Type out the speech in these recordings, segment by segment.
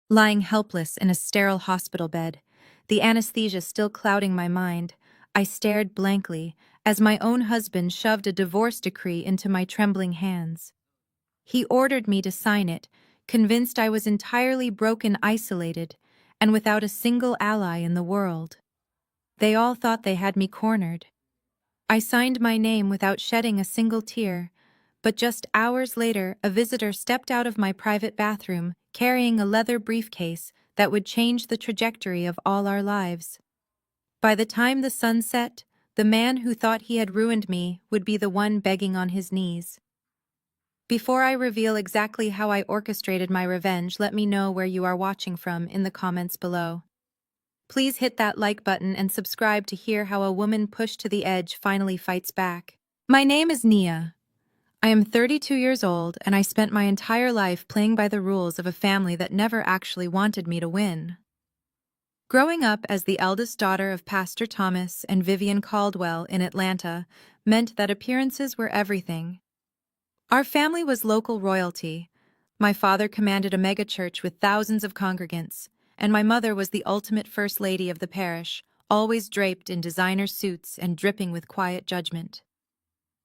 Lying helpless in a sterile hospital bed, the anesthesia still clouding my mind, I stared blankly as my own husband shoved a divorce decree into my trembling hands. He ordered me to sign it, convinced I was entirely broken, isolated, and without a single ally in the world. They all thought they had me cornered. I signed my name without shedding a single tear, but just hours later a visitor stepped out of my private bathroom carrying a leather briefcase that would change the trajectory of all our lives. By the time the sun set, the man who thought he had ruined me would be the one begging on his knees. Before I reveal exactly how I orchestrated my revenge, let me know where you are watching from in the comments below. Please hit that like button and subscribe to hear how a woman pushed to the edge finally fights back. My name is Nia. I am 32 years old and I spent my entire life playing by the rules of a family that never actually wanted me to win. Growing up as the eldest daughter of Pastor Thomas and Vivian Caldwell in Atlanta meant that appearances were everything. Our family was local royalty. My father commanded a megachurch with thousands of congregants, and my mother was the ultimate first lady of the parish, always draped in designer suits and dripping with quiet judgment.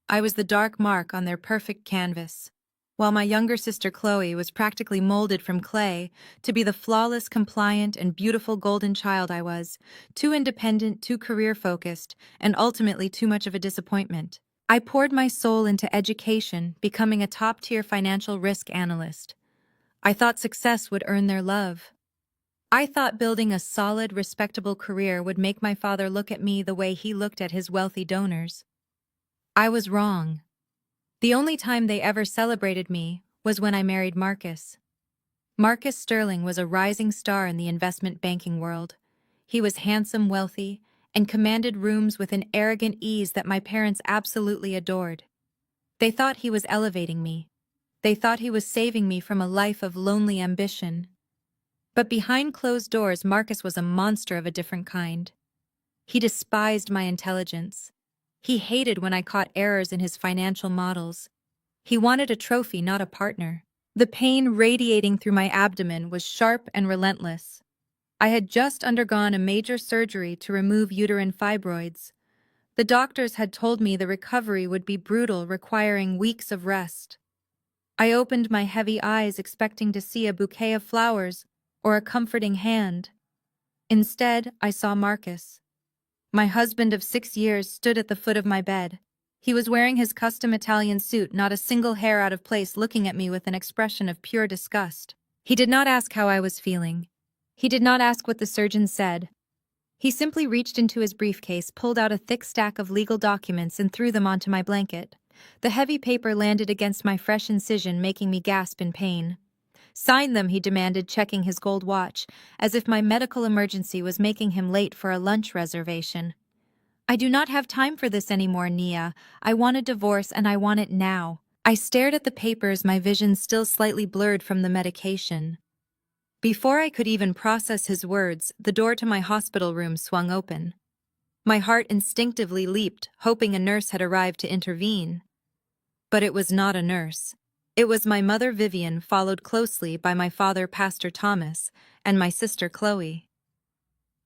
I was the dark mark on their perfect canvas, while my younger sister Chloe was practically molded from clay to be the flawless, compliant, and beautiful golden child I was, too independent, too career-focused, and ultimately too much of a disappointment. I poured my soul into education, becoming a top-tier financial risk analyst. I thought success would earn their love. I thought building a solid, respectable career would make my father look at me the way he looked at his wealthy donors. I was wrong. The only time they ever celebrated me was when I married Marcus. Marcus Sterling was a rising star in the investment banking world. He was handsome, wealthy, and commanded rooms with an arrogant ease that my parents absolutely adored. They thought he was elevating me. They thought he was saving me from a life of lonely ambition. But behind closed doors, Marcus was a monster of a different kind. He despised my intelligence. He hated when I caught errors in his financial models. He wanted a trophy, not a partner. The pain radiating through my abdomen was sharp and relentless. I had just undergone a major surgery to remove uterine fibroids. The doctors had told me the recovery would be brutal, requiring weeks of rest. I opened my heavy eyes expecting to see a bouquet of flowers or a comforting hand. Instead, I saw Marcus. My husband of 6 years stood at the foot of my bed. He was wearing his custom Italian suit, not a single hair out of place, looking at me with an expression of pure disgust. He did not ask how I was feeling. He did not ask what the surgeon said. He simply reached into his briefcase, pulled out a thick stack of legal documents, and threw them onto my blanket. The heavy paper landed against my fresh incision, making me gasp in pain. "Sign them," he demanded, checking his gold watch, as if my medical emergency was making him late for a lunch reservation. "I do not have time for this anymore, Nia. I want a divorce and I want it now." I stared at the papers, my vision still slightly blurred from the medication. Before I could even process his words, the door to my hospital room swung open. My heart instinctively leaped, hoping a nurse had arrived to intervene. But it was not a nurse. It was my mother Vivian, followed closely by my father Pastor Thomas, and my sister Chloe.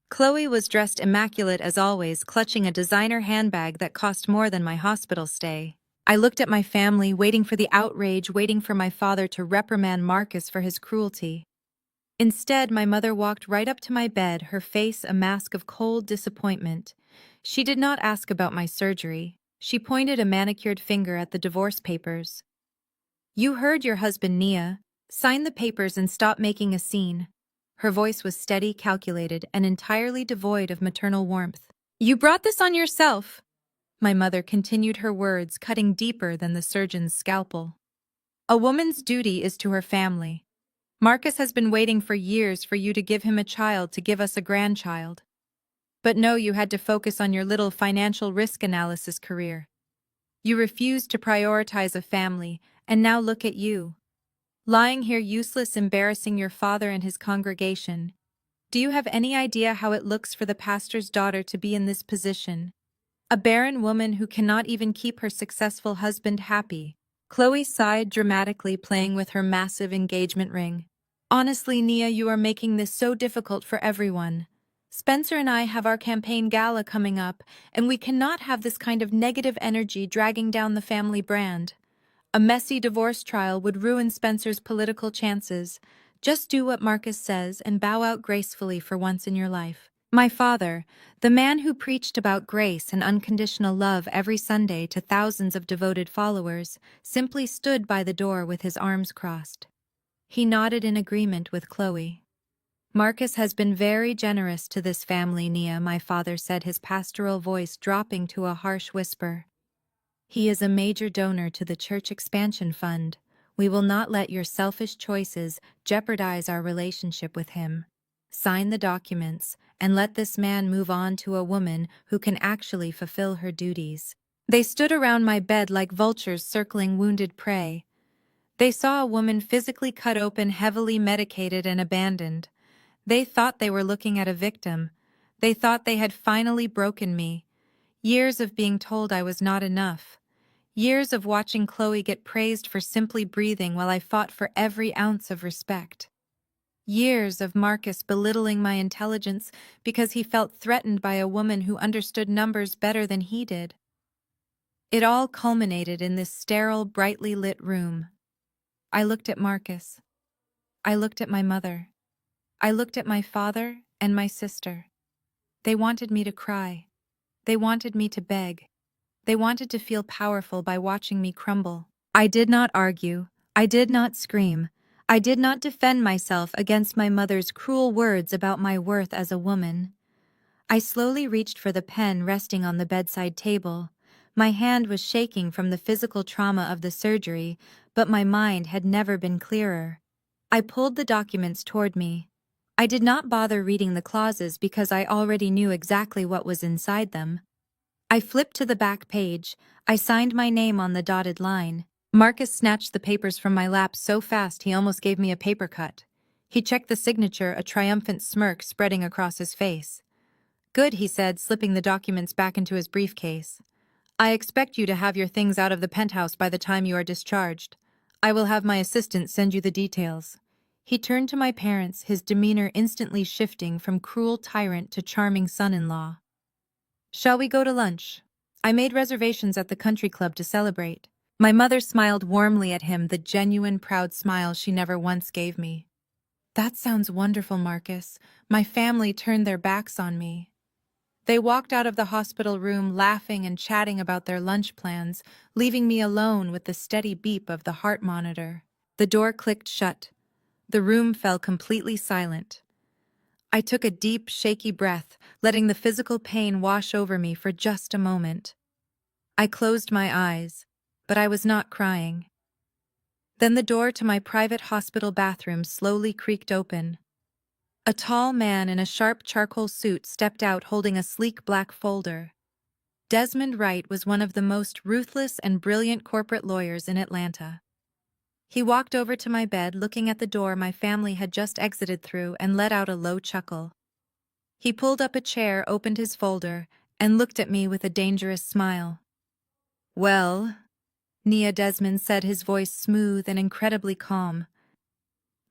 Chloe was dressed immaculate as always, clutching a designer handbag that cost more than my hospital stay. I looked at my family, waiting for the outrage, waiting for my father to reprimand Marcus for his cruelty. Instead, my mother walked right up to my bed, her face a mask of cold disappointment. She did not ask about my surgery. She pointed a manicured finger at the divorce papers. "You heard your husband, Nia. Sign the papers and stop making a scene." Her voice was steady, calculated, and entirely devoid of maternal warmth. "You brought this on yourself." My mother continued her words, cutting deeper than the surgeon's scalpel. "A woman's duty is to her family. Marcus has been waiting for years for you to give him a child, to give us a grandchild. But no, you had to focus on your little financial risk analysis career. You refused to prioritize a family, and now look at you. Lying here useless, embarrassing your father and his congregation. Do you have any idea how it looks for the pastor's daughter to be in this position? A barren woman who cannot even keep her successful husband happy." Chloe sighed dramatically, playing with her massive engagement ring. Honestly, Nia, you are making this so difficult for everyone. Spencer and I have our campaign gala coming up, and we cannot have this kind of negative energy dragging down the family brand. A messy divorce trial would ruin Spencer's political chances. Just do what Marcus says and bow out gracefully for once in your life. My father, the man who preached about grace and unconditional love every Sunday to thousands of devoted followers, simply stood by the door with his arms crossed. He nodded in agreement with Chloe. Marcus has been very generous to this family, Nia, my father said, his pastoral voice dropping to a harsh whisper. He is a major donor to the church expansion fund. We will not let your selfish choices jeopardize our relationship with him. Sign the documents and let this man move on to a woman who can actually fulfill her duties. They stood around my bed like vultures circling wounded prey. They saw a woman physically cut open, heavily medicated and abandoned. They thought they were looking at a victim. They thought they had finally broken me. Years of being told I was not enough. Years of watching Chloe get praised for simply breathing while I fought for every ounce of respect. Years of Marcus belittling my intelligence because he felt threatened by a woman who understood numbers better than he did. It all culminated in this sterile, brightly lit room. I looked at Marcus. I looked at my mother. I looked at my father and my sister. They wanted me to cry. They wanted me to beg. They wanted to feel powerful by watching me crumble. I did not argue. I did not scream. I did not defend myself against my mother's cruel words about my worth as a woman. I slowly reached for the pen resting on the bedside table. My hand was shaking from the physical trauma of the surgery, but my mind had never been clearer. I pulled the documents toward me. I did not bother reading the clauses because I already knew exactly what was inside them. I flipped to the back page. I signed my name on the dotted line. Marcus snatched the papers from my lap so fast he almost gave me a paper cut. He checked the signature, a triumphant smirk spreading across his face. Good, he said, slipping the documents back into his briefcase. I expect you to have your things out of the penthouse by the time you are discharged. I will have my assistant send you the details. He turned to my parents, his demeanor instantly shifting from cruel tyrant to charming son-in-law. Shall we go to lunch? I made reservations at the country club to celebrate. My mother smiled warmly at him, the genuine proud smile she never once gave me. That sounds wonderful, Marcus. My family turned their backs on me. They walked out of the hospital room laughing and chatting about their lunch plans, leaving me alone with the steady beep of the heart monitor. The door clicked shut. The room fell completely silent. I took a deep, shaky breath, letting the physical pain wash over me for just a moment. I closed my eyes, but I was not crying. Then the door to my private hospital bathroom slowly creaked open. A tall man in a sharp charcoal suit stepped out holding a sleek black folder. Desmond Wright was one of the most ruthless and brilliant corporate lawyers in Atlanta. He walked over to my bed, looking at the door my family had just exited through, and let out a low chuckle. He pulled up a chair, opened his folder, and looked at me with a dangerous smile. Well, Nia, Desmond said, his voice smooth and incredibly calm.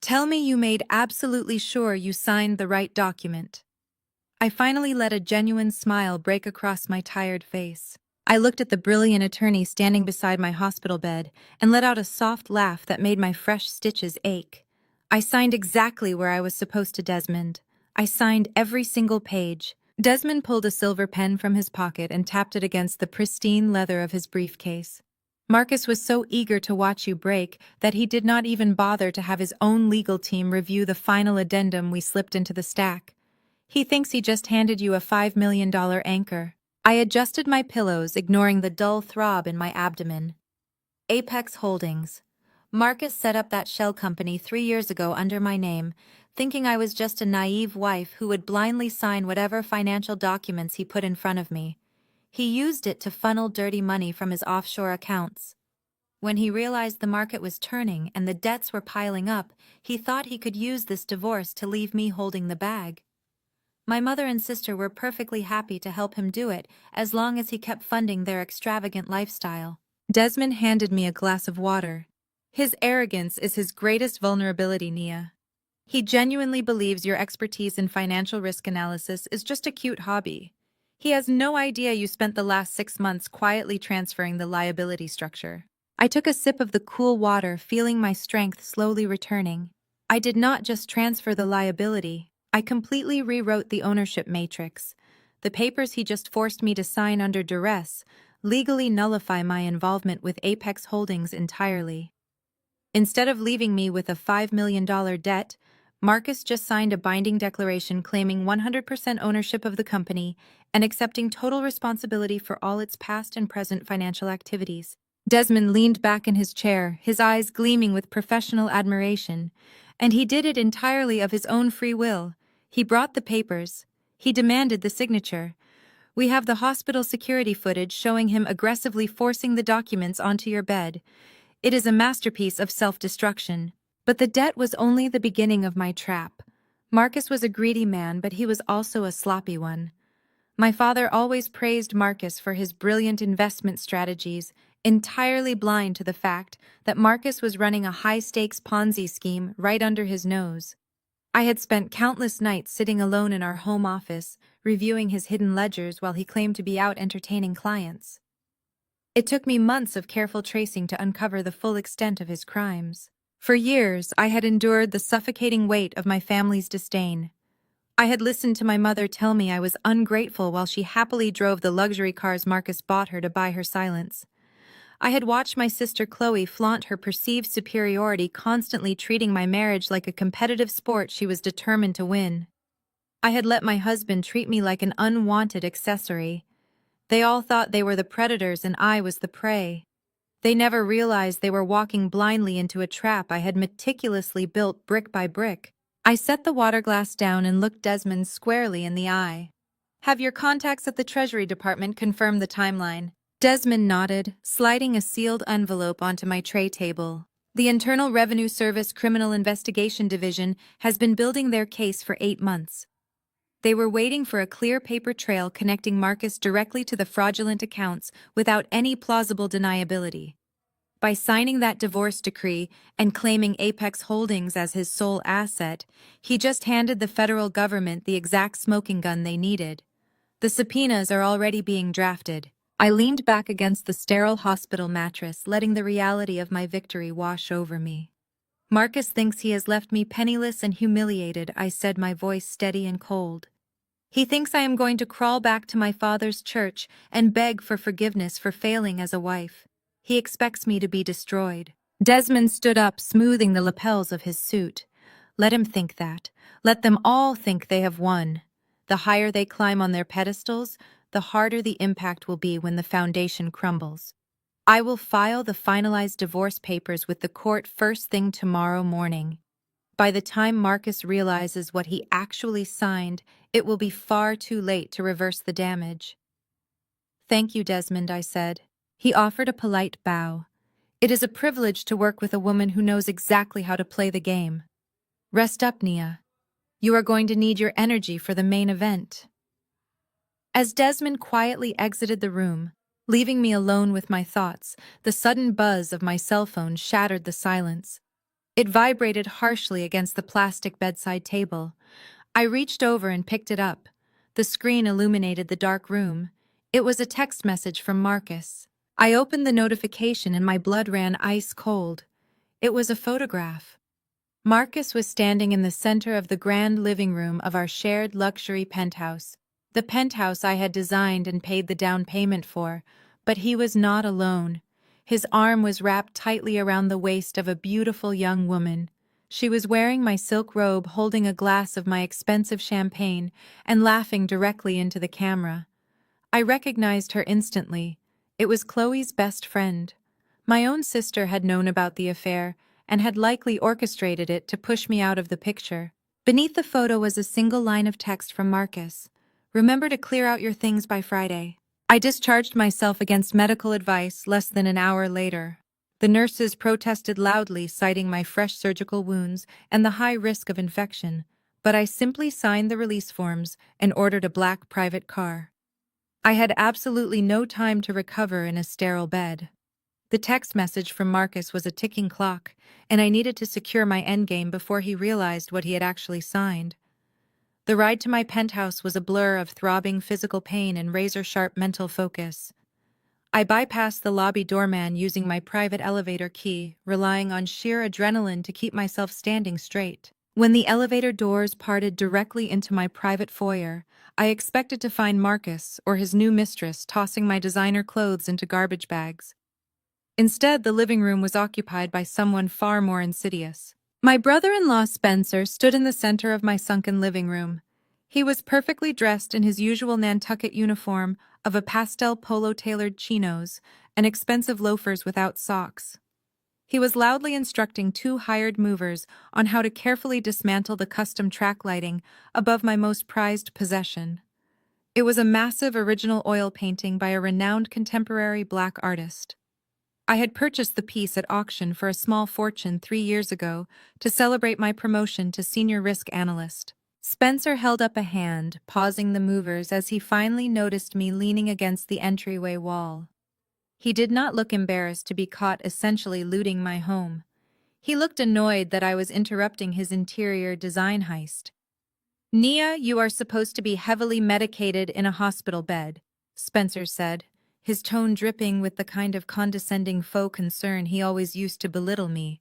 Tell me you made absolutely sure you signed the right document. I finally let a genuine smile break across my tired face. I looked at the brilliant attorney standing beside my hospital bed and let out a soft laugh that made my fresh stitches ache. I signed exactly where I was supposed to, Desmond. I signed every single page. Desmond pulled a silver pen from his pocket and tapped it against the pristine leather of his briefcase. Marcus was so eager to watch you break that he did not even bother to have his own legal team review the final addendum we slipped into the stack. He thinks he just handed you a $5 million anchor. I adjusted my pillows, ignoring the dull throb in my abdomen. Apex Holdings. Marcus set up that shell company 3 years ago under my name, thinking I was just a naive wife who would blindly sign whatever financial documents he put in front of me. He used it to funnel dirty money from his offshore accounts. When he realized the market was turning and the debts were piling up, he thought he could use this divorce to leave me holding the bag. My mother and sister were perfectly happy to help him do it as long as he kept funding their extravagant lifestyle. Desmond handed me a glass of water. His arrogance is his greatest vulnerability, Nia. He genuinely believes your expertise in financial risk analysis is just a cute hobby. He has no idea you spent the last 6 months quietly transferring the liability structure. I took a sip of the cool water, feeling my strength slowly returning. I did not just transfer the liability, I completely rewrote the ownership matrix. The papers he just forced me to sign under duress legally nullify my involvement with Apex Holdings entirely. Instead of leaving me with a $5 million debt, Marcus just signed a binding declaration claiming 100% ownership of the company and accepting total responsibility for all its past and present financial activities. Desmond leaned back in his chair, his eyes gleaming with professional admiration, and he did it entirely of his own free will. He brought the papers. He demanded the signature. We have the hospital security footage showing him aggressively forcing the documents onto your bed. It is a masterpiece of self-destruction. But the debt was only the beginning of my trap. Marcus was a greedy man, but he was also a sloppy one. My father always praised Marcus for his brilliant investment strategies, entirely blind to the fact that Marcus was running a high-stakes Ponzi scheme right under his nose. I had spent countless nights sitting alone in our home office, reviewing his hidden ledgers while he claimed to be out entertaining clients. It took me months of careful tracing to uncover the full extent of his crimes. For years, I had endured the suffocating weight of my family's disdain. I had listened to my mother tell me I was ungrateful while she happily drove the luxury cars Marcus bought her to buy her silence. I had watched my sister Chloe flaunt her perceived superiority, constantly treating my marriage like a competitive sport she was determined to win. I had let my husband treat me like an unwanted accessory. They all thought they were the predators and I was the prey. They never realized they were walking blindly into a trap I had meticulously built brick by brick. I set the water glass down and looked Desmond squarely in the eye. Have your contacts at the Treasury Department confirmed the timeline? Desmond nodded, sliding a sealed envelope onto my tray table. The Internal Revenue Service Criminal Investigation Division has been building their case for 8 months. They were waiting for a clear paper trail connecting Marcus directly to the fraudulent accounts without any plausible deniability. By signing that divorce decree and claiming Apex Holdings as his sole asset, he just handed the federal government the exact smoking gun they needed. The subpoenas are already being drafted. I leaned back against the sterile hospital mattress, letting the reality of my victory wash over me. Marcus thinks he has left me penniless and humiliated, I said, my voice steady and cold. He thinks I am going to crawl back to my father's church and beg for forgiveness for failing as a wife. He expects me to be destroyed. Desmond stood up, smoothing the lapels of his suit. Let him think that. Let them all think they have won. The higher they climb on their pedestals, the harder the impact will be when the foundation crumbles. I will file the finalized divorce papers with the court first thing tomorrow morning. By the time Marcus realizes what he actually signed, it will be far too late to reverse the damage. Thank you, Desmond, I said. He offered a polite bow. It is a privilege to work with a woman who knows exactly how to play the game. Rest up, Nia. You are going to need your energy for the main event. As Desmond quietly exited the room, leaving me alone with my thoughts, the sudden buzz of my cell phone shattered the silence. It vibrated harshly against the plastic bedside table. I reached over and picked it up. The screen illuminated the dark room. It was a text message from Marcus. I opened the notification and my blood ran ice cold. It was a photograph. Marcus was standing in the center of the grand living room of our shared luxury penthouse. The penthouse I had designed and paid the down payment for, but he was not alone. His arm was wrapped tightly around the waist of a beautiful young woman. She was wearing my silk robe, holding a glass of my expensive champagne, and laughing directly into the camera. I recognized her instantly. It was Chloe's best friend. My own sister had known about the affair and had likely orchestrated it to push me out of the picture. Beneath the photo was a single line of text from Marcus. Remember to clear out your things by Friday. I discharged myself against medical advice less than an hour later. The nurses protested loudly, citing my fresh surgical wounds and the high risk of infection, but I simply signed the release forms and ordered a black private car. I had absolutely no time to recover in a sterile bed. The text message from Marcus was a ticking clock, and I needed to secure my endgame before he realized what he had actually signed. The ride to my penthouse was a blur of throbbing physical pain and razor-sharp mental focus. I bypassed the lobby doorman using my private elevator key, relying on sheer adrenaline to keep myself standing straight. When the elevator doors parted directly into my private foyer, I expected to find Marcus or his new mistress tossing my designer clothes into garbage bags. Instead, the living room was occupied by someone far more insidious. My brother-in-law Spencer stood in the center of my sunken living room. He was perfectly dressed in his usual Nantucket uniform of a pastel polo-tailored chinos and expensive loafers without socks. He was loudly instructing two hired movers on how to carefully dismantle the custom track lighting above my most prized possession. It was a massive original oil painting by a renowned contemporary black artist. I had purchased the piece at auction for a small fortune 3 years ago to celebrate my promotion to senior risk analyst. Spencer held up a hand, pausing the movers as he finally noticed me leaning against the entryway wall. He did not look embarrassed to be caught essentially looting my home. He looked annoyed that I was interrupting his interior design heist. "Nia, you are supposed to be heavily medicated in a hospital bed," Spencer said, his tone dripping with the kind of condescending faux concern he always used to belittle me.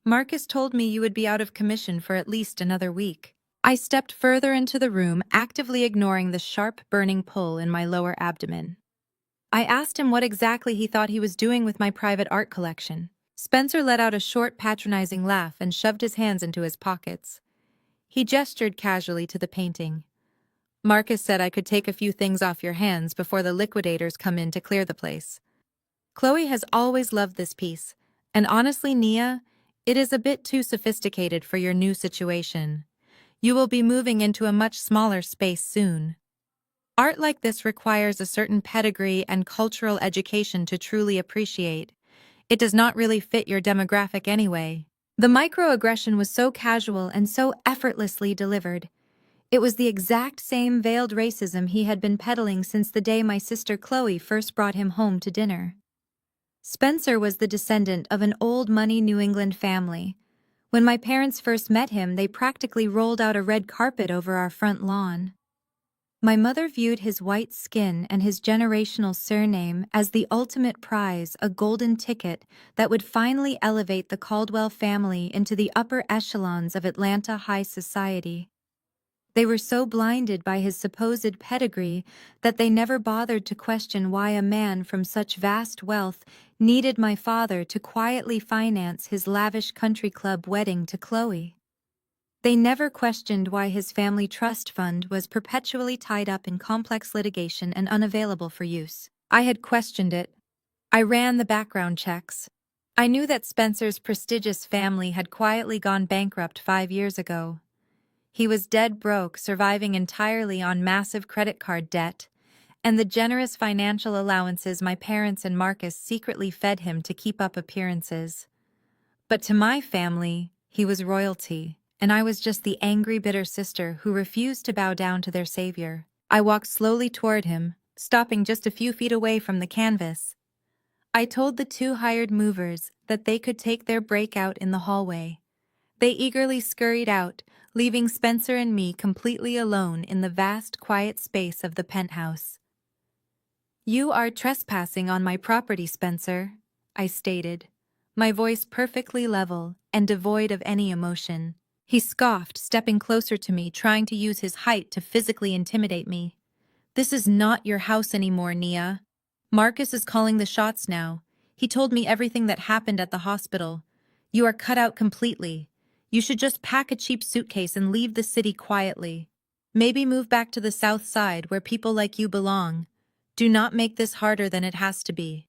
"Marcus told me you would be out of commission for at least another week." I stepped further into the room, actively ignoring the sharp, burning pull in my lower abdomen. I asked him what exactly he thought he was doing with my private art collection. Spencer let out a short, patronizing laugh and shoved his hands into his pockets. He gestured casually to the painting. "Marcus said I could take a few things off your hands before the liquidators come in to clear the place. Chloe has always loved this piece, and honestly, Nia, it is a bit too sophisticated for your new situation. You will be moving into a much smaller space soon. Art like this requires a certain pedigree and cultural education to truly appreciate. It does not really fit your demographic anyway." The microaggression was so casual and so effortlessly delivered. It was the exact same veiled racism he had been peddling since the day my sister Chloe first brought him home to dinner. Spencer was the descendant of an old-money New England family. When my parents first met him, they practically rolled out a red carpet over our front lawn. My mother viewed his white skin and his generational surname as the ultimate prize, a golden ticket that would finally elevate the Caldwell family into the upper echelons of Atlanta high society. They were so blinded by his supposed pedigree that they never bothered to question why a man from such vast wealth needed my father to quietly finance his lavish country club wedding to Chloe. They never questioned why his family trust fund was perpetually tied up in complex litigation and unavailable for use. I had questioned it. I ran the background checks. I knew that Spencer's prestigious family had quietly gone bankrupt 5 years ago. He was dead broke, surviving entirely on massive credit card debt, and the generous financial allowances my parents and Marcus secretly fed him to keep up appearances. But to my family, he was royalty, and I was just the angry, bitter sister who refused to bow down to their savior. I walked slowly toward him, stopping just a few feet away from the canvas. I told the two hired movers that they could take their break out in the hallway. They eagerly scurried out, leaving Spencer and me completely alone in the vast, quiet space of the penthouse. "You are trespassing on my property, Spencer," I stated, my voice perfectly level and devoid of any emotion. He scoffed, stepping closer to me, trying to use his height to physically intimidate me. "This is not your house anymore, Nia. Marcus is calling the shots now. He told me everything that happened at the hospital. You are cut out completely. You should just pack a cheap suitcase and leave the city quietly. Maybe move back to the South Side where people like you belong. Do not make this harder than it has to be."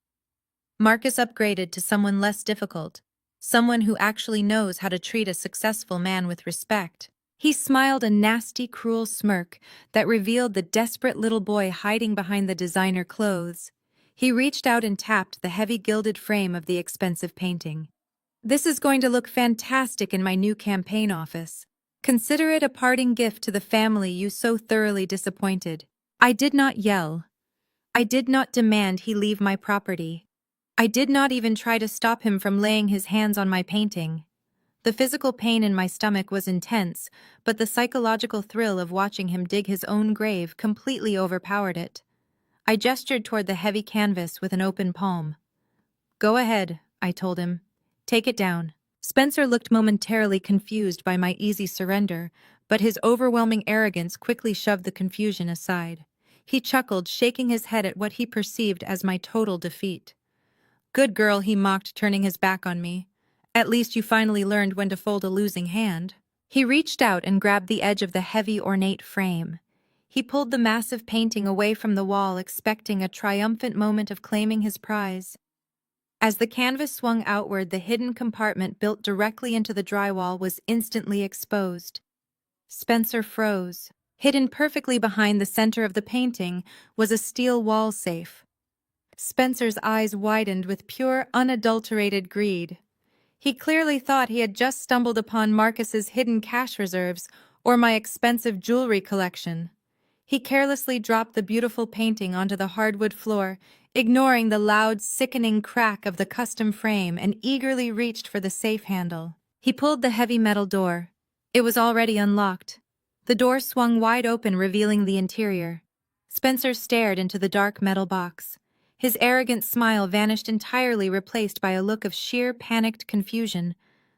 Marcus upgraded to someone less difficult, someone who actually knows how to treat a successful man with respect. He smiled a nasty, cruel smirk that revealed the desperate little boy hiding behind the designer clothes. He reached out and tapped the heavy gilded frame of the expensive painting. "This is going to look fantastic in my new campaign office. Consider it a parting gift to the family you so thoroughly disappointed." I did not yell. I did not demand he leave my property. I did not even try to stop him from laying his hands on my painting. The physical pain in my stomach was intense, but the psychological thrill of watching him dig his own grave completely overpowered it. I gestured toward the heavy canvas with an open palm. "Go ahead," I told him. "Take it down." Spencer looked momentarily confused by my easy surrender, but his overwhelming arrogance quickly shoved the confusion aside. He chuckled, shaking his head at what he perceived as my total defeat. "Good girl," he mocked, turning his back on me. "At least you finally learned when to fold a losing hand." He reached out and grabbed the edge of the heavy, ornate frame. He pulled the massive painting away from the wall, expecting a triumphant moment of claiming his prize. As the canvas swung outward, the hidden compartment built directly into the drywall was instantly exposed. Spencer froze. Hidden perfectly behind the center of the painting was a steel wall safe. Spencer's eyes widened with pure, unadulterated greed. He clearly thought he had just stumbled upon Marcus's hidden cash reserves or my expensive jewelry collection. He carelessly dropped the beautiful painting onto the hardwood floor, ignoring the loud, sickening crack of the custom frame, and eagerly reached for the safe handle. He pulled the heavy metal door. It was already unlocked. The door swung wide open, revealing the interior. Spencer stared into the dark metal box. His arrogant smile vanished entirely, replaced by a look of sheer, panicked confusion.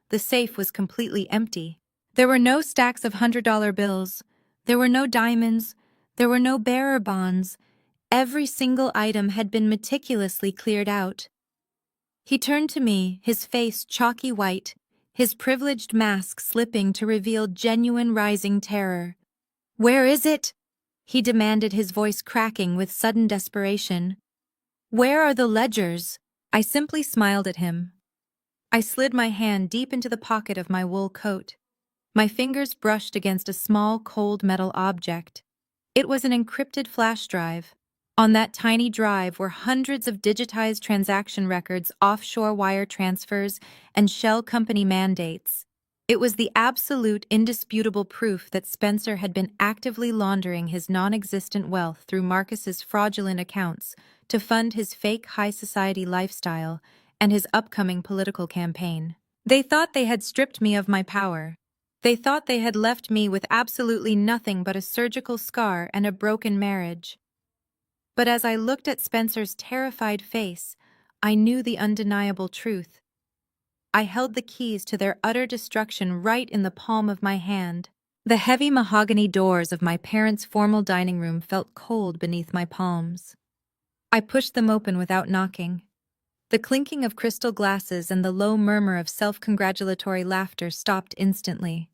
The safe was completely empty. There were no stacks of $100 bills. There were no diamonds. There were no bearer bonds. Every single item had been meticulously cleared out. He turned to me, his face chalky white, his privileged mask slipping to reveal genuine rising terror. "Where is it?" he demanded, his voice cracking with sudden desperation. "Where are the ledgers?" I simply smiled at him. I slid my hand deep into the pocket of my wool coat. My fingers brushed against a small, cold metal object. It was an encrypted flash drive. On that tiny drive were hundreds of digitized transaction records, offshore wire transfers, and shell company mandates. It was the absolute, indisputable proof that Spencer had been actively laundering his non-existent wealth through Marcus's fraudulent accounts to fund his fake high society lifestyle and his upcoming political campaign. They thought they had stripped me of my power. They thought they had left me with absolutely nothing but a surgical scar and a broken marriage. But as I looked at Spencer's terrified face, I knew the undeniable truth. I held the keys to their utter destruction right in the palm of my hand. The heavy mahogany doors of my parents' formal dining room felt cold beneath my palms. I pushed them open without knocking. The clinking of crystal glasses and the low murmur of self-congratulatory laughter stopped instantly.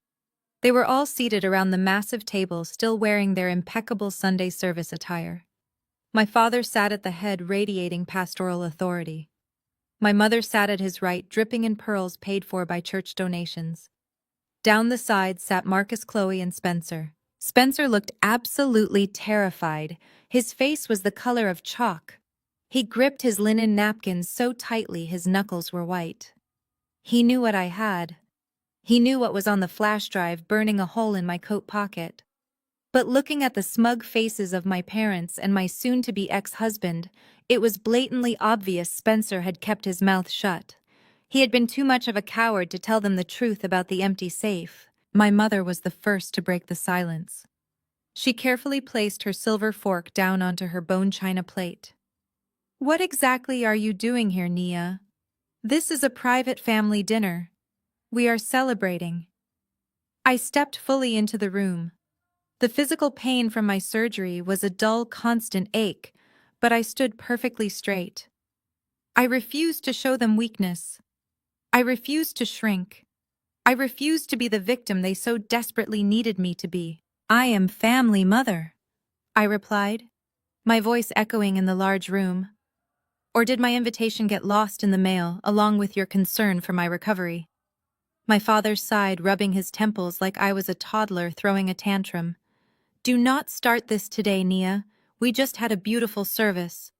They were all seated around the massive table, still wearing their impeccable Sunday service attire. My father sat at the head, radiating pastoral authority. My mother sat at his right, dripping in pearls paid for by church donations. Down the sides sat Marcus, Chloe, and Spencer. Spencer looked absolutely terrified. His face was the color of chalk. He gripped his linen napkins so tightly his knuckles were white. He knew what I had. He knew what was on the flash drive, burning a hole in my coat pocket. But looking at the smug faces of my parents and my soon-to-be ex-husband, it was blatantly obvious Spencer had kept his mouth shut. He had been too much of a coward to tell them the truth about the empty safe. My mother was the first to break the silence. She carefully placed her silver fork down onto her bone china plate. "What exactly are you doing here, Nia? This is a private family dinner. We are celebrating." I stepped fully into the room. The physical pain from my surgery was a dull, constant ache, but I stood perfectly straight. I refused to show them weakness. I refused to shrink. I refused to be the victim they so desperately needed me to be. "I am family mother," I replied, my voice echoing in the large room. "Or did my invitation get lost in the mail, along with your concern for my recovery?" My father sighed, rubbing his temples like I was a toddler throwing a tantrum. "Do not start this today, Nia. We just had a beautiful service."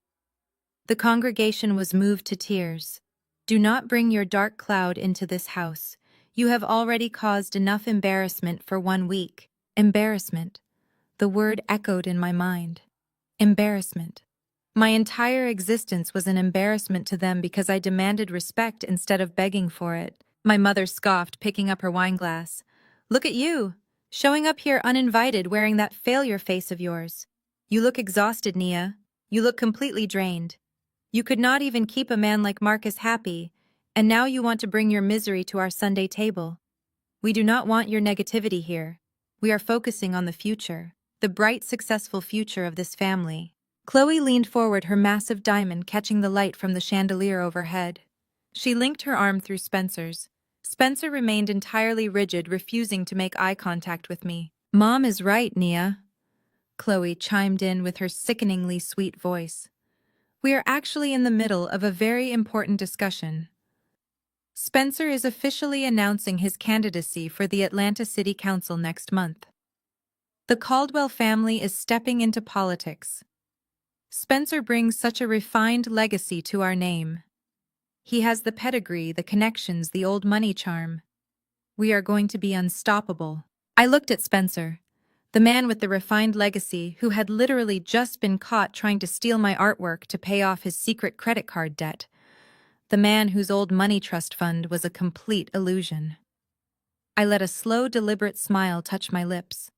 The congregation was moved to tears. "Do not bring your dark cloud into this house. You have already caused enough embarrassment for 1 week." Embarrassment. The word echoed in my mind. Embarrassment. My entire existence was an embarrassment to them because I demanded respect instead of begging for it. My mother scoffed, picking up her wineglass. Look at you, showing up here uninvited wearing that failure face of yours. You look exhausted, Nia. You look completely drained. You could not even keep a man like Marcus happy, and now you want to bring your misery to our Sunday table. We do not want your negativity here. We are focusing on the future, the bright, successful future of this family. Chloe leaned forward, her massive diamond catching the light from the chandelier overhead. She linked her arm through Spencer's. Spencer remained entirely rigid, refusing to make eye contact with me. Mom is right, Nia, Chloe chimed in with her sickeningly sweet voice. We are actually in the middle of a very important discussion. Spencer is officially announcing his candidacy for the Atlanta City Council next month. The Caldwell family is stepping into politics. Spencer brings such a refined legacy to our name. He has the pedigree, the connections, the old money charm. We are going to be unstoppable. I looked at Spencer, the man with the refined legacy who had literally just been caught trying to steal my artwork to pay off his secret credit card debt. The man whose old money trust fund was a complete illusion. I let a slow, deliberate smile touch my lips.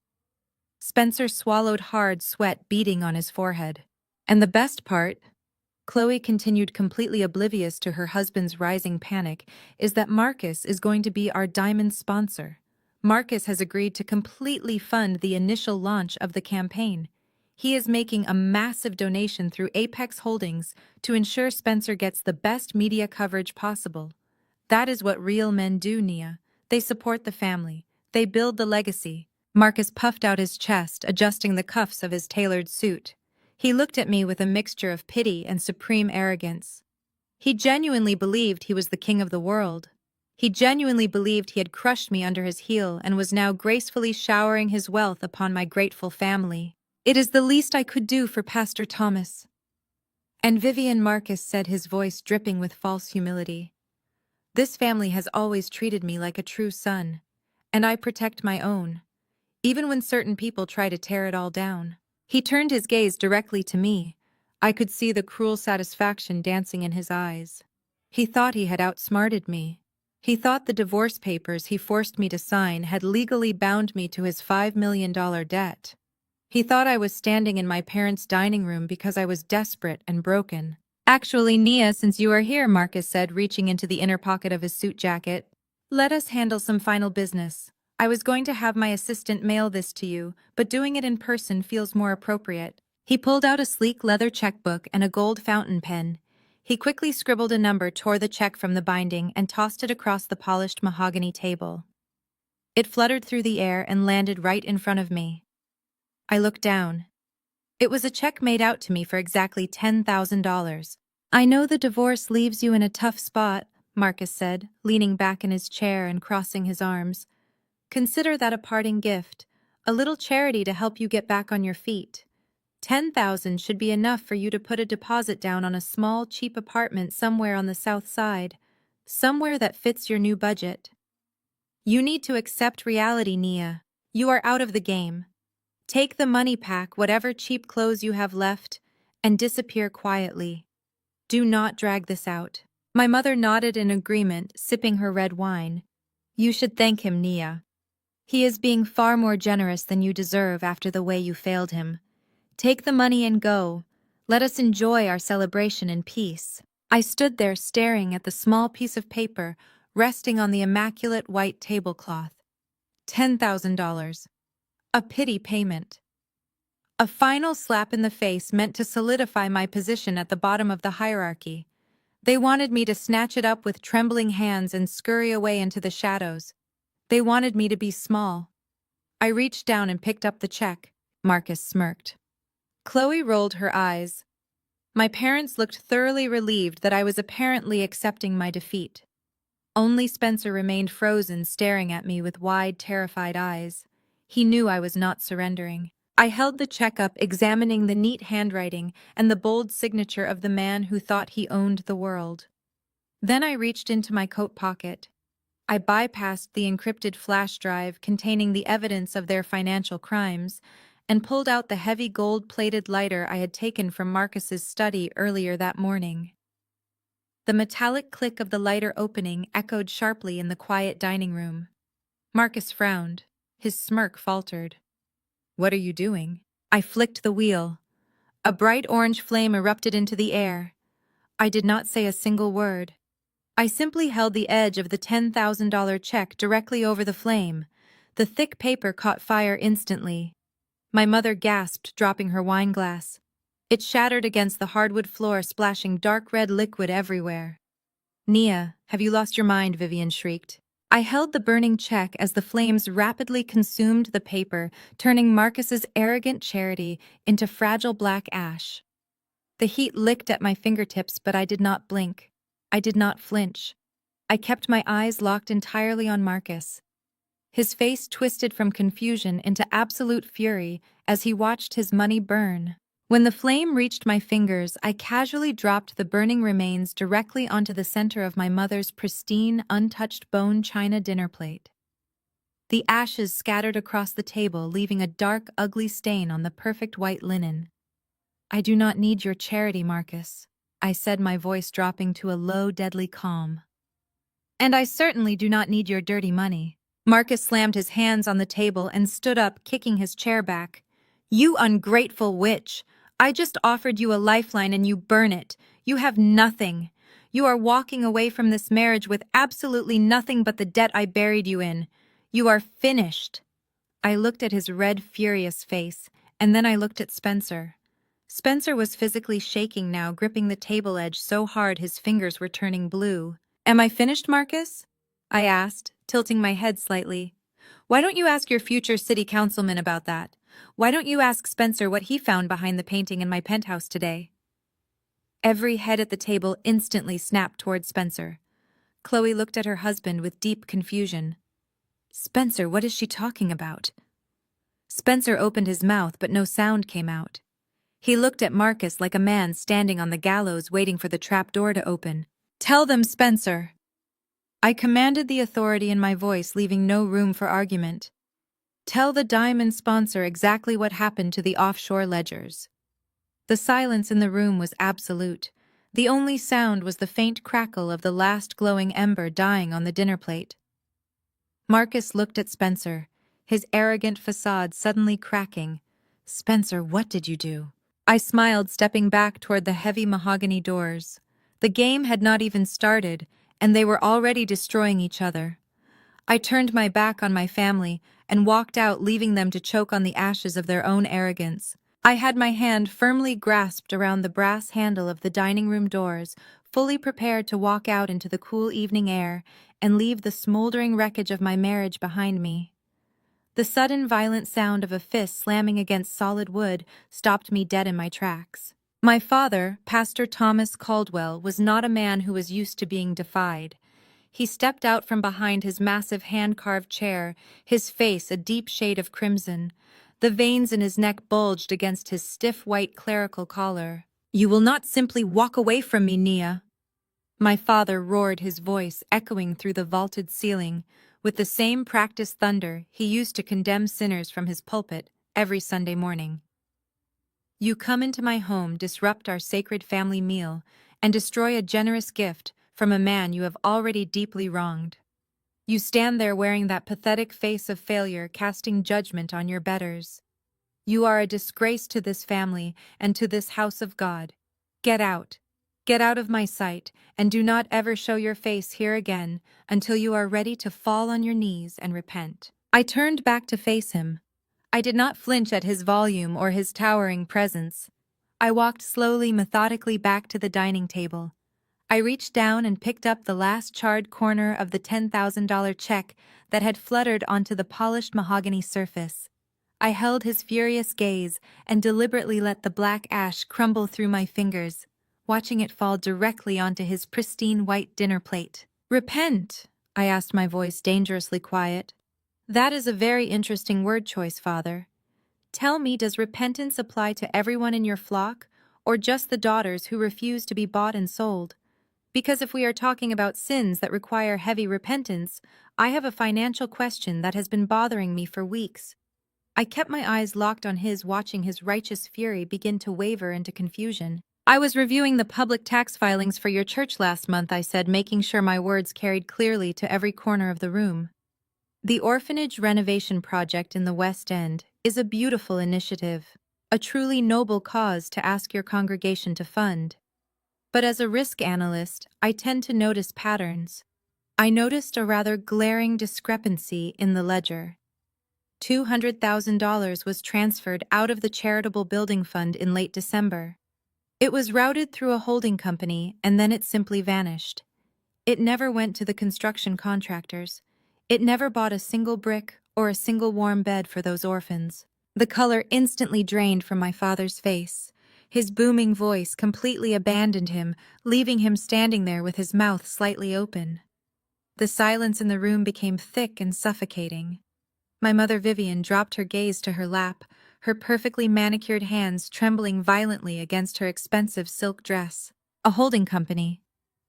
Spencer swallowed hard, sweat beading on his forehead. And the best part, Chloe continued completely oblivious to her husband's rising panic, is that Marcus is going to be our diamond sponsor. Marcus has agreed to completely fund the initial launch of the campaign. He is making a massive donation through Apex Holdings to ensure Spencer gets the best media coverage possible. That is what real men do, Nia. They support the family. They build the legacy. Marcus puffed out his chest, adjusting the cuffs of his tailored suit. He looked at me with a mixture of pity and supreme arrogance. He genuinely believed he was the king of the world. He genuinely believed he had crushed me under his heel and was now gracefully showering his wealth upon my grateful family. It is the least I could do for Pastor Thomas. And Vivian, Marcus said, his voice dripping with false humility. This family has always treated me like a true son, and I protect my own, even when certain people try to tear it all down. He turned his gaze directly to me. I could see the cruel satisfaction dancing in his eyes. He thought he had outsmarted me. He thought the divorce papers he forced me to sign had legally bound me to his $5 million debt. He thought I was standing in my parents' dining room because I was desperate and broken. Actually, Nia, since you are here, Marcus said, reaching into the inner pocket of his suit jacket. Let us handle some final business. I was going to have my assistant mail this to you, but doing it in person feels more appropriate. He pulled out a sleek leather checkbook and a gold fountain pen. He quickly scribbled a number, tore the check from the binding, and tossed it across the polished mahogany table. It fluttered through the air and landed right in front of me. I looked down. It was a check made out to me for exactly $10,000. I know the divorce leaves you in a tough spot, Marcus said, leaning back in his chair and crossing his arms. Consider that a parting gift, a little charity to help you get back on your feet. $10,000 should be enough for you to put a deposit down on a small, cheap apartment somewhere on the south side, somewhere that fits your new budget. You need to accept reality, Nia. You are out of the game. Take the money, pack whatever cheap clothes you have left, and disappear quietly. Do not drag this out. My mother nodded in agreement, sipping her red wine. You should thank him, Nia. He is being far more generous than you deserve after the way you failed him. Take the money and go. Let us enjoy our celebration in peace. I stood there staring at the small piece of paper resting on the immaculate white tablecloth. $10,000. A pity payment. A final slap in the face meant to solidify my position at the bottom of the hierarchy. They wanted me to snatch it up with trembling hands and scurry away into the shadows. They wanted me to be small. I reached down and picked up the check. Marcus smirked. Chloe rolled her eyes. My parents looked thoroughly relieved that I was apparently accepting my defeat. Only Spencer remained frozen, staring at me with wide, terrified eyes. He knew I was not surrendering. I held the check up, examining the neat handwriting and the bold signature of the man who thought he owned the world. Then I reached into my coat pocket. I bypassed the encrypted flash drive containing the evidence of their financial crimes and pulled out the heavy gold-plated lighter I had taken from Marcus's study earlier that morning. The metallic click of the lighter opening echoed sharply in the quiet dining room. Marcus frowned. His smirk faltered. "What are you doing?" I flicked the wheel. A bright orange flame erupted into the air. I did not say a single word. I simply held the edge of the $10,000 check directly over the flame. The thick paper caught fire instantly. My mother gasped, dropping her wine glass. It shattered against the hardwood floor, splashing dark red liquid everywhere. "Nia, have you lost your mind?" Vivian shrieked. I held the burning check as the flames rapidly consumed the paper, turning Marcus's arrogant charity into fragile black ash. The heat licked at my fingertips, but I did not blink. I did not flinch. I kept my eyes locked entirely on Marcus. His face twisted from confusion into absolute fury as he watched his money burn. When the flame reached my fingers, I casually dropped the burning remains directly onto the center of my mother's pristine, untouched bone china dinner plate. The ashes scattered across the table, leaving a dark, ugly stain on the perfect white linen. "I do not need your charity, Marcus," I said, my voice dropping to a low, deadly calm. "And I certainly do not need your dirty money." Marcus slammed his hands on the table and stood up, kicking his chair back. "You ungrateful witch! I just offered you a lifeline and you burn it. You have nothing. You are walking away from this marriage with absolutely nothing but the debt I buried you in. You are finished." I looked at his red, furious face, and then I looked at Spencer. Spencer was physically shaking now, gripping the table edge so hard his fingers were turning blue. "Am I finished, Marcus?" I asked, tilting my head slightly. "Why don't you ask your future city councilman about that? Why don't you ask Spencer what he found behind the painting in my penthouse today?" Every head at the table instantly snapped toward Spencer. Chloe looked at her husband with deep confusion. "Spencer, what is she talking about?" Spencer opened his mouth, but no sound came out. He looked at Marcus like a man standing on the gallows waiting for the trapdoor to open. "Tell them, Spencer." I commanded the authority in my voice, leaving no room for argument. "Tell the diamond sponsor exactly what happened to the offshore ledgers." The silence in the room was absolute. The only sound was the faint crackle of the last glowing ember dying on the dinner plate. Marcus looked at Spencer, his arrogant facade suddenly cracking. "Spencer, what did you do?" I smiled, stepping back toward the heavy mahogany doors. The game had not even started, and they were already destroying each other. I turned my back on my family and walked out, leaving them to choke on the ashes of their own arrogance. I had my hand firmly grasped around the brass handle of the dining room doors, fully prepared to walk out into the cool evening air and leave the smoldering wreckage of my marriage behind me. The sudden violent sound of a fist slamming against solid wood stopped me dead in my tracks. My father, Pastor Thomas Caldwell, was not a man who was used to being defied. He stepped out from behind his massive hand-carved chair, his face a deep shade of crimson. The veins in his neck bulged against his stiff white clerical collar. "You will not simply walk away from me, Nia." My father roared, his voice echoing through the vaulted ceiling, with the same practiced thunder he used to condemn sinners from his pulpit every Sunday morning. "You come into my home, disrupt our sacred family meal, and destroy a generous gift from a man you have already deeply wronged. You stand there wearing that pathetic face of failure, casting judgment on your betters. You are a disgrace to this family and to this house of God. Get out. Get out of my sight, and do not ever show your face here again until you are ready to fall on your knees and repent." I turned back to face him. I did not flinch at his volume or his towering presence. I walked slowly, methodically back to the dining table. I reached down and picked up the last charred corner of the $10,000 check that had fluttered onto the polished mahogany surface. I held his furious gaze and deliberately let the black ash crumble through my fingers, watching it fall directly onto his pristine white dinner plate. "Repent?" I asked, my voice dangerously quiet. "That is a very interesting word choice, Father. Tell me, does repentance apply to everyone in your flock, or just the daughters who refuse to be bought and sold? Because if we are talking about sins that require heavy repentance, I have a financial question that has been bothering me for weeks." I kept my eyes locked on his, watching his righteous fury begin to waver into confusion. "I was reviewing the public tax filings for your church last month," I said, making sure my words carried clearly to every corner of the room. "The orphanage renovation project in the West End is a beautiful initiative, a truly noble cause to ask your congregation to fund. But as a risk analyst, I tend to notice patterns. I noticed a rather glaring discrepancy in the ledger. $200,000 was transferred out of the charitable building fund in late December. It was routed through a holding company and then it simply vanished. It never went to the construction contractors. It never bought a single brick or a single warm bed for those orphans." The color instantly drained from my father's face. His booming voice completely abandoned him, leaving him standing there with his mouth slightly open. The silence in the room became thick and suffocating. My mother Vivian dropped her gaze to her lap, her perfectly manicured hands trembling violently against her expensive silk dress. "A holding company."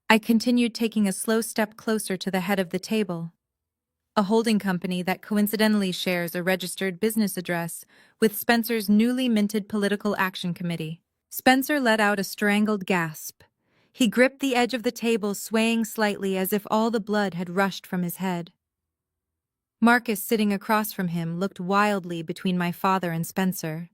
I continued, taking a slow step closer to the head of the table. "A holding company that coincidentally shares a registered business address with Spencer's newly minted political action committee." Spencer let out a strangled gasp. He gripped the edge of the table, swaying slightly as if all the blood had rushed from his head. Marcus, sitting across from him, looked wildly between my father and Spencer.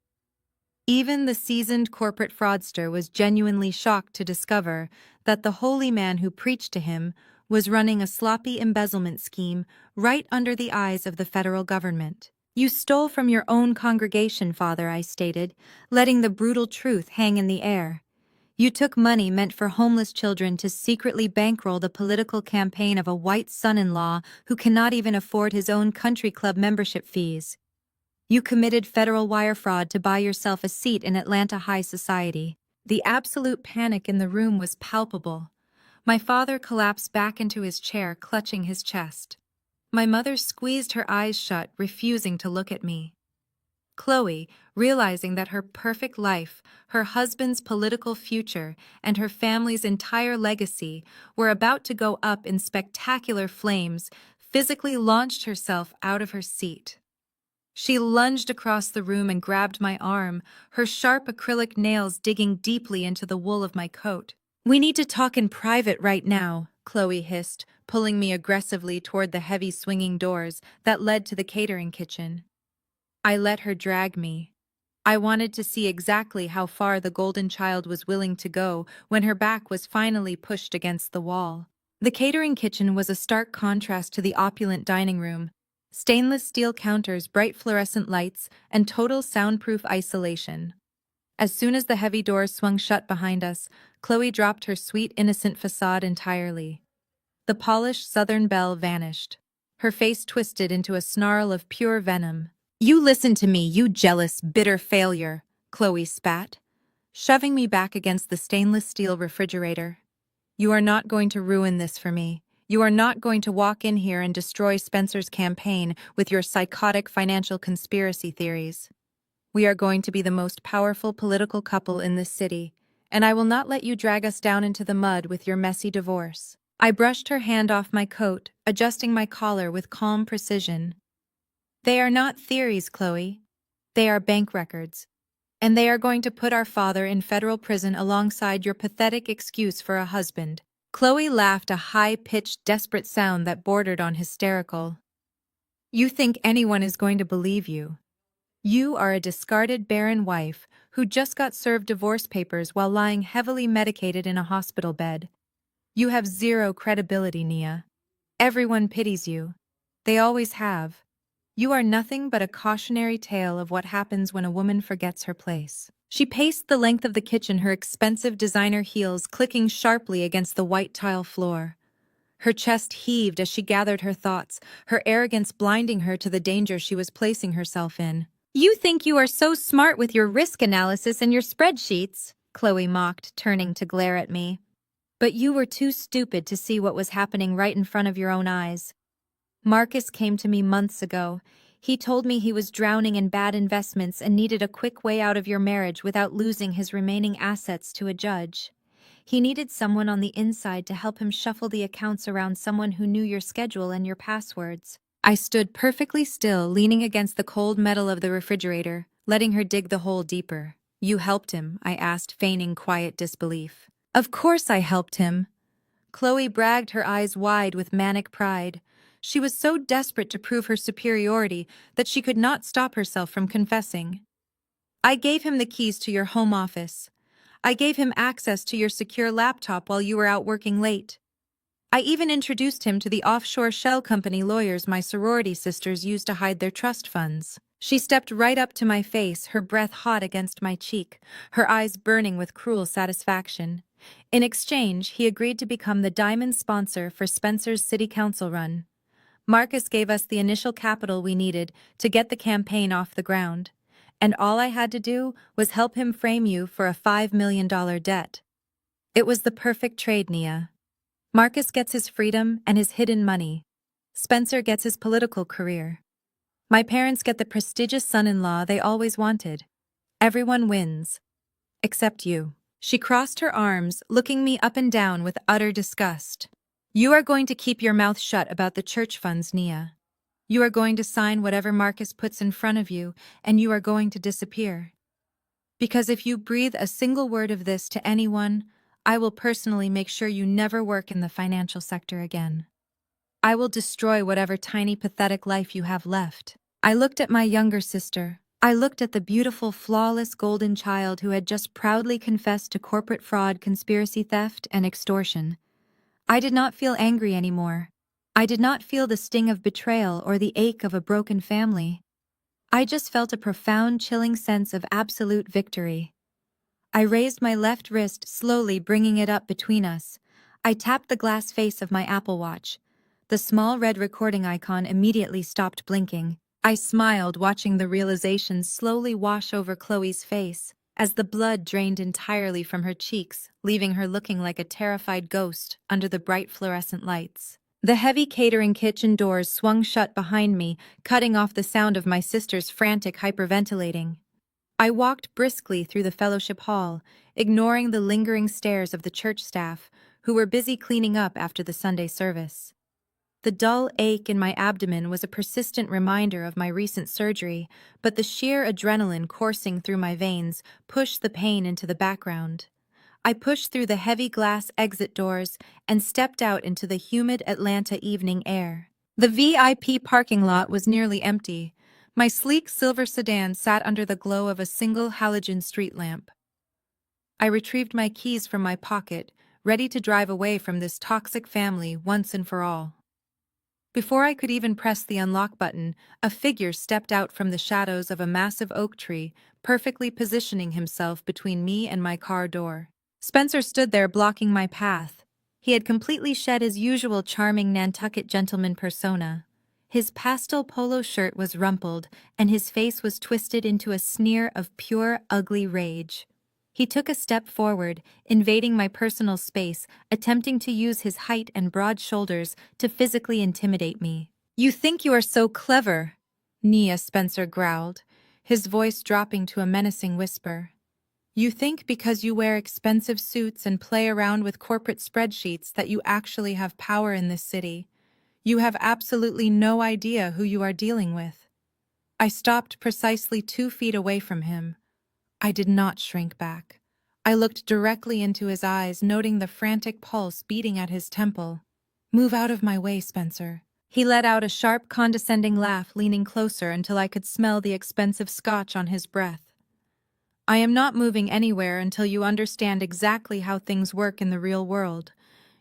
Even the seasoned corporate fraudster was genuinely shocked to discover that the holy man who preached to him was running a sloppy embezzlement scheme right under the eyes of the federal government. "You stole from your own congregation, Father," I stated, letting the brutal truth hang in the air. "You took money meant for homeless children to secretly bankroll the political campaign of a white son-in-law who cannot even afford his own country club membership fees. You committed federal wire fraud to buy yourself a seat in Atlanta high society." The absolute panic in the room was palpable. My father collapsed back into his chair, clutching his chest. My mother squeezed her eyes shut, refusing to look at me. Chloe, realizing that her perfect life, her husband's political future, and her family's entire legacy were about to go up in spectacular flames, physically launched herself out of her seat. She lunged across the room and grabbed my arm, her sharp acrylic nails digging deeply into the wool of my coat. "We need to talk in private right now," Chloe hissed, pulling me aggressively toward the heavy swinging doors that led to the catering kitchen. I let her drag me. I wanted to see exactly how far the golden child was willing to go when her back was finally pushed against the wall. The catering kitchen was a stark contrast to the opulent dining room. Stainless steel counters, bright fluorescent lights, and total soundproof isolation. As soon as the heavy doors swung shut behind us, Chloe dropped her sweet, innocent facade entirely. The polished southern belle vanished. Her face twisted into a snarl of pure venom. "You listen to me, you jealous, bitter failure," Chloe spat, shoving me back against the stainless steel refrigerator. "You are not going to ruin this for me. You are not going to walk in here and destroy Spencer's campaign with your psychotic financial conspiracy theories. We are going to be the most powerful political couple in this city, and I will not let you drag us down into the mud with your messy divorce." I brushed her hand off my coat, adjusting my collar with calm precision. "They are not theories, Chloe. They are bank records. And they are going to put our father in federal prison alongside your pathetic excuse for a husband." Chloe laughed, a high-pitched, desperate sound that bordered on hysterical. "You think anyone is going to believe you? You are a discarded barren wife who just got served divorce papers while lying heavily medicated in a hospital bed. You have zero credibility, Nia. Everyone pities you. They always have. You are nothing but a cautionary tale of what happens when a woman forgets her place." She paced the length of the kitchen, her expensive designer heels clicking sharply against the white tile floor. Her chest heaved as she gathered her thoughts, her arrogance blinding her to the danger she was placing herself in. "You think you are so smart with your risk analysis and your spreadsheets," Chloe mocked, turning to glare at me. "But you were too stupid to see what was happening right in front of your own eyes. Marcus came to me months ago. He told me he was drowning in bad investments and needed a quick way out of your marriage without losing his remaining assets to a judge. He needed someone on the inside to help him shuffle the accounts around, someone who knew your schedule and your passwords. I stood perfectly still, leaning against the cold metal of the refrigerator, letting her dig the hole deeper. "You helped him?" I asked, feigning quiet disbelief. "Of course I helped him." Chloe bragged, her eyes wide with manic pride. She was so desperate to prove her superiority that she could not stop herself from confessing. "I gave him the keys to your home office. I gave him access to your secure laptop while you were out working late. I even introduced him to the offshore shell company lawyers my sorority sisters used to hide their trust funds." She stepped right up to my face, her breath hot against my cheek, her eyes burning with cruel satisfaction. In exchange, he agreed to become the diamond sponsor for Spencer's city council run. Marcus gave us the initial capital we needed to get the campaign off the ground, and all I had to do was help him frame you for a $5 million debt. It was the perfect trade, Nia. Marcus gets his freedom and his hidden money. Spencer gets his political career. My parents get the prestigious son-in-law they always wanted. Everyone wins. Except you. She crossed her arms, looking me up and down with utter disgust. "You are going to keep your mouth shut about the church funds, Nia. You are going to sign whatever Marcus puts in front of you, and you are going to disappear. Because if you breathe a single word of this to anyone, I will personally make sure you never work in the financial sector again. I will destroy whatever tiny pathetic life you have left." I looked at my younger sister. I looked at the beautiful, flawless golden child who had just proudly confessed to corporate fraud, conspiracy theft, and extortion. I did not feel angry anymore. I did not feel the sting of betrayal or the ache of a broken family. I just felt a profound, chilling sense of absolute victory. I raised my left wrist, slowly bringing it up between us. I tapped the glass face of my Apple Watch. The small red recording icon immediately stopped blinking. I smiled, watching the realization slowly wash over Chloe's face, as the blood drained entirely from her cheeks, leaving her looking like a terrified ghost under the bright fluorescent lights. The heavy catering kitchen doors swung shut behind me, cutting off the sound of my sister's frantic hyperventilating. I walked briskly through the fellowship hall, ignoring the lingering stares of the church staff, who were busy cleaning up after the Sunday service. The dull ache in my abdomen was a persistent reminder of my recent surgery, but the sheer adrenaline coursing through my veins pushed the pain into the background. I pushed through the heavy glass exit doors and stepped out into the humid Atlanta evening air. The VIP parking lot was nearly empty. My sleek silver sedan sat under the glow of a single halogen street lamp. I retrieved my keys from my pocket, ready to drive away from this toxic family once and for all. Before I could even press the unlock button, a figure stepped out from the shadows of a massive oak tree, perfectly positioning himself between me and my car door. Spencer stood there, blocking my path. He had completely shed his usual charming Nantucket gentleman persona. His pastel polo shirt was rumpled, and his face was twisted into a sneer of pure, ugly rage. He took a step forward, invading my personal space, attempting to use his height and broad shoulders to physically intimidate me. "You think you are so clever," Nia, Spencer growled, his voice dropping to a menacing whisper. "You think because you wear expensive suits and play around with corporate spreadsheets that you actually have power in this city. You have absolutely no idea who you are dealing with." I stopped precisely 2 feet away from him. I did not shrink back. I looked directly into his eyes, noting the frantic pulse beating at his temple. "Move out of my way, Spencer." He let out a sharp, condescending laugh, leaning closer until I could smell the expensive scotch on his breath. "I am not moving anywhere until you understand exactly how things work in the real world.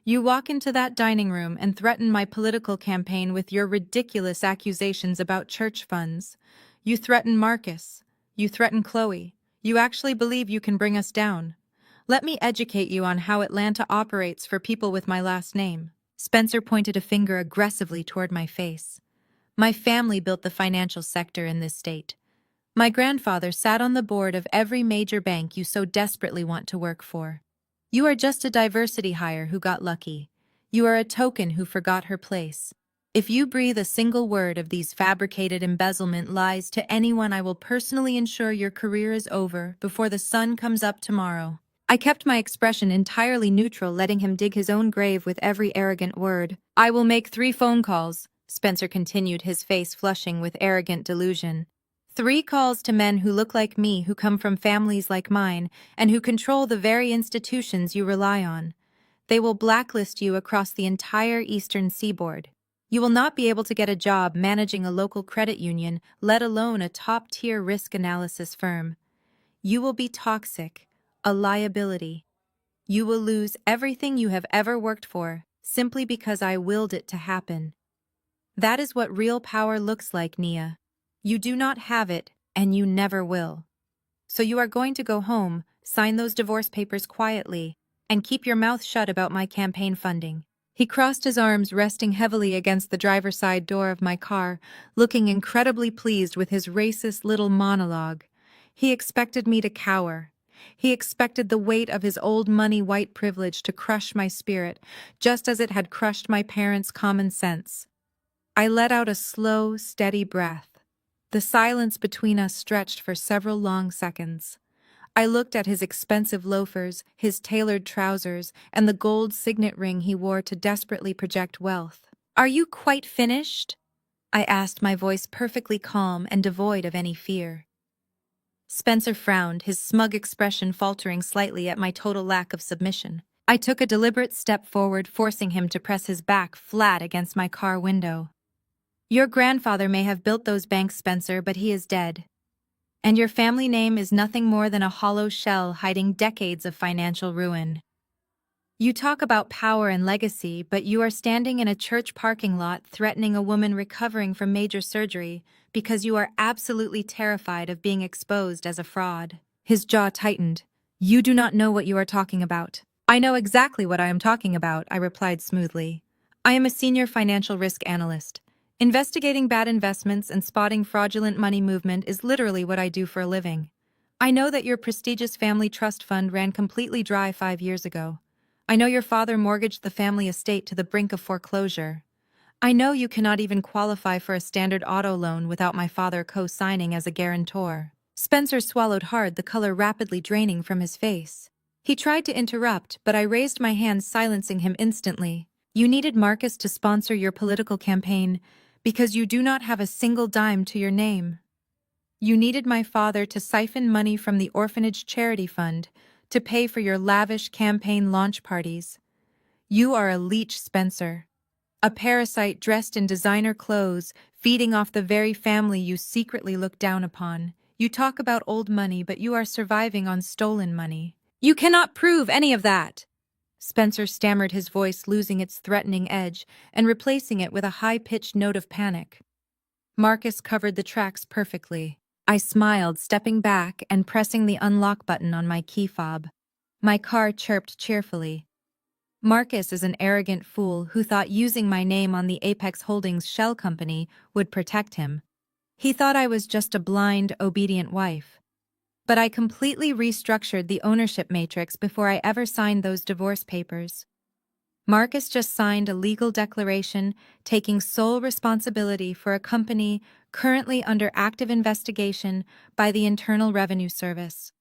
You walk into that dining room and threaten my political campaign with your ridiculous accusations about church funds. You threaten Marcus. You threaten Chloe. You actually believe you can bring us down. Let me educate you on how Atlanta operates for people with my last name." Spencer pointed a finger aggressively toward my face. "My family built the financial sector in this state. My grandfather sat on the board of every major bank you so desperately want to work for. You are just a diversity hire who got lucky. You are a token who forgot her place. If you breathe a single word of these fabricated embezzlement lies to anyone, I will personally ensure your career is over before the sun comes up tomorrow." I kept my expression entirely neutral, letting him dig his own grave with every arrogant word. "I will make 3 phone calls. Spencer continued, his face flushing with arrogant delusion. 3 calls to men who look like me, who come from families like mine, and who control the very institutions you rely on. They will blacklist you across the entire eastern seaboard. You will not be able to get a job managing a local credit union, let alone a top-tier risk analysis firm. You will be toxic, a liability. You will lose everything you have ever worked for, simply because I willed it to happen. That is what real power looks like, Nia. You do not have it, and you never will. So you are going to go home, sign those divorce papers quietly, and keep your mouth shut about my campaign funding. He crossed his arms, resting heavily against the driver's side door of my car, looking incredibly pleased with his racist little monologue. He expected me to cower. He expected the weight of his old money white privilege to crush my spirit, just as it had crushed my parents' common sense. I let out a slow, steady breath. The silence between us stretched for several long seconds. I looked at his expensive loafers, his tailored trousers, and the gold signet ring he wore to desperately project wealth. "Are you quite finished?" I asked, my voice perfectly calm and devoid of any fear. Spencer frowned, his smug expression faltering slightly at my total lack of submission. I took a deliberate step forward, forcing him to press his back flat against my car window. "Your grandfather may have built those banks, Spencer, but he is dead. And your family name is nothing more than a hollow shell hiding decades of financial ruin. You talk about power and legacy, but you are standing in a church parking lot threatening a woman recovering from major surgery because you are absolutely terrified of being exposed as a fraud." His jaw tightened. "You do not know what you are talking about." "I know exactly what I am talking about," I replied smoothly. "I am a senior financial risk analyst. Investigating bad investments and spotting fraudulent money movement is literally what I do for a living. I know that your prestigious family trust fund ran completely dry 5 years ago. I know your father mortgaged the family estate to the brink of foreclosure. I know you cannot even qualify for a standard auto loan without my father co-signing as a guarantor." Spencer swallowed hard, the color rapidly draining from his face. He tried to interrupt, but I raised my hand, silencing him instantly. "You needed Marcus to sponsor your political campaign because you do not have a single dime to your name. You needed my father to siphon money from the orphanage charity fund to pay for your lavish campaign launch parties. You are a leech, Spencer. A parasite dressed in designer clothes, feeding off the very family you secretly look down upon. You talk about old money, but you are surviving on stolen money." "You cannot prove any of that," Spencer stammered, his voice losing its threatening edge and replacing it with a high-pitched note of panic. Marcus covered the tracks perfectly. I smiled, stepping back and pressing the unlock button on my key fob. My car chirped cheerfully. Marcus is an arrogant fool who thought using my name on the Apex Holdings shell company would protect him. He thought I was just a blind, obedient wife. But I completely restructured the ownership matrix before I ever signed those divorce papers. Marcus just signed a legal declaration taking sole responsibility for a company currently under active investigation by the Internal Revenue Service.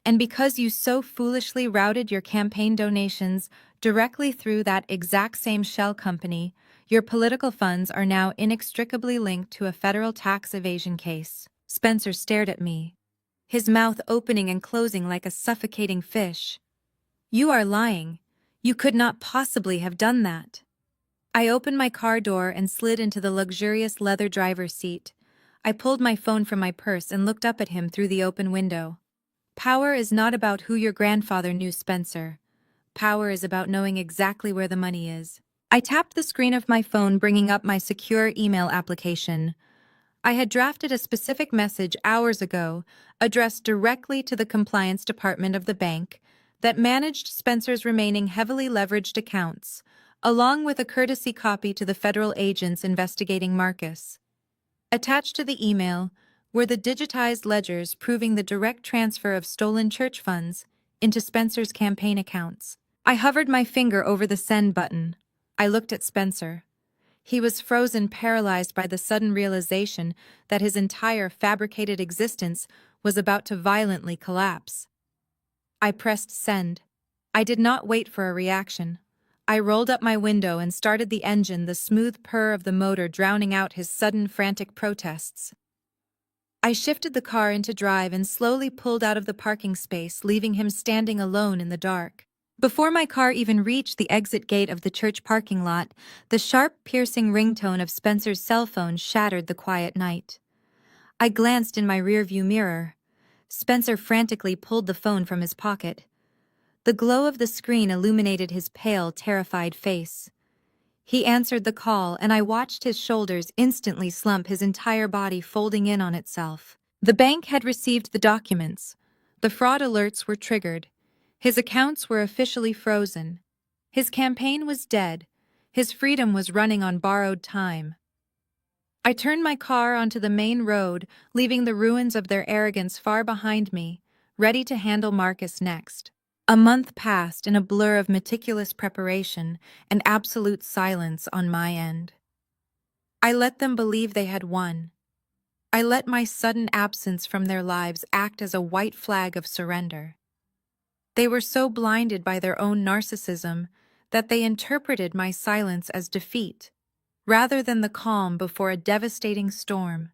And because you so foolishly routed your campaign donations directly through that exact same shell company, your political funds are now inextricably linked to a federal tax evasion case. Spencer stared at me, his mouth opening and closing like a suffocating fish. "You are lying. You could not possibly have done that." I opened my car door and slid into the luxurious leather driver's seat. I pulled my phone from my purse and looked up at him through the open window. "Power is not about who your grandfather knew, Spencer. Power is about knowing exactly where the money is." I tapped the screen of my phone, bringing up my secure email application. I had drafted a specific message hours ago, addressed directly to the compliance department of the bank that managed Spencer's remaining heavily leveraged accounts, along with a courtesy copy to the federal agents investigating Marcus. Attached to the email were the digitized ledgers proving the direct transfer of stolen church funds into Spencer's campaign accounts. I hovered my finger over the send button. I looked at Spencer. He was frozen, paralyzed by the sudden realization that his entire fabricated existence was about to violently collapse. I pressed send. I did not wait for a reaction. I rolled up my window and started the engine, the smooth purr of the motor drowning out his sudden frantic protests. I shifted the car into drive and slowly pulled out of the parking space, leaving him standing alone in the dark. Before my car even reached the exit gate of the church parking lot, the sharp, piercing ringtone of Spencer's cell phone shattered the quiet night. I glanced in my rearview mirror. Spencer frantically pulled the phone from his pocket. The glow of the screen illuminated his pale, terrified face. He answered the call, and I watched his shoulders instantly slump, his entire body folding in on itself. The bank had received the documents. The fraud alerts were triggered. His accounts were officially frozen. His campaign was dead. His freedom was running on borrowed time. I turned my car onto the main road, leaving the ruins of their arrogance far behind me, ready to handle Marcus next. A month passed in a blur of meticulous preparation and absolute silence on my end. I let them believe they had won. I let my sudden absence from their lives act as a white flag of surrender. They were so blinded by their own narcissism that they interpreted my silence as defeat, rather than the calm before a devastating storm.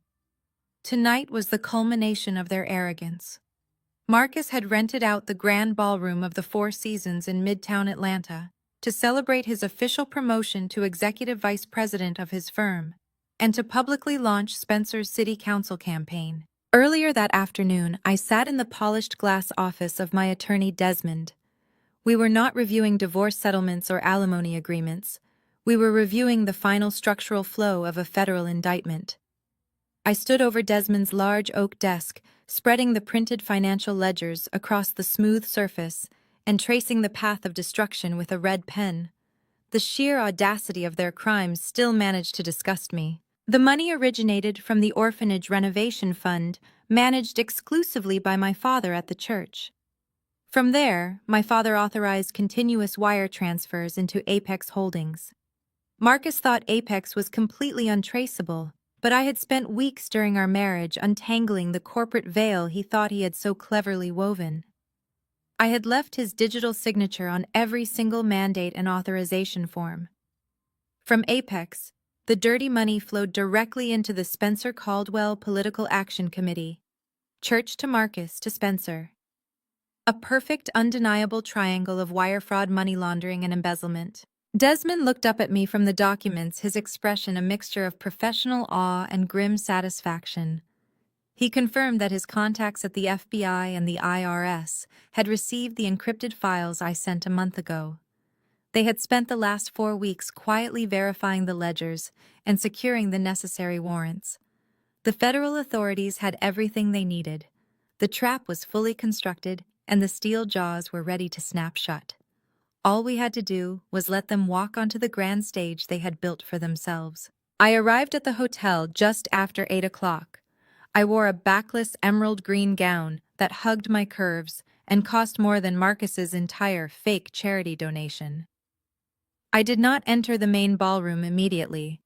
Tonight was the culmination of their arrogance. Marcus had rented out the grand ballroom of the Four Seasons in Midtown Atlanta to celebrate his official promotion to executive vice president of his firm and to publicly launch Spencer's city council campaign. Earlier that afternoon, I sat in the polished glass office of my attorney Desmond. We were not reviewing divorce settlements or alimony agreements. We were reviewing the final structural flow of a federal indictment. I stood over Desmond's large oak desk, spreading the printed financial ledgers across the smooth surface and tracing the path of destruction with a red pen. The sheer audacity of their crimes still managed to disgust me. The money originated from the orphanage renovation fund, managed exclusively by my father at the church. From there, my father authorized continuous wire transfers into Apex Holdings. Marcus thought Apex was completely untraceable, but I had spent weeks during our marriage untangling the corporate veil he thought he had so cleverly woven. I had left his digital signature on every single mandate and authorization form. From Apex, the dirty money flowed directly into the Spencer Caldwell Political Action Committee. Church to Marcus to Spencer. A perfect, undeniable triangle of wire fraud, money laundering, and embezzlement. Desmond looked up at me from the documents, his expression a mixture of professional awe and grim satisfaction. He confirmed that his contacts at the FBI and the IRS had received the encrypted files I sent a month ago. They had spent the last 4 weeks quietly verifying the ledgers and securing the necessary warrants. The federal authorities had everything they needed. The trap was fully constructed, and the steel jaws were ready to snap shut. All we had to do was let them walk onto the grand stage they had built for themselves. I arrived at the hotel just after 8 o'clock. I wore a backless emerald green gown that hugged my curves and cost more than Marcus's entire fake charity donation. I did not enter the main ballroom immediately.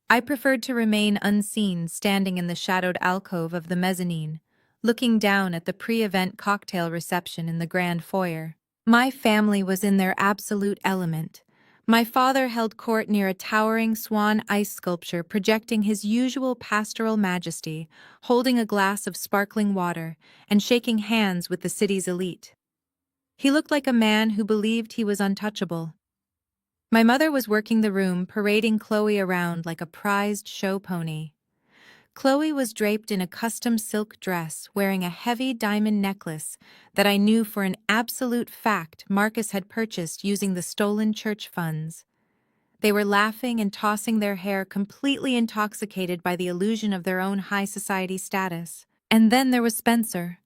I preferred to remain unseen, standing in the shadowed alcove of the mezzanine, looking down at the pre-event cocktail reception in the grand foyer. My family was in their absolute element. My father held court near a towering swan ice sculpture projecting his usual pastoral majesty, holding a glass of sparkling water and shaking hands with the city's elite. He looked like a man who believed he was untouchable. My mother was working the room, parading Chloe around like a prized show pony. Chloe was draped in a custom silk dress, wearing a heavy diamond necklace that I knew for an absolute fact Marcus had purchased using the stolen church funds. They were laughing and tossing their hair, completely intoxicated by the illusion of their own high society status. And then there was Spencer.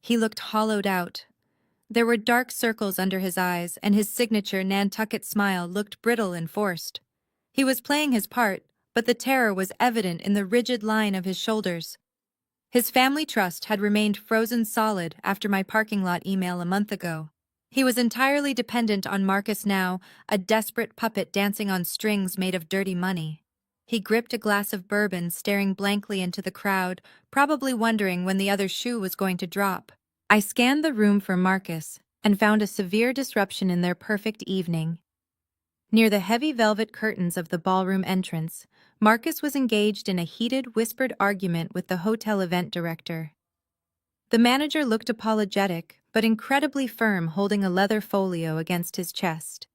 He looked hollowed out. There were dark circles under his eyes, and his signature Nantucket smile looked brittle and forced. He was playing his part, but the terror was evident in the rigid line of his shoulders. His family trust had remained frozen solid after my parking lot email a month ago. He was entirely dependent on Marcus now, a desperate puppet dancing on strings made of dirty money. He gripped a glass of bourbon, staring blankly into the crowd, probably wondering when the other shoe was going to drop. I scanned the room for Marcus and found a severe disruption in their perfect evening. Near the heavy velvet curtains of the ballroom entrance, Marcus was engaged in a heated, whispered argument with the hotel event director. The manager looked apologetic, but incredibly firm, holding a leather folio against his chest.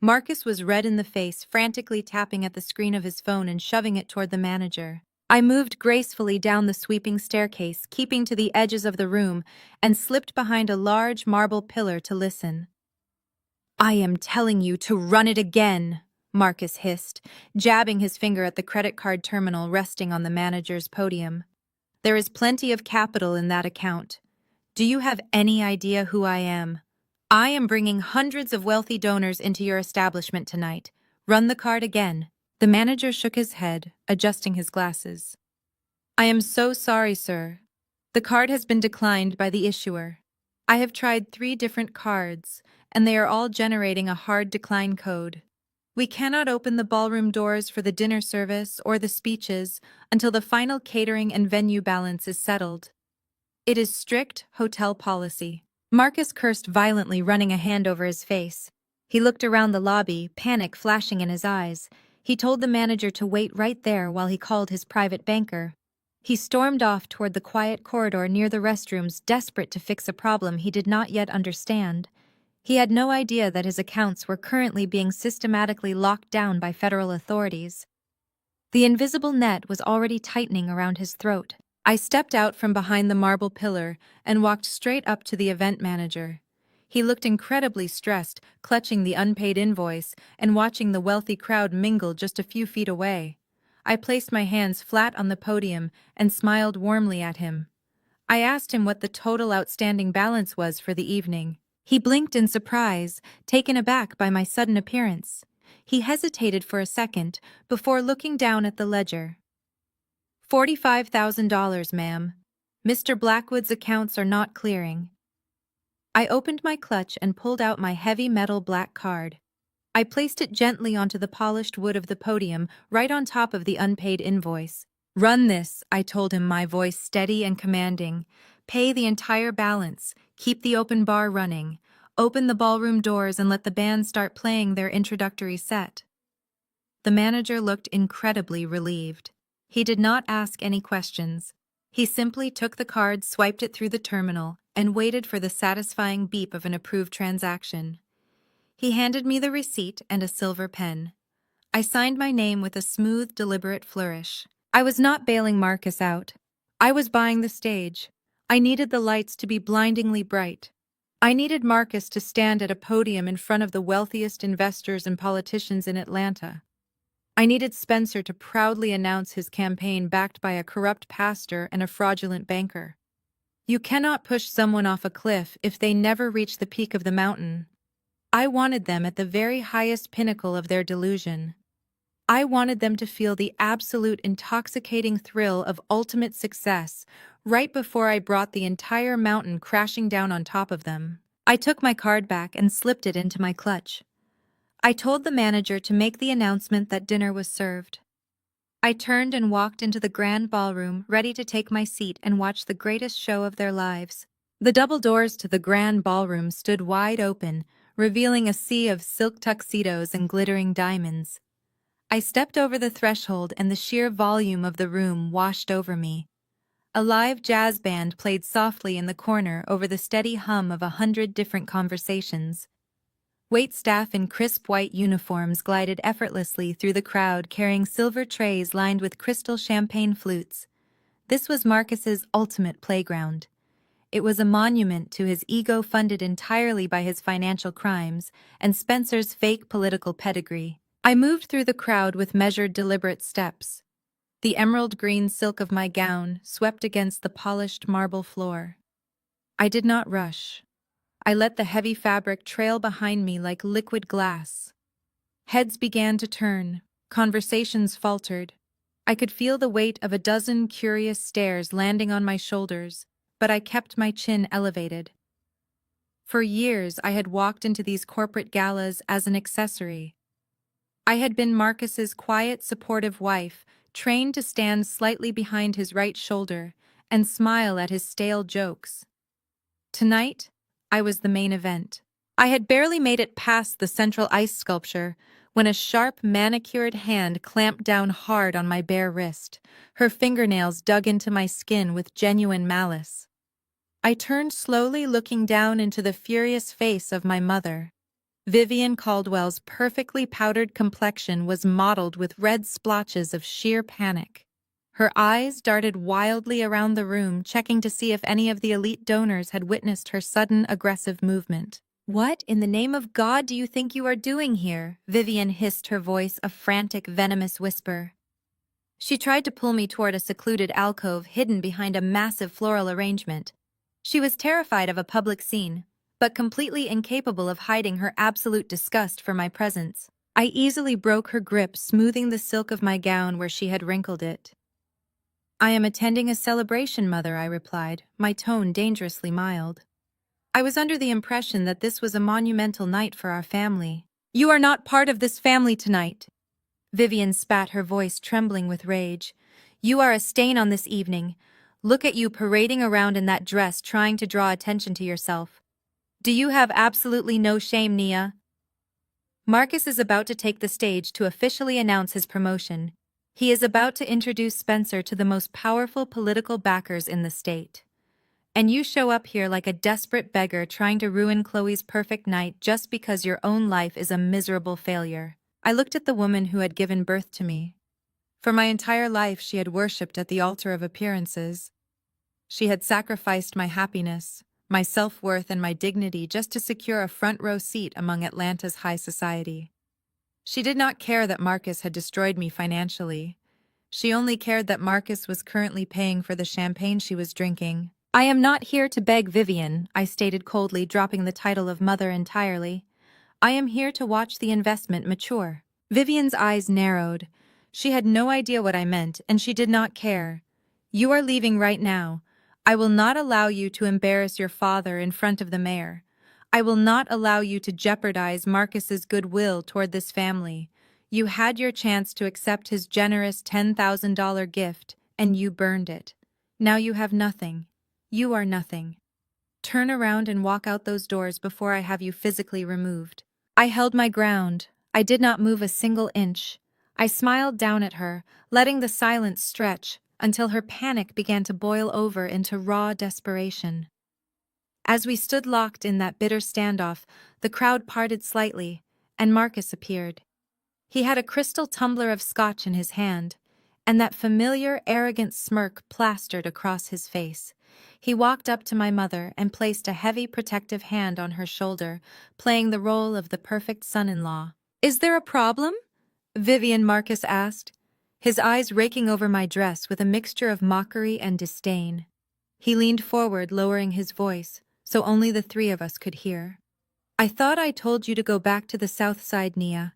Marcus was red in the face, frantically tapping at the screen of his phone and shoving it toward the manager. I moved gracefully down the sweeping staircase, keeping to the edges of the room, and slipped behind a large marble pillar to listen. "I am telling you to run it again," Marcus hissed, jabbing his finger at the credit card terminal resting on the manager's podium. "There is plenty of capital in that account. Do you have any idea who I am? I am bringing hundreds of wealthy donors into your establishment tonight. Run the card again." The manager shook his head, adjusting his glasses. "I am so sorry, sir. The card has been declined by the issuer. I have tried 3 different cards, and they are all generating a hard decline code. We cannot open the ballroom doors for the dinner service or the speeches until the final catering and venue balance is settled. It is strict hotel policy." Marcus cursed violently, running a hand over his face. He looked around the lobby, panic flashing in his eyes. He told the manager to wait right there while he called his private banker. He stormed off toward the quiet corridor near the restrooms, desperate to fix a problem he did not yet understand. He had no idea that his accounts were currently being systematically locked down by federal authorities. The invisible net was already tightening around his throat. I stepped out from behind the marble pillar and walked straight up to the event manager. He looked incredibly stressed, clutching the unpaid invoice and watching the wealthy crowd mingle just a few feet away. I placed my hands flat on the podium and smiled warmly at him. I asked him what the total outstanding balance was for the evening. He blinked in surprise, taken aback by my sudden appearance. He hesitated for a second before looking down at the ledger. $45,000, ma'am. Mr. Blackwood's accounts are not clearing." I opened my clutch and pulled out my heavy metal black card. I placed it gently onto the polished wood of the podium, right on top of the unpaid invoice. "Run this," I told him, my voice steady and commanding. "Pay the entire balance, keep the open bar running, open the ballroom doors and let the band start playing their introductory set." The manager looked incredibly relieved. He did not ask any questions. He simply took the card, swiped it through the terminal, and waited for the satisfying beep of an approved transaction. He handed me the receipt and a silver pen. I signed my name with a smooth, deliberate flourish. I was not bailing Marcus out. I was buying the stage. I needed the lights to be blindingly bright. I needed Marcus to stand at a podium in front of the wealthiest investors and politicians in Atlanta. I needed Spencer to proudly announce his campaign backed by a corrupt pastor and a fraudulent banker. You cannot push someone off a cliff if they never reach the peak of the mountain. I wanted them at the very highest pinnacle of their delusion. I wanted them to feel the absolute intoxicating thrill of ultimate success right before I brought the entire mountain crashing down on top of them. I took my card back and slipped it into my clutch. I told the manager to make the announcement that dinner was served. I turned and walked into the grand ballroom, ready to take my seat and watch the greatest show of their lives. The double doors to the grand ballroom stood wide open, revealing a sea of silk tuxedos and glittering diamonds. I stepped over the threshold and the sheer volume of the room washed over me. A live jazz band played softly in the corner over the steady hum of 100 different conversations. Waitstaff in crisp white uniforms glided effortlessly through the crowd carrying silver trays lined with crystal champagne flutes. This was Marcus's ultimate playground. It was a monument to his ego funded entirely by his financial crimes and Spencer's fake political pedigree. I moved through the crowd with measured, deliberate steps. The emerald green silk of my gown swept against the polished marble floor. I did not rush. I let the heavy fabric trail behind me like liquid glass. Heads began to turn, conversations faltered. I could feel the weight of a dozen curious stares landing on my shoulders, but I kept my chin elevated. For years, I had walked into these corporate galas as an accessory. I had been Marcus's quiet, supportive wife, trained to stand slightly behind his right shoulder and smile at his stale jokes. Tonight, I was the main event. I had barely made it past the central ice sculpture when a sharp, manicured hand clamped down hard on my bare wrist. Her fingernails dug into my skin with genuine malice. I turned slowly, looking down into the furious face of my mother. Vivian Caldwell's perfectly powdered complexion was mottled with red splotches of sheer panic. Her eyes darted wildly around the room, checking to see if any of the elite donors had witnessed her sudden, aggressive movement. "What in the name of God do you think you are doing here?" Vivian hissed, her voice a frantic, venomous whisper. She tried to pull me toward a secluded alcove hidden behind a massive floral arrangement. She was terrified of a public scene, but completely incapable of hiding her absolute disgust for my presence. I easily broke her grip, smoothing the silk of my gown where she had wrinkled it. "I am attending a celebration, Mother," I replied, my tone dangerously mild. I was under the impression that this was a monumental night for our family. "You are not part of this family tonight." Vivian spat, her voice trembling with rage. "You are a stain on this evening. Look at you parading around in that dress, trying to draw attention to yourself. Do you have absolutely no shame, Nia?" Marcus is about to take the stage to officially announce his promotion. He is about to introduce Spencer to the most powerful political backers in the state. And you show up here like a desperate beggar trying to ruin Chloe's perfect night just because your own life is a miserable failure. I looked at the woman who had given birth to me. For my entire life, she had worshipped at the altar of appearances. She had sacrificed my happiness, my self-worth, and my dignity just to secure a front-row seat among Atlanta's high society. She did not care that Marcus had destroyed me financially. She only cared that Marcus was currently paying for the champagne she was drinking. "I am not here to beg Vivian," I stated coldly, dropping the title of mother entirely. "I am here to watch the investment mature." Vivian's eyes narrowed. She had no idea what I meant, and she did not care. "You are leaving right now. I will not allow you to embarrass your father in front of the mayor. I will not allow you to jeopardize Marcus's goodwill toward this family. You had your chance to accept his generous $10,000 gift, and you burned it. Now you have nothing. You are nothing. Turn around and walk out those doors before I have you physically removed." I held my ground. I did not move a single inch. I smiled down at her, letting the silence stretch until her panic began to boil over into raw desperation. As we stood locked in that bitter standoff, the crowd parted slightly, and Marcus appeared. He had a crystal tumbler of scotch in his hand, and that familiar, arrogant smirk plastered across his face. He walked up to my mother and placed a heavy protective hand on her shoulder, playing the role of the perfect son-in-law. "Is there a problem?" Vivian, Marcus asked, his eyes raking over my dress with a mixture of mockery and disdain. He leaned forward, lowering his voice, so only the three of us could hear. "I thought I told you to go back to the south side, Nia.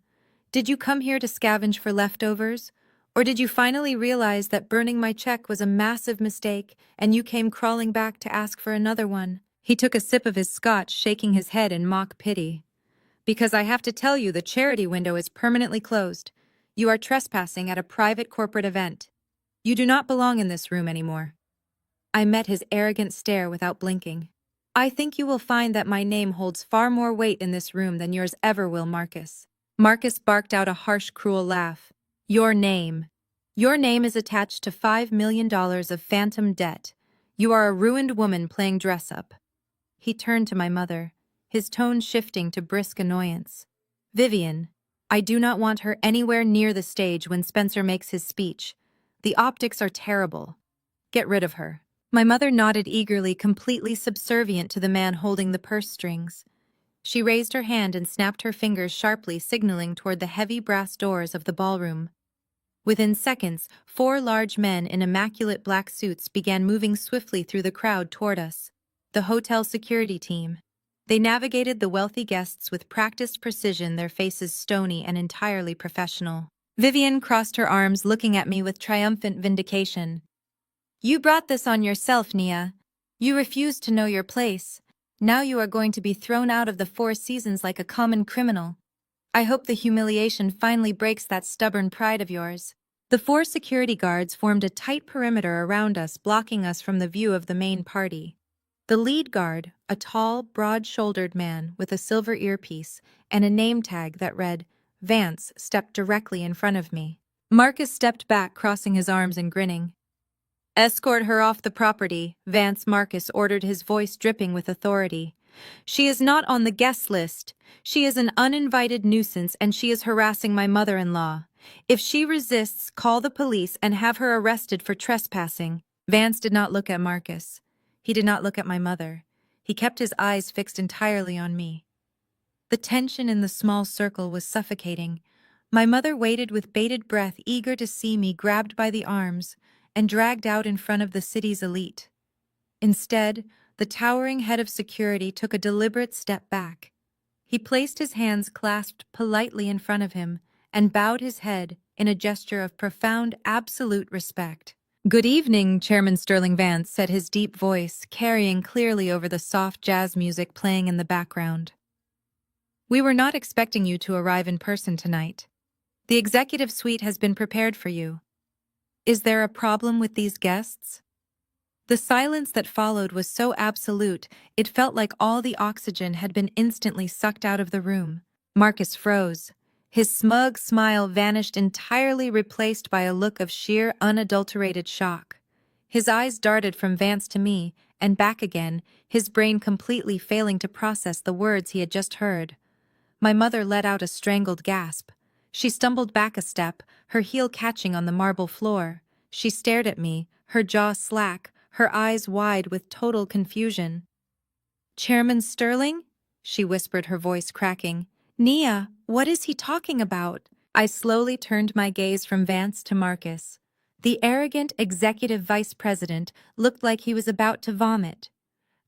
Did you come here to scavenge for leftovers? Or did you finally realize that burning my check was a massive mistake and you came crawling back to ask for another one?" He took a sip of his scotch, shaking his head in mock pity. "Because I have to tell you, the charity window is permanently closed. You are trespassing at a private corporate event. You do not belong in this room anymore." I met his arrogant stare without blinking. "I think you will find that my name holds far more weight in this room than yours ever will, Marcus." Marcus barked out a harsh, cruel laugh. "Your name. Your name is attached to $5 million of phantom debt. You are a ruined woman playing dress-up." He turned to my mother, his tone shifting to brisk annoyance. "Vivian, I do not want her anywhere near the stage when Spencer makes his speech. The optics are terrible. Get rid of her." My mother nodded eagerly, completely subservient to the man holding the purse strings. She raised her hand and snapped her fingers sharply, signaling toward the heavy brass doors of the ballroom. Within seconds, 4 large men in immaculate black suits began moving swiftly through the crowd toward us. The hotel security team. They navigated the wealthy guests with practiced precision, their faces stony and entirely professional. Vivian crossed her arms, looking at me with triumphant vindication. "You brought this on yourself, Nia. You refused to know your place. Now you are going to be thrown out of the 4 seasons like a common criminal. I hope the humiliation finally breaks that stubborn pride of yours." The 4 security guards formed a tight perimeter around us, blocking us from the view of the main party. The lead guard, a tall, broad-shouldered man with a silver earpiece and a name tag that read, Vance stepped directly in front of me. Marcus stepped back, crossing his arms and grinning. "Escort her off the property," Vance Marcus ordered, his voice dripping with authority. "She is not on the guest list. She is an uninvited nuisance and she is harassing my mother-in-law. If she resists, call the police and have her arrested for trespassing." Vance did not look at Marcus. He did not look at my mother. He kept his eyes fixed entirely on me. The tension in the small circle was suffocating. My mother waited with bated breath, eager to see me grabbed by the arms and dragged out in front of the city's elite. Instead, the towering head of security took a deliberate step back. He placed his hands clasped politely in front of him and bowed his head in a gesture of profound, absolute respect. "Good evening, Chairman Sterling Vance," said his deep voice, carrying clearly over the soft jazz music playing in the background. "We were not expecting you to arrive in person tonight. The executive suite has been prepared for you. Is there a problem with these guests?" The silence that followed was so absolute, it felt like all the oxygen had been instantly sucked out of the room. Marcus froze. His smug smile vanished entirely, replaced by a look of sheer, unadulterated shock. His eyes darted from Vance to me, and back again, his brain completely failing to process the words he had just heard. My mother let out a strangled gasp. She stumbled back a step, her heel catching on the marble floor. She stared at me, her jaw slack, her eyes wide with total confusion. "Chairman Sterling?" she whispered, her voice cracking. "Nia, what is he talking about?" I slowly turned my gaze from Vance to Marcus. The arrogant executive vice president looked like he was about to vomit.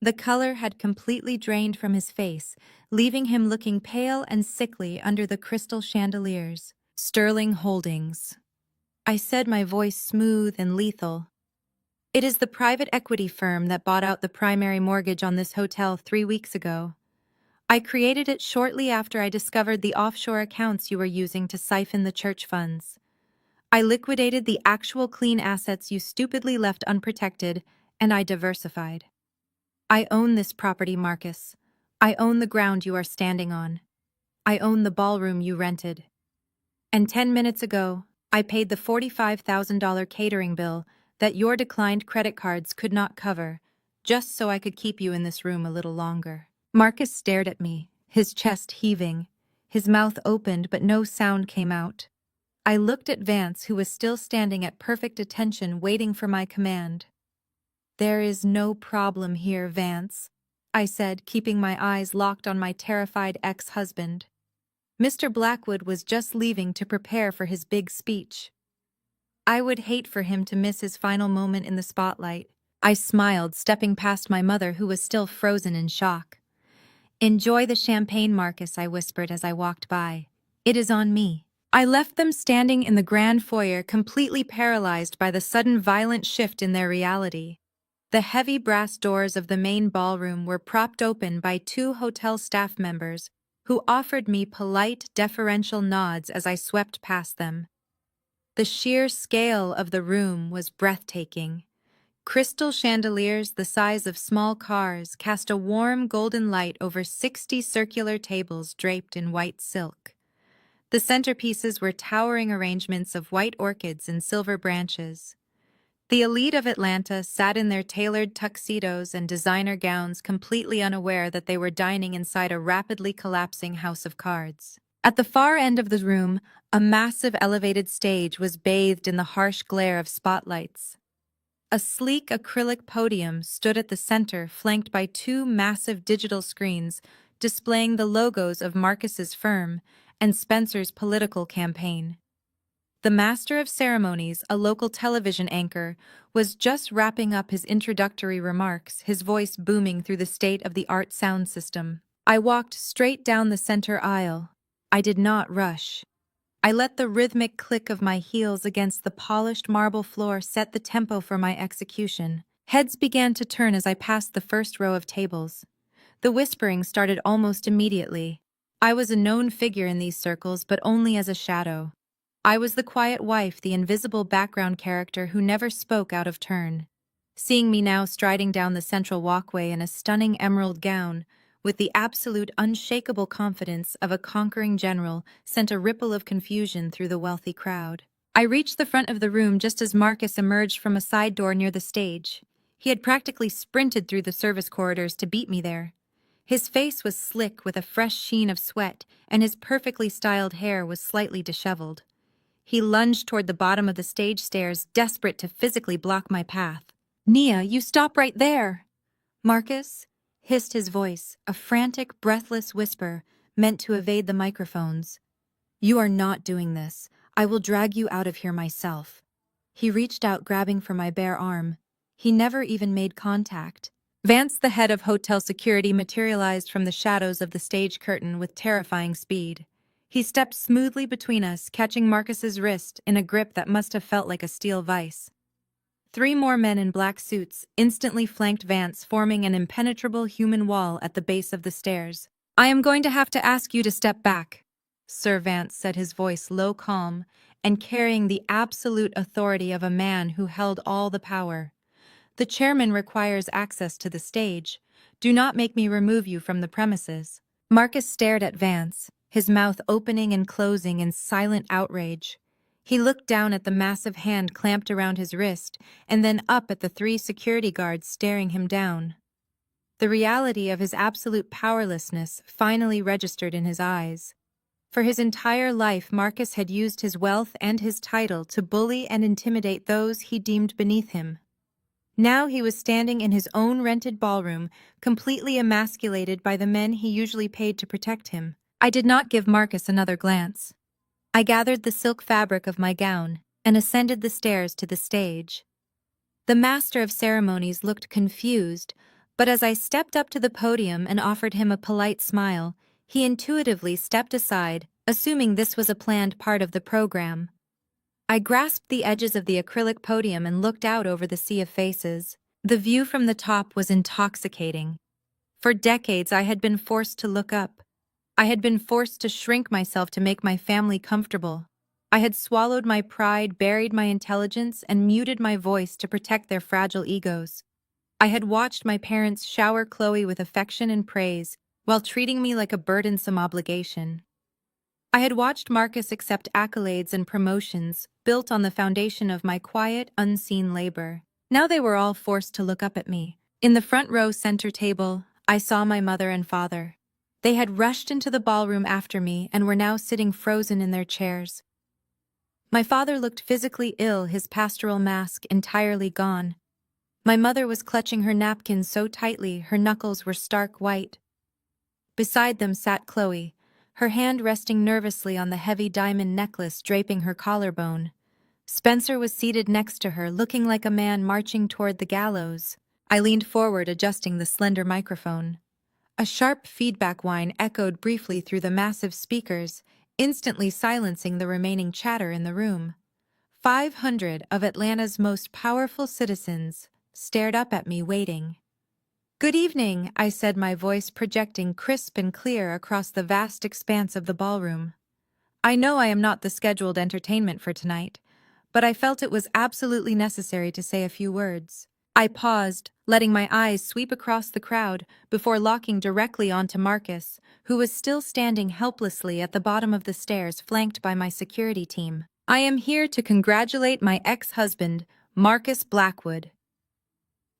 The color had completely drained from his face, leaving him looking pale and sickly under the crystal chandeliers. "Sterling Holdings," I said, my voice smooth and lethal. "It is the private equity firm that bought out the primary mortgage on this hotel 3 weeks ago. I created it shortly after I discovered the offshore accounts you were using to siphon the church funds. I liquidated the actual clean assets you stupidly left unprotected, and I diversified. I own this property, Marcus. I own the ground you are standing on. I own the ballroom you rented. And 10 minutes ago, I paid the $45,000 catering bill that your declined credit cards could not cover, just so I could keep you in this room a little longer." Marcus stared at me, his chest heaving. His mouth opened, but no sound came out. I looked at Vance, who was still standing at perfect attention, waiting for my command. "There is no problem here, Vance," I said, keeping my eyes locked on my terrified ex-husband. Mr. Blackwood was just leaving to prepare for his big speech. I would hate for him to miss his final moment in the spotlight. I smiled, stepping past my mother, who was still frozen in shock. "Enjoy the champagne, Marcus," I whispered as I walked by. "It is on me." I left them standing in the grand foyer, completely paralyzed by the sudden violent shift in their reality. The heavy brass doors of the main ballroom were propped open by 2 hotel staff members who offered me polite, deferential nods as I swept past them. The sheer scale of the room was breathtaking. Crystal chandeliers the size of small cars cast a warm golden light over 60 circular tables draped in white silk. The centerpieces were towering arrangements of white orchids and silver branches. The elite of Atlanta sat in their tailored tuxedos and designer gowns, completely unaware that they were dining inside a rapidly collapsing house of cards. At the far end of the room, a massive elevated stage was bathed in the harsh glare of spotlights. A sleek acrylic podium stood at the center, flanked by 2 massive digital screens displaying the logos of Marcus's firm and Spencer's political campaign. The master of ceremonies, a local television anchor, was just wrapping up his introductory remarks, his voice booming through the state-of-the-art sound system. I walked straight down the center aisle. I did not rush. I let the rhythmic click of my heels against the polished marble floor set the tempo for my execution. Heads began to turn as I passed the first row of tables. The whispering started almost immediately. I was a known figure in these circles, but only as a shadow. I was the quiet wife, the invisible background character who never spoke out of turn. Seeing me now striding down the central walkway in a stunning emerald gown, with the absolute unshakable confidence of a conquering general, sent a ripple of confusion through the wealthy crowd. I reached the front of the room just as Marcus emerged from a side door near the stage. He had practically sprinted through the service corridors to beat me there. His face was slick with a fresh sheen of sweat, and his perfectly styled hair was slightly disheveled. He lunged toward the bottom of the stage stairs, desperate to physically block my path. "Nia, you stop right there!" "Marcus?" hissed his voice, a frantic, breathless whisper meant to evade the microphones. "You are not doing this. I will drag you out of here myself." He reached out, grabbing for my bare arm. He never even made contact. Vance, the head of hotel security, materialized from the shadows of the stage curtain with terrifying speed. He stepped smoothly between us, catching Marcus's wrist in a grip that must have felt like a steel vise. 3 more men in black suits instantly flanked Vance, forming an impenetrable human wall at the base of the stairs. "I am going to have to ask you to step back," Sir Vance said, his voice low, calm, and carrying the absolute authority of a man who held all the power. "The chairman requires access to the stage. Do not make me remove you from the premises." Marcus stared at Vance, his mouth opening and closing in silent outrage. He looked down at the massive hand clamped around his wrist, and then up at the 3 security guards staring him down. The reality of his absolute powerlessness finally registered in his eyes. For his entire life, Marcus had used his wealth and his title to bully and intimidate those he deemed beneath him. Now he was standing in his own rented ballroom, completely emasculated by the men he usually paid to protect him. I did not give Marcus another glance. I gathered the silk fabric of my gown and ascended the stairs to the stage. The master of ceremonies looked confused, but as I stepped up to the podium and offered him a polite smile, he intuitively stepped aside, assuming this was a planned part of the program. I grasped the edges of the acrylic podium and looked out over the sea of faces. The view from the top was intoxicating. For decades, I had been forced to look up. I had been forced to shrink myself to make my family comfortable. I had swallowed my pride, buried my intelligence, and muted my voice to protect their fragile egos. I had watched my parents shower Chloe with affection and praise, while treating me like a burdensome obligation. I had watched Marcus accept accolades and promotions built on the foundation of my quiet, unseen labor. Now they were all forced to look up at me. In the front row center table, I saw my mother and father. They had rushed into the ballroom after me and were now sitting frozen in their chairs. My father looked physically ill, his pastoral mask entirely gone. My mother was clutching her napkin so tightly her knuckles were stark white. Beside them sat Chloe, her hand resting nervously on the heavy diamond necklace draping her collarbone. Spencer was seated next to her, looking like a man marching toward the gallows. I leaned forward, adjusting the slender microphone. A sharp feedback whine echoed briefly through the massive speakers, instantly silencing the remaining chatter in the room. 500 of Atlanta's most powerful citizens stared up at me, waiting. "Good evening," I said, my voice projecting crisp and clear across the vast expanse of the ballroom. "I know I am not the scheduled entertainment for tonight, but I felt it was absolutely necessary to say a few words." I paused, letting my eyes sweep across the crowd before locking directly onto Marcus, who was still standing helplessly at the bottom of the stairs, flanked by my security team. "I am here to congratulate my ex-husband, Marcus Blackwood."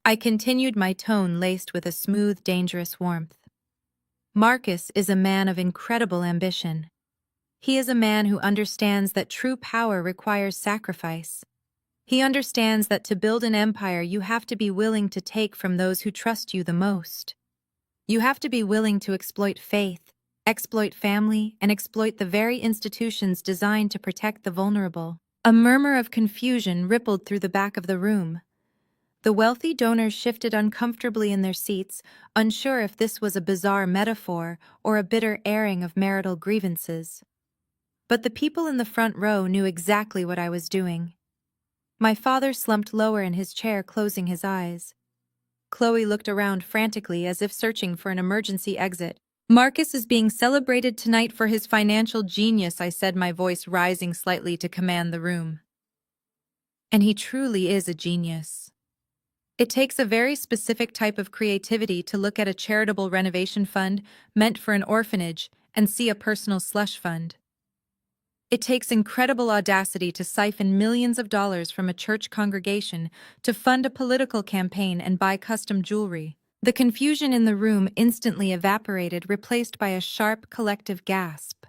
I continued, my tone laced with a smooth, dangerous warmth. "Marcus is a man of incredible ambition. He is a man who understands that true power requires sacrifice. He understands that to build an empire, you have to be willing to take from those who trust you the most. You have to be willing to exploit faith, exploit family, and exploit the very institutions designed to protect the vulnerable." A murmur of confusion rippled through the back of the room. The wealthy donors shifted uncomfortably in their seats, unsure if this was a bizarre metaphor or a bitter airing of marital grievances. But the people in the front row knew exactly what I was doing. My father slumped lower in his chair, closing his eyes. Chloe looked around frantically, as if searching for an emergency exit. "Marcus is being celebrated tonight for his financial genius," I said, my voice rising slightly to command the room. "And he truly is a genius. It takes a very specific type of creativity to look at a charitable renovation fund meant for an orphanage and see a personal slush fund. It takes incredible audacity to siphon millions of dollars from a church congregation to fund a political campaign and buy custom jewelry. The confusion in the room instantly evaporated, replaced by a sharp collective gasp.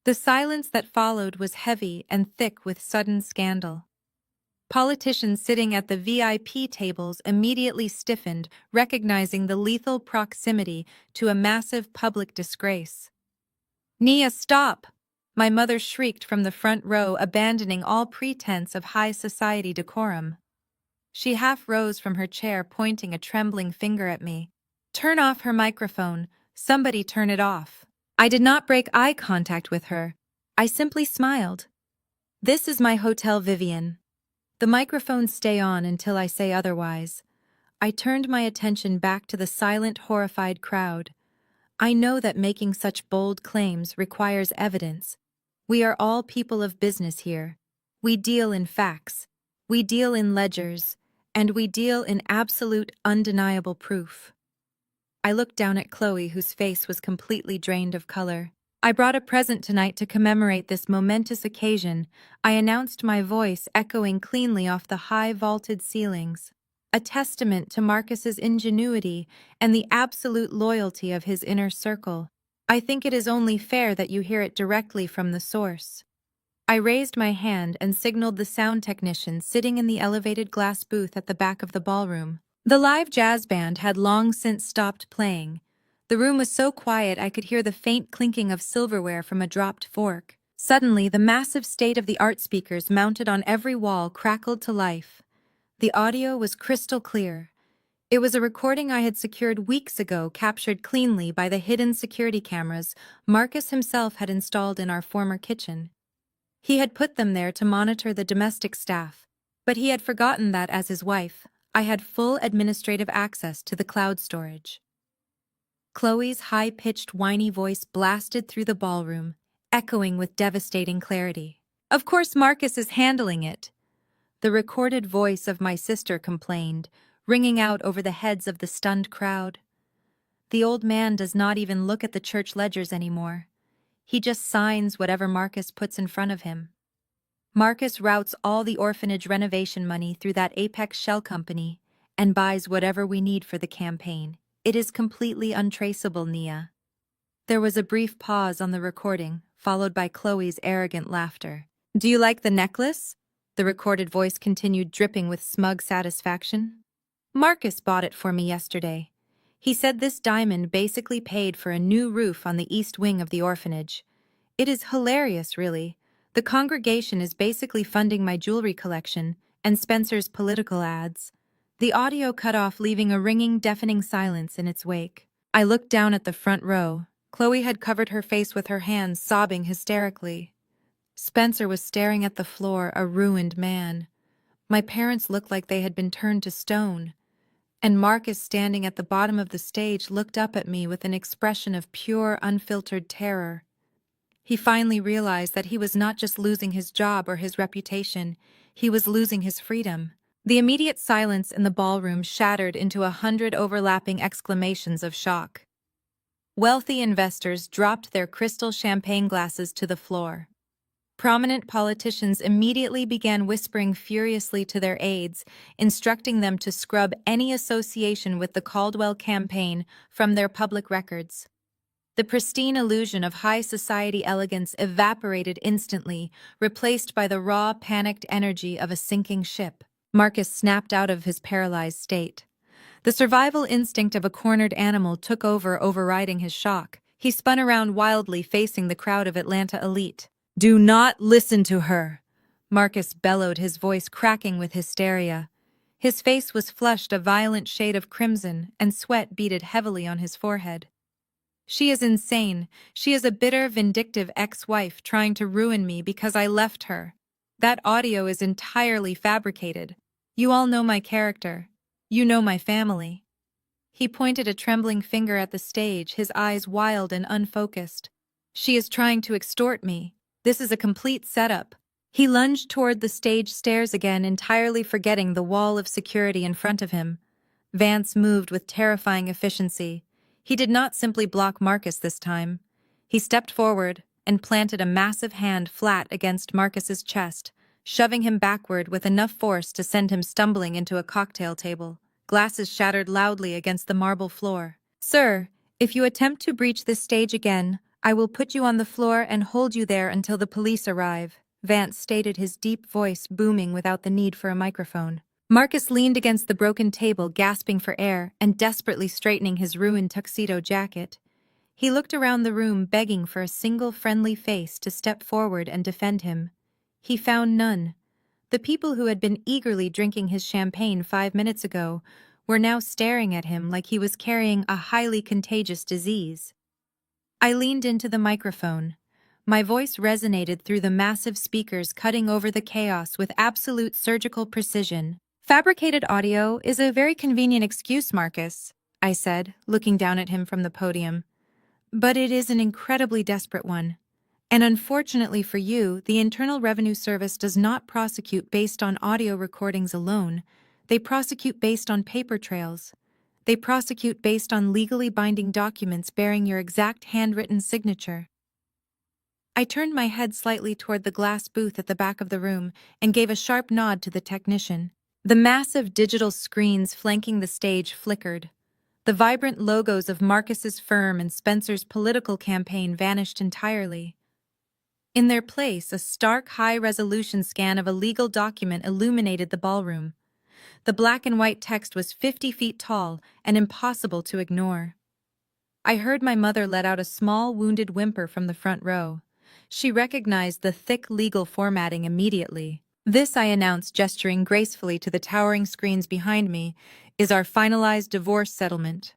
The silence that followed was heavy and thick with sudden scandal. Politicians sitting at the VIP tables immediately stiffened, recognizing the lethal proximity to a massive public disgrace. "Nia, stop!" my mother shrieked from the front row, abandoning all pretense of high society decorum. She half rose from her chair, pointing a trembling finger at me. "Turn off her microphone. Somebody turn it off." I did not break eye contact with her. I simply smiled. "This is my Hotel Vivian. The microphones stay on until I say otherwise." I turned my attention back to the silent, horrified crowd. I know that making such bold claims requires evidence. We are all people of business here. We deal in facts. We deal in ledgers. And we deal in absolute, undeniable proof. I looked down at Chloe, whose face was completely drained of color. "I brought a present tonight to commemorate this momentous occasion," I announced, my voice echoing cleanly off the high vaulted ceilings. "A testament to Marcus's ingenuity and the absolute loyalty of his inner circle. I think it is only fair that you hear it directly from the source." I raised my hand and signaled the sound technician sitting in the elevated glass booth at the back of the ballroom. The live jazz band had long since stopped playing. The room was so quiet I could hear the faint clinking of silverware from a dropped fork. Suddenly, the massive state-of-the-art speakers mounted on every wall crackled to life. The audio was crystal clear. It was a recording I had secured weeks ago, captured cleanly by the hidden security cameras Marcus himself had installed in our former kitchen. He had put them there to monitor the domestic staff, but he had forgotten that as his wife, I had full administrative access to the cloud storage. Chloe's high-pitched, whiny voice blasted through the ballroom, echoing with devastating clarity. "Of course Marcus is handling it," the recorded voice of my sister complained, ringing out over the heads of the stunned crowd. "The old man does not even look at the church ledgers anymore. He just signs whatever Marcus puts in front of him. Marcus routes all the orphanage renovation money through that Apex shell company and buys whatever we need for the campaign. It is completely untraceable, Nia." There was a brief pause on the recording, followed by Chloe's arrogant laughter. "Do you like the necklace?" the recorded voice continued, dripping with smug satisfaction. "Marcus bought it for me yesterday. He said this diamond basically paid for a new roof on the east wing of the orphanage. It is hilarious, really. The congregation is basically funding my jewelry collection and Spencer's political ads." The audio cut off, leaving a ringing, deafening silence in its wake. I looked down at the front row. Chloe had covered her face with her hands, sobbing hysterically. Spencer was staring at the floor, a ruined man. My parents looked like they had been turned to stone. And Marcus, standing at the bottom of the stage, looked up at me with an expression of pure, unfiltered terror. He finally realized that he was not just losing his job or his reputation, he was losing his freedom. The immediate silence in the ballroom shattered into 100 overlapping exclamations of shock. Wealthy investors dropped their crystal champagne glasses to the floor. Prominent politicians immediately began whispering furiously to their aides, instructing them to scrub any association with the Caldwell campaign from their public records. The pristine illusion of high society elegance evaporated instantly, replaced by the raw, panicked energy of a sinking ship. Marcus snapped out of his paralyzed state. The survival instinct of a cornered animal took over, overriding his shock. He spun around wildly, facing the crowd of Atlanta elite. "Do not listen to her," Marcus bellowed, his voice cracking with hysteria. His face was flushed a violent shade of crimson, and sweat beaded heavily on his forehead. "She is insane. She is a bitter, vindictive ex-wife trying to ruin me because I left her. That audio is entirely fabricated. You all know my character. You know my family." He pointed a trembling finger at the stage, his eyes wild and unfocused. "She is trying to extort me. This is a complete setup. He lunged toward the stage stairs again, entirely forgetting the wall of security in front of him. Vance moved with terrifying efficiency. He did not simply block Marcus this time. He stepped forward and planted a massive hand flat against Marcus's chest, shoving him backward with enough force to send him stumbling into a cocktail table. Glasses shattered loudly against the marble floor. "Sir, if you attempt to breach this stage again, I will put you on the floor and hold you there until the police arrive," Vance stated, his deep voice booming without the need for a microphone. Marcus leaned against the broken table, gasping for air and desperately straightening his ruined tuxedo jacket. He looked around the room, begging for a single friendly face to step forward and defend him. He found none. The people who had been eagerly drinking his champagne 5 minutes ago were now staring at him like he was carrying a highly contagious disease. I leaned into the microphone. My voice resonated through the massive speakers, cutting over the chaos with absolute surgical precision. "Fabricated audio is a very convenient excuse, Marcus," I said, looking down at him from the podium. "But it is an incredibly desperate one. And unfortunately for you, the Internal Revenue Service does not prosecute based on audio recordings alone. They prosecute based on paper trails. They prosecute based on legally binding documents bearing your exact handwritten signature." I turned my head slightly toward the glass booth at the back of the room and gave a sharp nod to the technician. The massive digital screens flanking the stage flickered. The vibrant logos of Marcus's firm and Spencer's political campaign vanished entirely. In their place, a stark, high-resolution scan of a legal document illuminated the ballroom. The black and white text was 50 feet tall and impossible to ignore. I heard my mother let out a small, wounded whimper from the front row. She recognized the thick legal formatting immediately. "This," I announced, gesturing gracefully to the towering screens behind me, "is our finalized divorce settlement."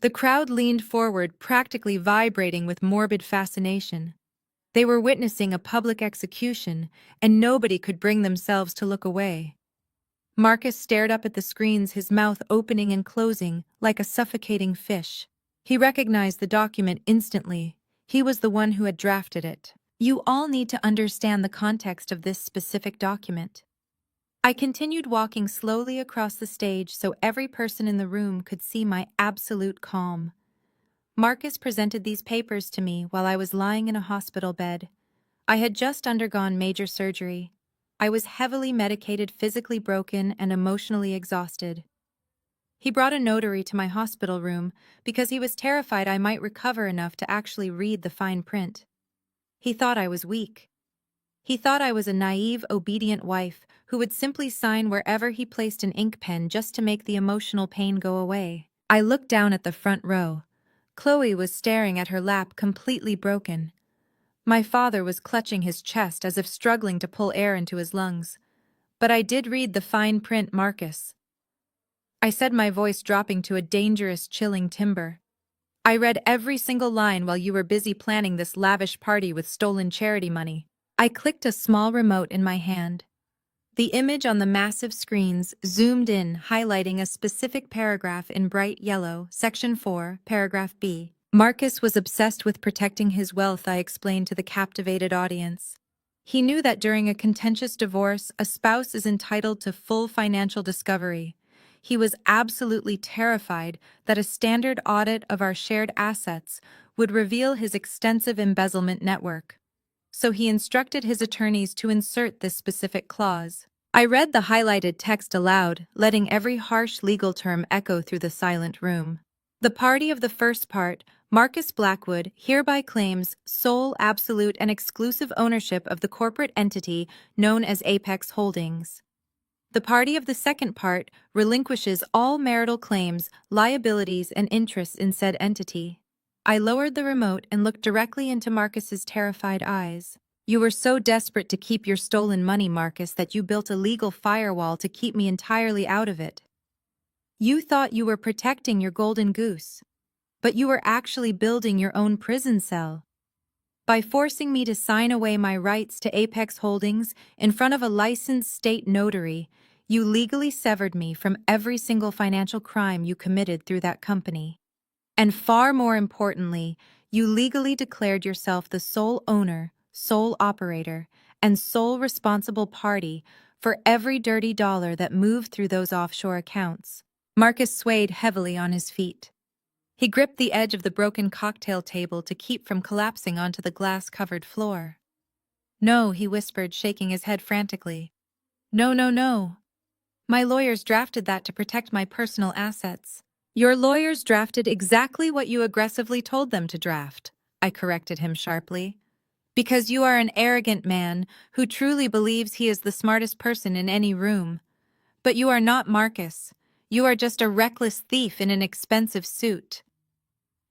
The crowd leaned forward, practically vibrating with morbid fascination. They were witnessing a public execution, and nobody could bring themselves to look away. Marcus stared up at the screens, his mouth opening and closing like a suffocating fish. He recognized the document instantly. He was the one who had drafted it. "You all need to understand the context of this specific document." I continued walking slowly across the stage so every person in the room could see my absolute calm. Marcus presented these papers to me while I was lying in a hospital bed. I had just undergone major surgery. I was heavily medicated, physically broken, and emotionally exhausted. He brought a notary to my hospital room because he was terrified I might recover enough to actually read the fine print. He thought I was weak. He thought I was a naive, obedient wife who would simply sign wherever he placed an ink pen just to make the emotional pain go away. I looked down at the front row. Chloe was staring at her lap, completely broken. My father was clutching his chest as if struggling to pull air into his lungs. But I did read the fine print, Marcus. I said, my voice dropping to a dangerous, chilling timbre. "I read every single line while you were busy planning this lavish party with stolen charity money." I clicked a small remote in my hand. The image on the massive screens zoomed in, highlighting a specific paragraph in bright yellow, Section 4, Paragraph B. Marcus was obsessed with protecting his wealth, I explained to the captivated audience. He knew that during a contentious divorce, a spouse is entitled to full financial discovery. He was absolutely terrified that a standard audit of our shared assets would reveal his extensive embezzlement network. So he instructed his attorneys to insert this specific clause. I read the highlighted text aloud, letting every harsh legal term echo through the silent room. "The party of the first part, Marcus Blackwood, hereby claims sole, absolute, and exclusive ownership of the corporate entity known as Apex Holdings. The party of the second part relinquishes all marital claims, liabilities, and interests in said entity." I lowered the remote and looked directly into Marcus's terrified eyes. "You were so desperate to keep your stolen money, Marcus, that you built a legal firewall to keep me entirely out of it. You thought you were protecting your golden goose, but you were actually building your own prison cell. By forcing me to sign away my rights to Apex Holdings in front of a licensed state notary, you legally severed me from every single financial crime you committed through that company. And far more importantly, you legally declared yourself the sole owner, sole operator, and sole responsible party for every dirty dollar that moved through those offshore accounts. Marcus swayed heavily on his feet. He gripped the edge of the broken cocktail table to keep from collapsing onto the glass-covered floor. "No," he whispered, shaking his head frantically. "No, no, no. My lawyers drafted that to protect my personal assets." "Your lawyers drafted exactly what you aggressively told them to draft," I corrected him sharply. "Because you are an arrogant man who truly believes he is the smartest person in any room. But you are not Marcus. You are just a reckless thief in an expensive suit."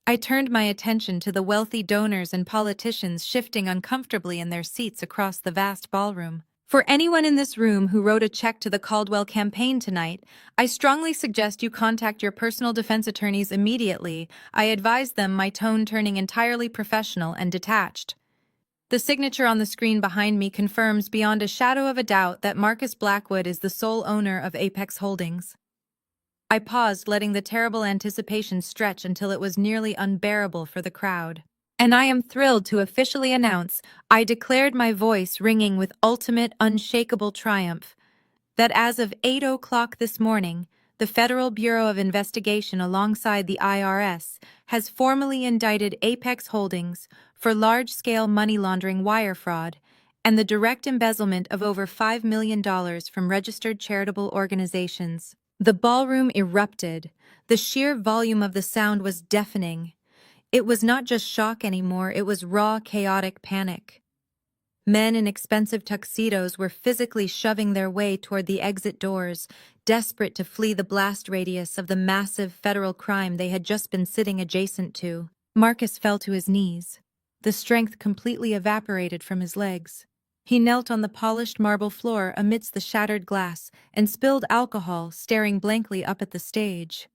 I turned my attention to the wealthy donors and politicians shifting uncomfortably in their seats across the vast ballroom. "For anyone in this room who wrote a check to the Caldwell campaign tonight, I strongly suggest you contact your personal defense attorneys immediately," I advised them, my tone turning entirely professional and detached. The signature on the screen behind me confirms beyond a shadow of a doubt that Marcus Blackwood is the sole owner of Apex Holdings. I paused, letting the terrible anticipation stretch until it was nearly unbearable for the crowd. "And I am thrilled to officially announce," I declared, my voice ringing with ultimate, unshakable triumph, "that as of 8 o'clock this morning, the Federal Bureau of Investigation alongside the IRS has formally indicted Apex Holdings for large-scale money laundering, wire fraud, and the direct embezzlement of over $5 million from registered charitable organizations." The ballroom erupted. The sheer volume of the sound was deafening. It was not just shock anymore, it was raw, chaotic panic. Men in expensive tuxedos were physically shoving their way toward the exit doors, desperate to flee the blast radius of the massive federal crime they had just been sitting adjacent to. Marcus fell to his knees. The strength completely evaporated from his legs. He knelt on the polished marble floor amidst the shattered glass and spilled alcohol, staring blankly up at the stage.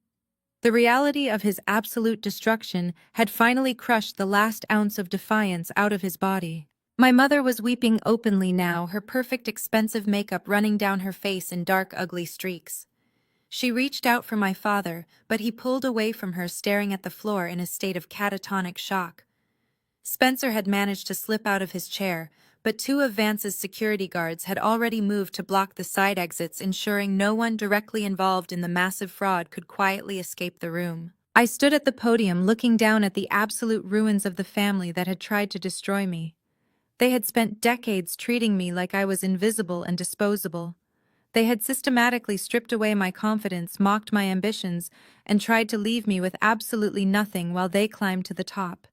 The reality of his absolute destruction had finally crushed the last ounce of defiance out of his body. My mother was weeping openly now, her perfect expensive makeup running down her face in dark, ugly streaks. She reached out for my father, but he pulled away from her, staring at the floor in a state of catatonic shock. Spencer had managed to slip out of his chair, but two of Vance's security guards had already moved to block the side exits, ensuring no one directly involved in the massive fraud could quietly escape the room. I stood at the podium, looking down at the absolute ruins of the family that had tried to destroy me. They had spent decades treating me like I was invisible and disposable. They had systematically stripped away my confidence, mocked my ambitions, and tried to leave me with absolutely nothing while they climbed to the top.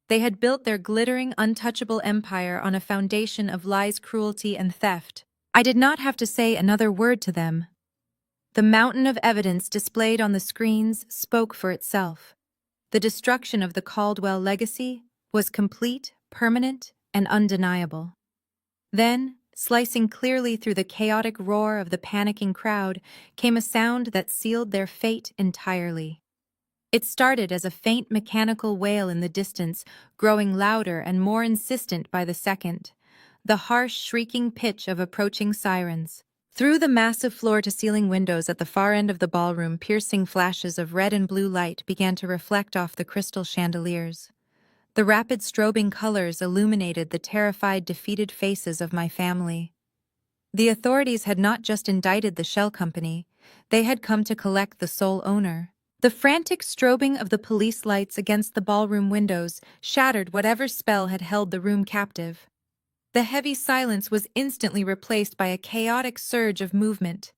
They had built their glittering, untouchable empire on a foundation of lies, cruelty, and theft. I did not have to say another word to them. The mountain of evidence displayed on the screens spoke for itself. The destruction of the Caldwell legacy was complete, permanent, and undeniable. Then, slicing clearly through the chaotic roar of the panicking crowd, came a sound that sealed their fate entirely. It started as a faint mechanical wail in the distance, growing louder and more insistent by the second, the harsh, shrieking pitch of approaching sirens. Through the massive floor-to-ceiling windows at the far end of the ballroom, piercing flashes of red and blue light began to reflect off the crystal chandeliers. The rapid strobing colors illuminated the terrified, defeated faces of my family. The authorities had not just indicted the shell company, they had come to collect the sole owner. The frantic strobing of the police lights against the ballroom windows shattered whatever spell had held the room captive. The heavy silence was instantly replaced by a chaotic surge of movement.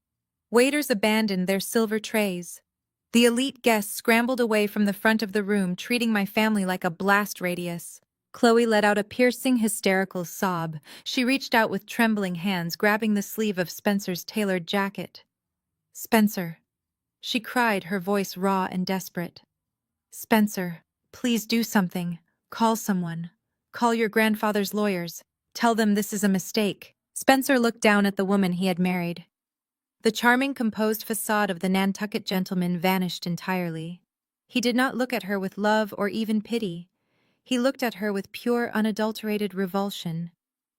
Waiters abandoned their silver trays. The elite guests scrambled away from the front of the room, treating my family like a blast radius. Chloe let out a piercing, hysterical sob. She reached out with trembling hands, grabbing the sleeve of Spencer's tailored jacket. "Spencer," she cried, her voice raw and desperate. "Spencer, please do something. Call someone. Call your grandfather's lawyers. Tell them this is a mistake." Spencer looked down at the woman he had married. The charming, composed facade of the Nantucket gentleman vanished entirely. He did not look at her with love or even pity. He looked at her with pure, unadulterated revulsion.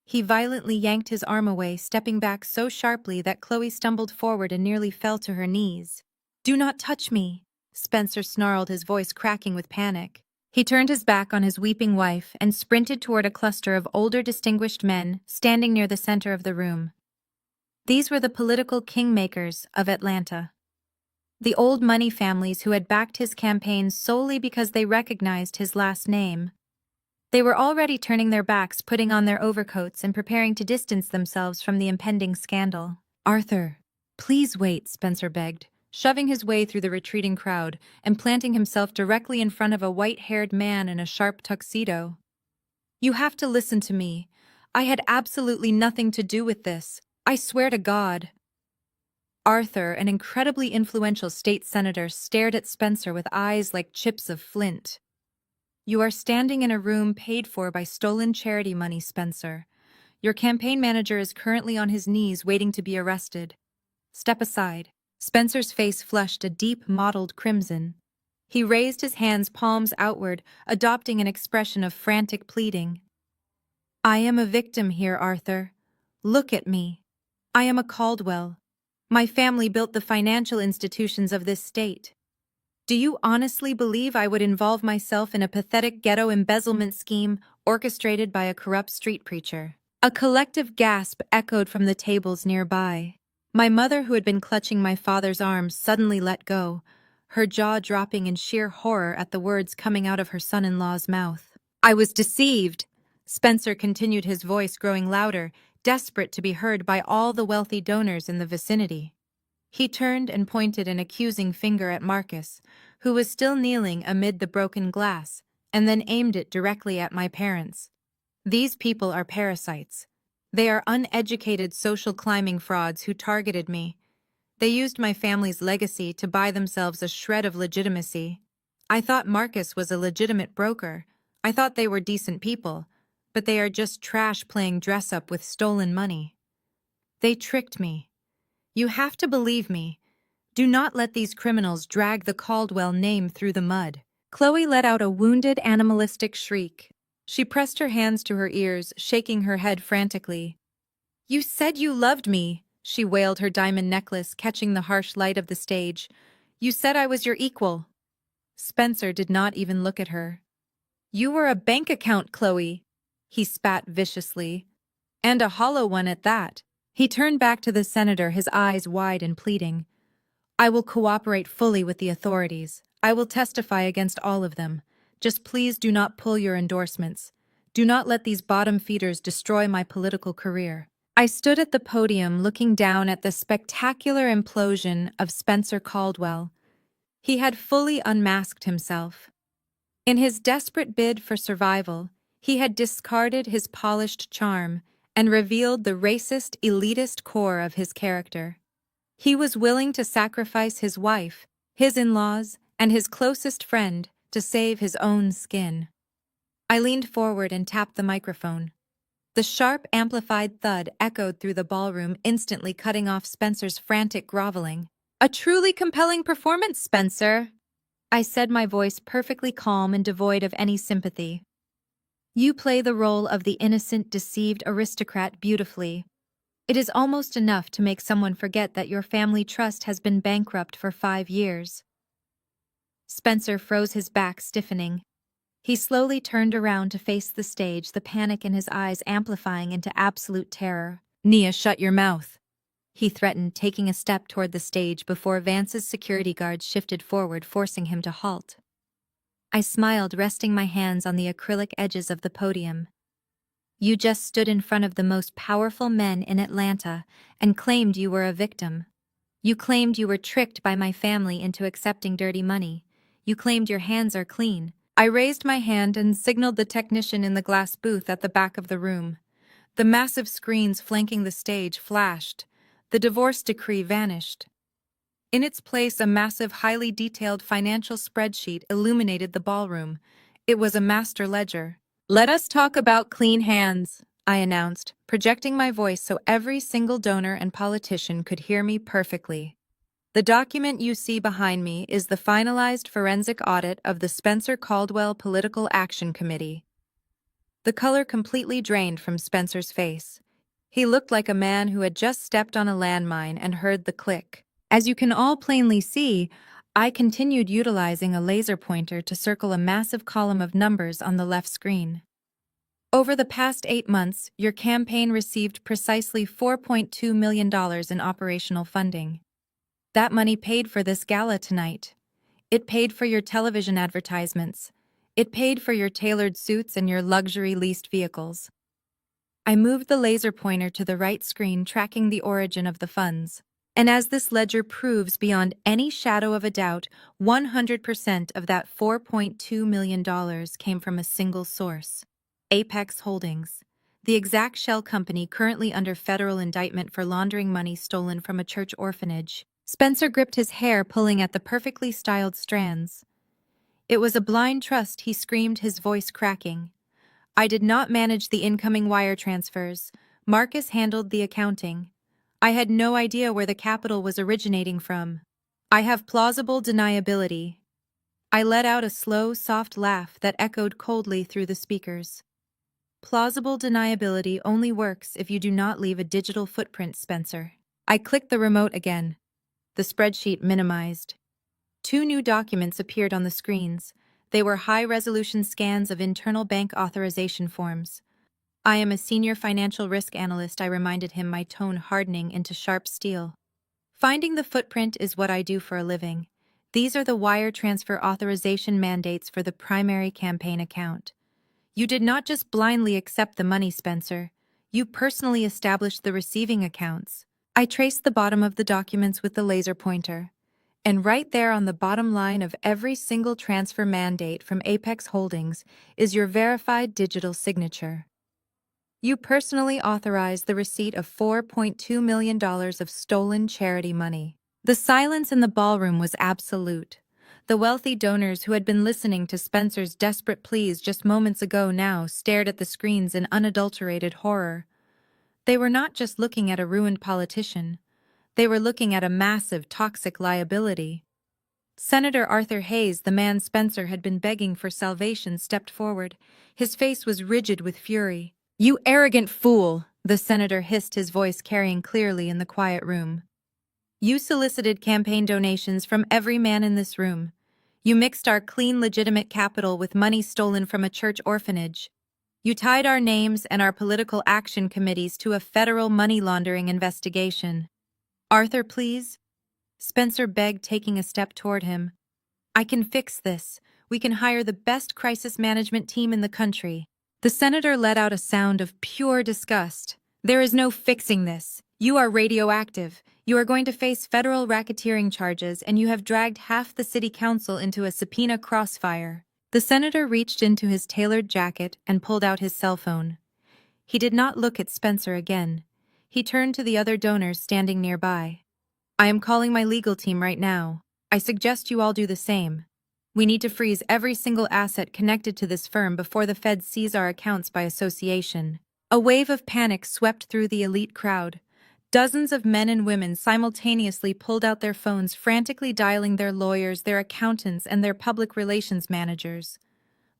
He violently yanked his arm away, stepping back so sharply that Chloe stumbled forward and nearly fell to her knees. "Do not touch me," Spencer snarled, his voice cracking with panic. He turned his back on his weeping wife and sprinted toward a cluster of older distinguished men standing near the center of the room. These were the political kingmakers of Atlanta. The old money families who had backed his campaign solely because they recognized his last name. They were already turning their backs, putting on their overcoats, and preparing to distance themselves from the impending scandal. "Arthur, please wait," Spencer begged, shoving his way through the retreating crowd and planting himself directly in front of a white-haired man in a sharp tuxedo. "You have to listen to me. I had absolutely nothing to do with this. I swear to God." Arthur, an incredibly influential state senator, stared at Spencer with eyes like chips of flint. "You are standing in a room paid for by stolen charity money, Spencer. Your campaign manager is currently on his knees waiting to be arrested. Step aside." Spencer's face flushed a deep, mottled crimson. He raised his hands, palms outward, adopting an expression of frantic pleading. "I am a victim here, Arthur. Look at me. I am a Caldwell. My family built the financial institutions of this state. Do you honestly believe I would involve myself in a pathetic ghetto embezzlement scheme orchestrated by a corrupt street preacher?" A collective gasp echoed from the tables nearby. My mother, who had been clutching my father's arms, suddenly let go, her jaw dropping in sheer horror at the words coming out of her son-in-law's mouth. "I was deceived," Spencer continued, his voice growing louder, desperate to be heard by all the wealthy donors in the vicinity. He turned and pointed an accusing finger at Marcus, who was still kneeling amid the broken glass, and then aimed it directly at my parents. "These people are parasites. They are uneducated social climbing frauds who targeted me. They used my family's legacy to buy themselves a shred of legitimacy. I thought Marcus was a legitimate broker. I thought they were decent people, but they are just trash playing dress-up with stolen money. They tricked me. You have to believe me. Do not let these criminals drag the Caldwell name through the mud." Chloe let out a wounded, animalistic shriek. She pressed her hands to her ears, shaking her head frantically. "You said you loved me," she wailed, her diamond necklace catching the harsh light of the stage. "You said I was your equal." Spencer did not even look at her. "You were a bank account, Chloe," he spat viciously. "And a hollow one at that." He turned back to the senator, his eyes wide and pleading. "I will cooperate fully with the authorities. I will testify against all of them. Just please do not pull your endorsements. Do not let these bottom feeders destroy my political career." I stood at the podium looking down at the spectacular implosion of Spencer Caldwell. He had fully unmasked himself. In his desperate bid for survival, he had discarded his polished charm and revealed the racist, elitist core of his character. He was willing to sacrifice his wife, his in-laws, and his closest friend to save his own skin. I leaned forward and tapped the microphone. The sharp, amplified thud echoed through the ballroom, instantly cutting off Spencer's frantic groveling. "A truly compelling performance, Spencer," I said, my voice perfectly calm and devoid of any sympathy. "You play the role of the innocent, deceived aristocrat beautifully. It is almost enough to make someone forget that your family trust has been bankrupt for 5 years." Spencer froze, his back stiffening. He slowly turned around to face the stage, the panic in his eyes amplifying into absolute terror. "Nia, shut your mouth," he threatened, taking a step toward the stage before Vance's security guards shifted forward, forcing him to halt. I smiled, resting my hands on the acrylic edges of the podium. "You just stood in front of the most powerful men in Atlanta and claimed you were a victim. You claimed you were tricked by my family into accepting dirty money. You claimed your hands are clean." I raised my hand and signaled the technician in the glass booth at the back of the room. The massive screens flanking the stage flashed. The divorce decree vanished. In its place, a massive, highly detailed financial spreadsheet illuminated the ballroom. It was a master ledger. "Let us talk about clean hands," I announced, projecting my voice so every single donor and politician could hear me perfectly. "The document you see behind me is the finalized forensic audit of the Spencer Caldwell Political Action Committee." The color completely drained from Spencer's face. He looked like a man who had just stepped on a landmine and heard the click. "As you can all plainly see, I continued utilizing a laser pointer to circle a massive column of numbers on the left screen. Over the past 8 months, your campaign received precisely $4.2 million in operational funding. That money paid for this gala tonight. It paid for your television advertisements. It paid for your tailored suits and your luxury leased vehicles. I moved the laser pointer to the right screen, tracking the origin of the funds. And as this ledger proves beyond any shadow of a doubt, 100% of that $4.2 million came from a single source: Apex Holdings, the exact shell company currently under federal indictment for laundering money stolen from a church orphanage. Spencer gripped his hair, pulling at the perfectly styled strands. It was a blind trust, he screamed, his voice cracking. I did not manage the incoming wire transfers. Marcus handled the accounting. I had no idea where the capital was originating from. I have plausible deniability. I let out a slow, soft laugh that echoed coldly through the speakers. Plausible deniability only works if you do not leave a digital footprint, Spencer. I clicked the remote again. The spreadsheet minimized. 2 new documents appeared on the screens. They were high-resolution scans of internal bank authorization forms. I am a senior financial risk analyst, I reminded him, my tone hardening into sharp steel. Finding the footprint is what I do for a living. These are the wire transfer authorization mandates for the primary campaign account. You did not just blindly accept the money, Spencer. You personally established the receiving accounts. I traced the bottom of the documents with the laser pointer. And right there on the bottom line of every single transfer mandate from Apex Holdings is your verified digital signature. You personally authorized the receipt of $4.2 million of stolen charity money. The silence in the ballroom was absolute. The wealthy donors who had been listening to Spencer's desperate pleas just moments ago now stared at the screens in unadulterated horror. They were not just looking at a ruined politician. They were looking at a massive, toxic liability. Senator Arthur Hayes, the man Spencer had been begging for salvation, stepped forward. His face was rigid with fury. "You arrogant fool!" the senator hissed, his voice carrying clearly in the quiet room. "You solicited campaign donations from every man in this room. You mixed our clean, legitimate capital with money stolen from a church orphanage. You tied our names and our political action committees to a federal money laundering investigation." "Arthur, please," Spencer begged, taking a step toward him. "I can fix this. We can hire the best crisis management team in the country." The senator let out a sound of pure disgust. "There is no fixing this. You are radioactive. You are going to face federal racketeering charges, and you have dragged half the city council into a subpoena crossfire." The senator reached into his tailored jacket and pulled out his cell phone. He did not look at Spencer again. He turned to the other donors standing nearby. "I am calling my legal team right now. I suggest you all do the same. We need to freeze every single asset connected to this firm before the feds seize our accounts by association." A wave of panic swept through the elite crowd. Dozens of men and women simultaneously pulled out their phones, frantically dialing their lawyers, their accountants, and their public relations managers.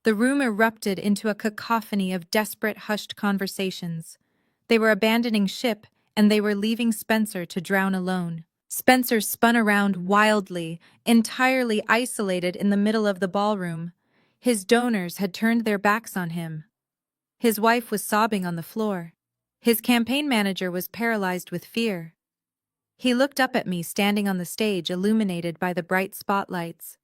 The room erupted into a cacophony of desperate, hushed conversations. They were abandoning ship, and they were leaving Spencer to drown alone. Spencer spun around wildly, entirely isolated in the middle of the ballroom. His donors had turned their backs on him. His wife was sobbing on the floor. His campaign manager was paralyzed with fear. He looked up at me, standing on the stage, illuminated by the bright spotlights.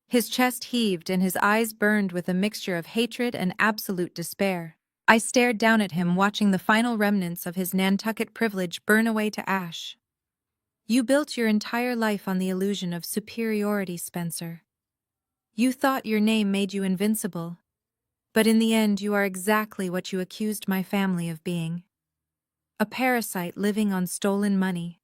His chest heaved and his eyes burned with a mixture of hatred and absolute despair. I stared down at him, watching the final remnants of his Nantucket privilege burn away to ash. "You built your entire life on the illusion of superiority, Spencer. You thought your name made you invincible. But in the end, you are exactly what you accused my family of being: a parasite living on stolen money."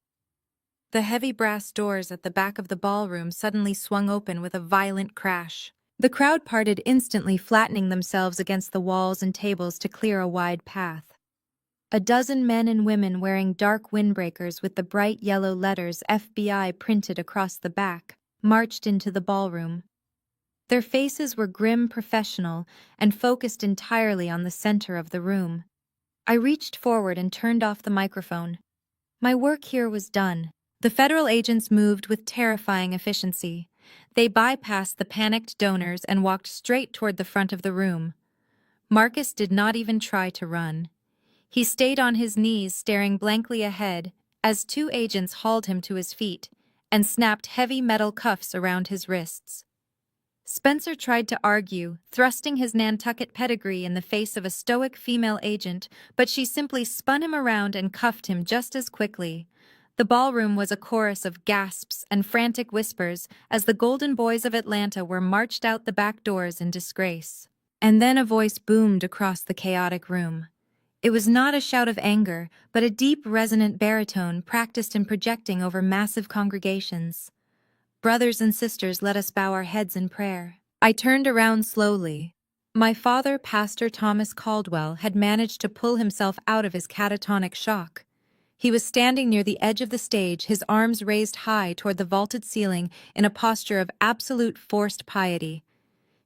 The heavy brass doors at the back of the ballroom suddenly swung open with a violent crash. The crowd parted instantly, flattening themselves against the walls and tables to clear a wide path. A dozen men and women wearing dark windbreakers with the bright yellow letters FBI printed across the back marched into the ballroom. Their faces were grim, professional, and focused entirely on the center of the room. I reached forward and turned off the microphone. My work here was done. The federal agents moved with terrifying efficiency. They bypassed the panicked donors and walked straight toward the front of the room. Marcus did not even try to run. He stayed on his knees, staring blankly ahead, as two agents hauled him to his feet and snapped heavy metal cuffs around his wrists. Spencer tried to argue, thrusting his Nantucket pedigree in the face of a stoic female agent, but she simply spun him around and cuffed him just as quickly. The ballroom was a chorus of gasps and frantic whispers as the Golden Boys of Atlanta were marched out the back doors in disgrace. And then a voice boomed across the chaotic room. It was not a shout of anger, but a deep, resonant baritone practiced in projecting over massive congregations. "Brothers and sisters, let us bow our heads in prayer." I turned around slowly. My father, Pastor Thomas Caldwell, had managed to pull himself out of his catatonic shock. He was standing near the edge of the stage, his arms raised high toward the vaulted ceiling in a posture of absolute forced piety.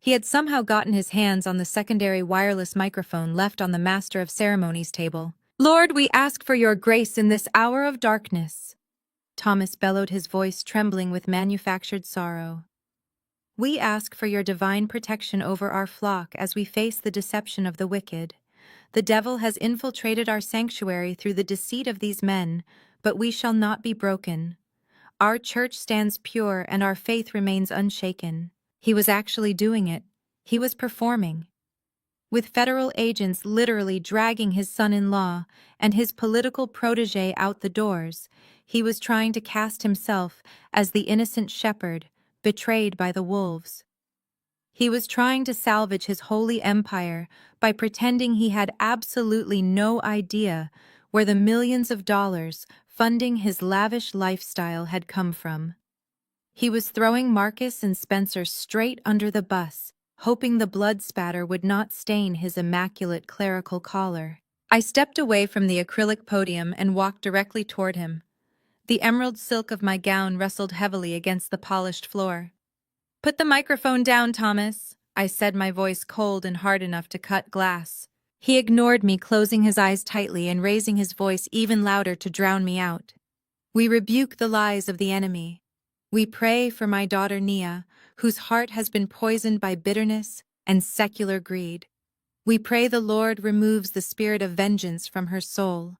He had somehow gotten his hands on the secondary wireless microphone left on the Master of Ceremonies table. "Lord, we ask for your grace in this hour of darkness." Thomas bellowed, his voice trembling with manufactured sorrow. "We ask for your divine protection over our flock as we face the deception of the wicked. The devil has infiltrated our sanctuary through the deceit of these men, but we shall not be broken. Our church stands pure and our faith remains unshaken." He was actually doing it. He was performing. With federal agents literally dragging his son-in-law and his political protege out the doors, he was trying to cast himself as the innocent shepherd, betrayed by the wolves. He was trying to salvage his holy empire by pretending he had absolutely no idea where the millions of dollars funding his lavish lifestyle had come from. He was throwing Marcus and Spencer straight under the bus, hoping the blood spatter would not stain his immaculate clerical collar. I stepped away from the acrylic podium and walked directly toward him. The emerald silk of my gown rustled heavily against the polished floor. "Put the microphone down, Thomas," I said, my voice cold and hard enough to cut glass. He ignored me, closing his eyes tightly and raising his voice even louder to drown me out. "We rebuke the lies of the enemy. We pray for my daughter Nia, whose heart has been poisoned by bitterness and secular greed. We pray the Lord removes the spirit of vengeance from her soul.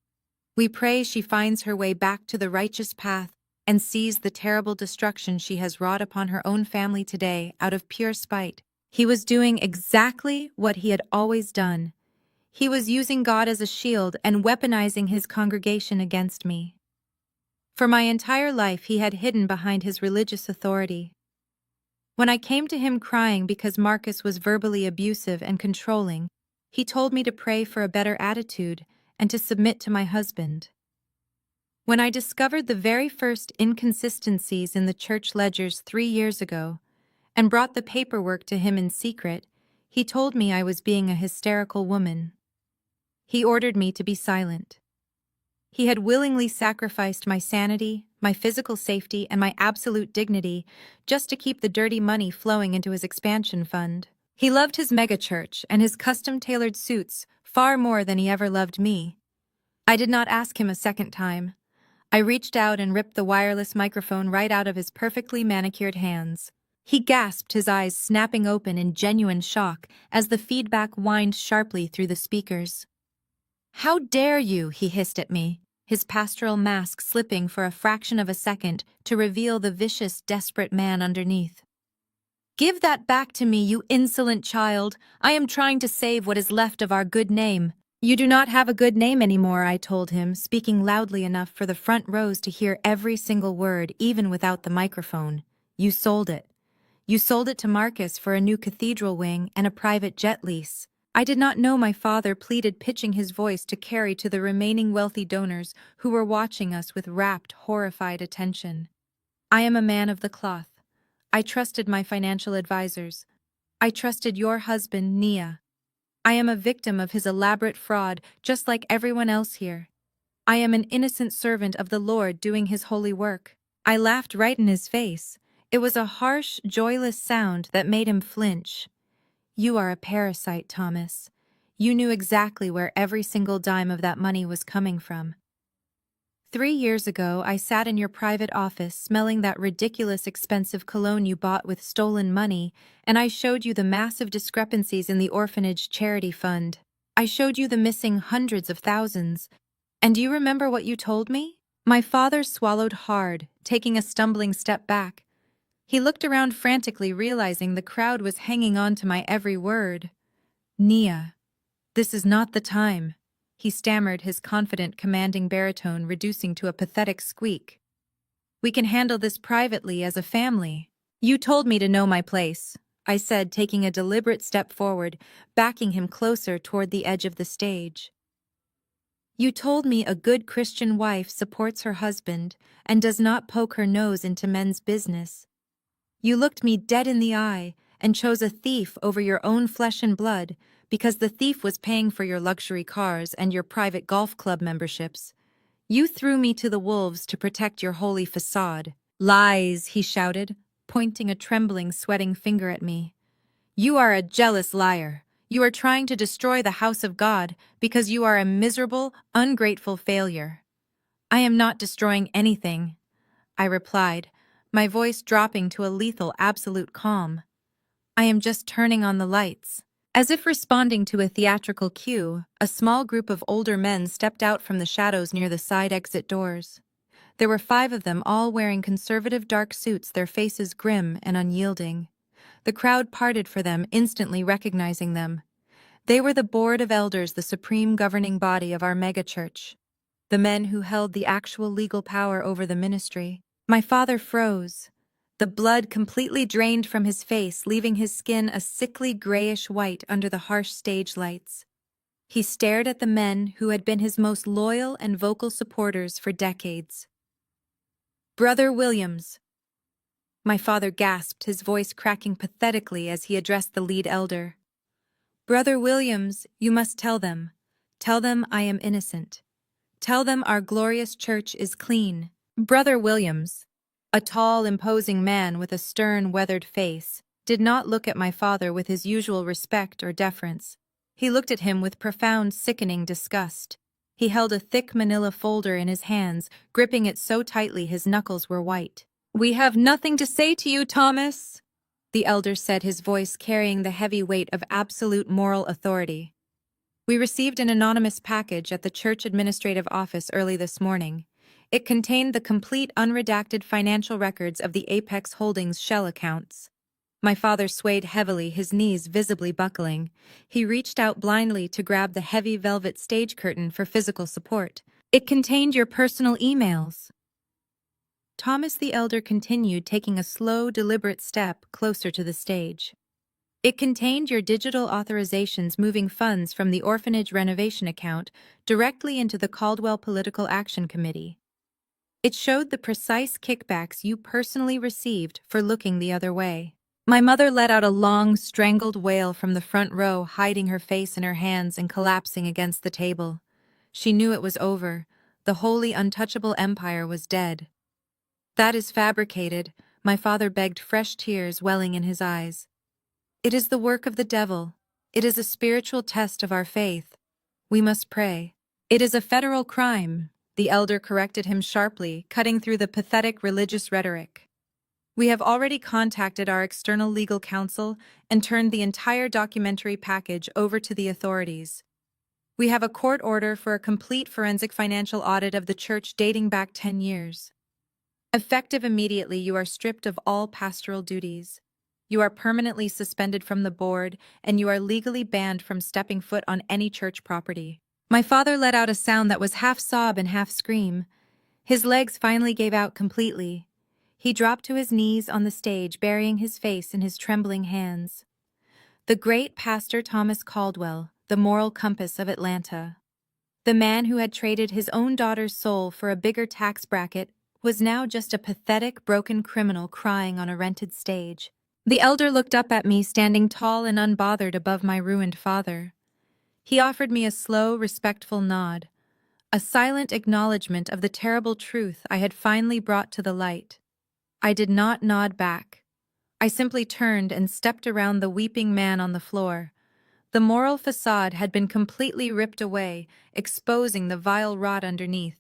We pray she finds her way back to the righteous path and sees the terrible destruction she has wrought upon her own family today out of pure spite." He was doing exactly what he had always done. He was using God as a shield and weaponizing his congregation against me. For my entire life, he had hidden behind his religious authority. When I came to him crying because Marcus was verbally abusive and controlling, he told me to pray for a better attitude and to submit to my husband. When I discovered the very first inconsistencies in the church ledgers 3 years ago and brought the paperwork to him in secret, he told me I was being a hysterical woman. He ordered me to be silent. He had willingly sacrificed my sanity, my physical safety, and my absolute dignity just to keep the dirty money flowing into his expansion fund. He loved his megachurch and his custom-tailored suits far more than he ever loved me. I did not ask him a second time. I reached out and ripped the wireless microphone right out of his perfectly manicured hands. He gasped, his eyes snapping open in genuine shock as the feedback whined sharply through the speakers. "How dare you?" he hissed at me, his pastoral mask slipping for a fraction of a second to reveal the vicious, desperate man underneath. "Give that back to me, you insolent child. I am trying to save what is left of our good name." "You do not have a good name anymore," I told him, speaking loudly enough for the front rows to hear every single word, even without the microphone. "You sold it. You sold it to Marcus for a new cathedral wing and a private jet lease." I did not know my father pleaded, pitching his voice to carry to the remaining wealthy donors who were watching us with rapt, horrified attention. "I am a man of the cloth. I trusted my financial advisors. I trusted your husband, Nia. I am a victim of his elaborate fraud, just like everyone else here. I am an innocent servant of the Lord doing his holy work." I laughed right in his face. It was a harsh, joyless sound that made him flinch. "You are a parasite, Thomas. You knew exactly where every single dime of that money was coming from." 3 years ago, I sat in your private office smelling that ridiculous expensive cologne you bought with stolen money, and I showed you the massive discrepancies in the orphanage charity fund. I showed you the missing hundreds of thousands. And do you remember what you told me? My father swallowed hard, taking a stumbling step back. He looked around frantically, realizing the crowd was hanging on to my every word. Nia, this is not the time, he stammered, his confident, commanding baritone reducing to a pathetic squeak. We can handle this privately as a family. You told me to know my place, I said, taking a deliberate step forward, backing him closer toward the edge of the stage. You told me a good Christian wife supports her husband and does not poke her nose into men's business. You looked me dead in the eye and chose a thief over your own flesh and blood because the thief was paying for your luxury cars and your private golf club memberships. You threw me to the wolves to protect your holy facade. Lies, he shouted, pointing a trembling, sweating finger at me. You are a jealous liar. You are trying to destroy the house of God because you are a miserable, ungrateful failure. I am not destroying anything, I replied, my voice dropping to a lethal absolute calm. I am just turning on the lights. As if responding to a theatrical cue, a small group of older men stepped out from the shadows near the side exit doors. There were 5 of them, all wearing conservative dark suits, their faces grim and unyielding. The crowd parted for them, instantly recognizing them. They were the Board of Elders, the supreme governing body of our megachurch. The men who held the actual legal power over the ministry. My father froze. The blood completely drained from his face, leaving his skin a sickly grayish white under the harsh stage lights. He stared at the men who had been his most loyal and vocal supporters for decades. Brother Williams. My father gasped, his voice cracking pathetically as he addressed the lead elder. Brother Williams, you must tell them. Tell them I am innocent. Tell them our glorious church is clean. Brother Williams, a tall, imposing man with a stern, weathered face, did not look at my father with his usual respect or deference. He looked at him with profound, sickening disgust. He held a thick manila folder in his hands, gripping it so tightly his knuckles were white. We have nothing to say to you, Thomas, the elder said, his voice carrying the heavy weight of absolute moral authority. We received an anonymous package at the church administrative office early this morning. It contained the complete unredacted financial records of the Apex Holdings shell accounts. My father swayed heavily, his knees visibly buckling. He reached out blindly to grab the heavy velvet stage curtain for physical support. It contained your personal emails. Thomas the elder continued, taking a slow, deliberate step closer to the stage. It contained your digital authorizations moving funds from the orphanage renovation account directly into the Caldwell Political Action Committee. It showed the precise kickbacks you personally received for looking the other way. My mother let out a long, strangled wail from the front row, hiding her face in her hands and collapsing against the table. She knew it was over. The holy, untouchable empire was dead. That is fabricated, my father begged, fresh tears welling in his eyes. It is the work of the devil. It is a spiritual test of our faith. We must pray. It is a federal crime, the elder corrected him sharply, cutting through the pathetic religious rhetoric. We have already contacted our external legal counsel and turned the entire documentary package over to the authorities. We have a court order for a complete forensic financial audit of the church dating back 10 years. Effective immediately, you are stripped of all pastoral duties. You are permanently suspended from the board, and you are legally banned from stepping foot on any church property. My father let out a sound that was half sob and half scream. His legs finally gave out completely. He dropped to his knees on the stage, burying his face in his trembling hands. The great Pastor Thomas Caldwell, the moral compass of Atlanta. The man who had traded his own daughter's soul for a bigger tax bracket was now just a pathetic, broken criminal crying on a rented stage. The elder looked up at me, standing tall and unbothered above my ruined father. He offered me a slow, respectful nod, a silent acknowledgement of the terrible truth I had finally brought to the light. I did not nod back. I simply turned and stepped around the weeping man on the floor. The moral facade had been completely ripped away, exposing the vile rot underneath.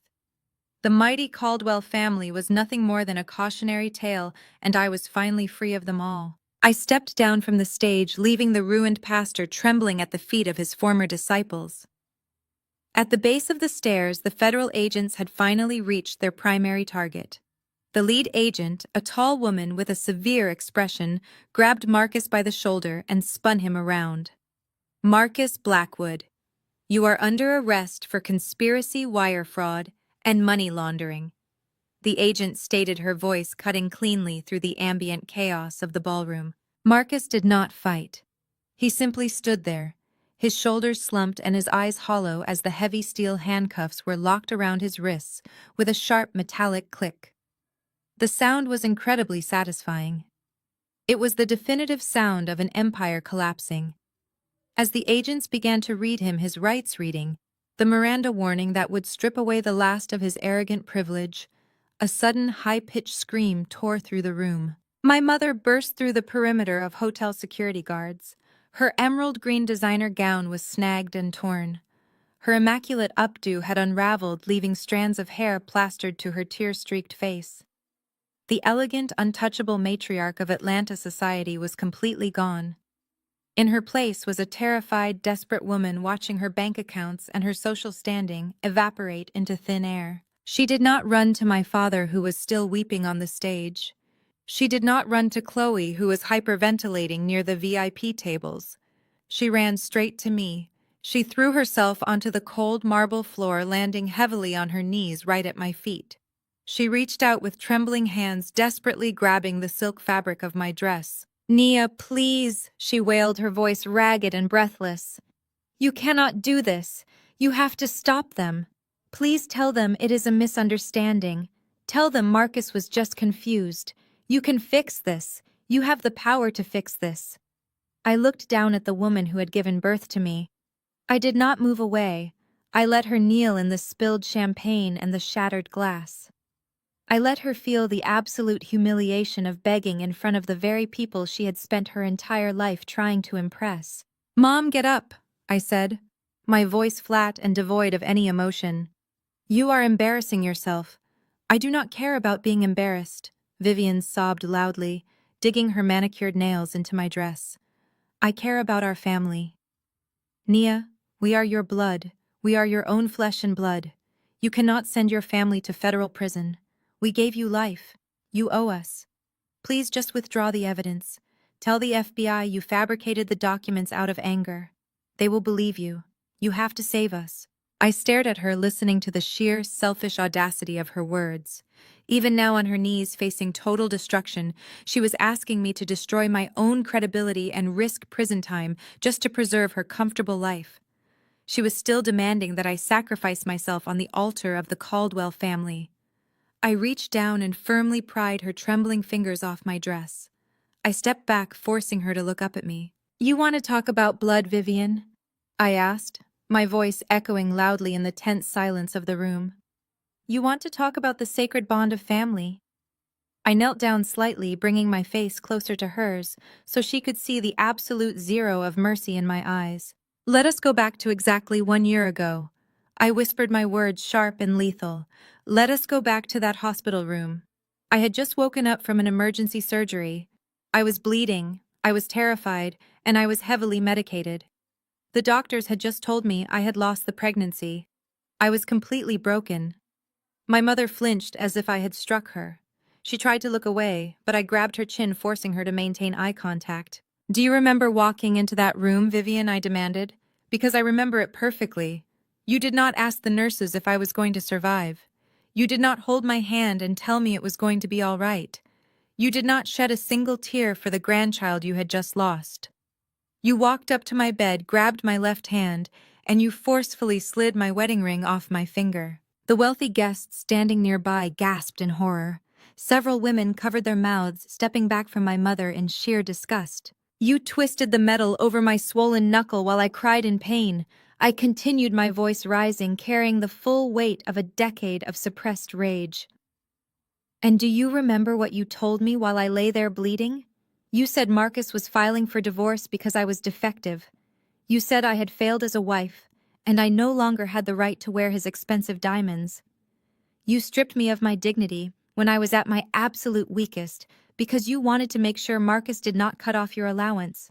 The mighty Caldwell family was nothing more than a cautionary tale, and I was finally free of them all. I stepped down from the stage, leaving the ruined pastor trembling at the feet of his former disciples. At the base of the stairs, the federal agents had finally reached their primary target. The lead agent, a tall woman with a severe expression, grabbed Marcus by the shoulder and spun him around. "Marcus Blackwood, you are under arrest for conspiracy, wire fraud, and money laundering," the agent stated, her voice cutting cleanly through the ambient chaos of the ballroom. Marcus did not fight. He simply stood there, his shoulders slumped and his eyes hollow as the heavy steel handcuffs were locked around his wrists with a sharp metallic click. The sound was incredibly satisfying. It was the definitive sound of an empire collapsing. As the agents began to read him his rights reading, the Miranda warning that would strip away the last of his arrogant privilege, a sudden high-pitched scream tore through the room. My mother burst through the perimeter of hotel security guards. Her emerald green designer gown was snagged and torn. Her immaculate updo had unraveled, leaving strands of hair plastered to her tear-streaked face. The elegant, untouchable matriarch of Atlanta society was completely gone. In her place was a terrified, desperate woman watching her bank accounts and her social standing evaporate into thin air. She did not run to my father, who was still weeping on the stage. She did not run to Chloe, who was hyperventilating near the VIP tables. She ran straight to me. She threw herself onto the cold marble floor, landing heavily on her knees right at my feet. She reached out with trembling hands, desperately grabbing the silk fabric of my dress. "Nia, please," she wailed, her voice ragged and breathless. "You cannot do this. You have to stop them. Please tell them it is a misunderstanding. Tell them Marcus was just confused. You can fix this. You have the power to fix this." I looked down at the woman who had given birth to me. I did not move away. I let her kneel in the spilled champagne and the shattered glass. I let her feel the absolute humiliation of begging in front of the very people she had spent her entire life trying to impress. "Mom, get up," I said, my voice flat and devoid of any emotion. "You are embarrassing yourself." "I do not care about being embarrassed," Vivian sobbed loudly, digging her manicured nails into my dress. "I care about our family. Nia, we are your blood. We are your own flesh and blood. You cannot send your family to federal prison. We gave you life. You owe us. Please just withdraw the evidence. Tell the FBI you fabricated the documents out of anger. They will believe you. You have to save us." I stared at her, listening to the sheer, selfish audacity of her words. Even now, on her knees, facing total destruction, she was asking me to destroy my own credibility and risk prison time just to preserve her comfortable life. She was still demanding that I sacrifice myself on the altar of the Caldwell family. I reached down and firmly pried her trembling fingers off my dress. I stepped back, forcing her to look up at me. "You want to talk about blood, Vivian?" I asked, my voice echoing loudly in the tense silence of the room. "You want to talk about the sacred bond of family?" I knelt down slightly, bringing my face closer to hers so she could see the absolute zero of mercy in my eyes. "Let us go back to exactly 1 year ago." I whispered, my words sharp and lethal. "Let us go back to that hospital room." I had just woken up from an emergency surgery. I was bleeding, I was terrified, and I was heavily medicated. The doctors had just told me I had lost the pregnancy. I was completely broken. My mother flinched as if I had struck her. She tried to look away, but I grabbed her chin, forcing her to maintain eye contact. "Do you remember walking into that room, Vivian?" I demanded. "Because I remember it perfectly. You did not ask the nurses if I was going to survive. You did not hold my hand and tell me it was going to be all right. You did not shed a single tear for the grandchild you had just lost. You walked up to my bed, grabbed my left hand, and you forcefully slid my wedding ring off my finger." The wealthy guests standing nearby gasped in horror. Several women covered their mouths, stepping back from my mother in sheer disgust. "You twisted the metal over my swollen knuckle while I cried in pain." I continued, my voice rising, carrying the full weight of a decade of suppressed rage. "And do you remember what you told me while I lay there bleeding? You said Marcus was filing for divorce because I was defective. You said I had failed as a wife, and I no longer had the right to wear his expensive diamonds. You stripped me of my dignity when I was at my absolute weakest because you wanted to make sure Marcus did not cut off your allowance.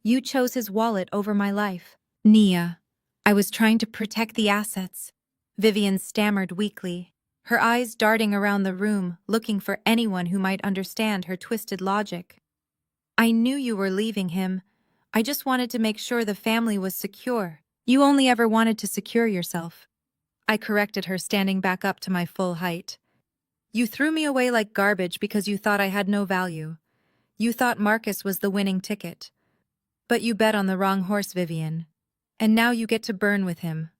You chose his wallet over my life. Nia, I was trying to protect the assets. Vivian stammered weakly, her eyes darting around the room, looking for anyone who might understand her twisted logic. I knew you were leaving him. I just wanted to make sure the family was secure. You only ever wanted to secure yourself. I corrected her, standing back up to my full height. You threw me away like garbage because you thought I had no value. You thought Marcus was the winning ticket. But you bet on the wrong horse, Vivian. And now you get to burn with him.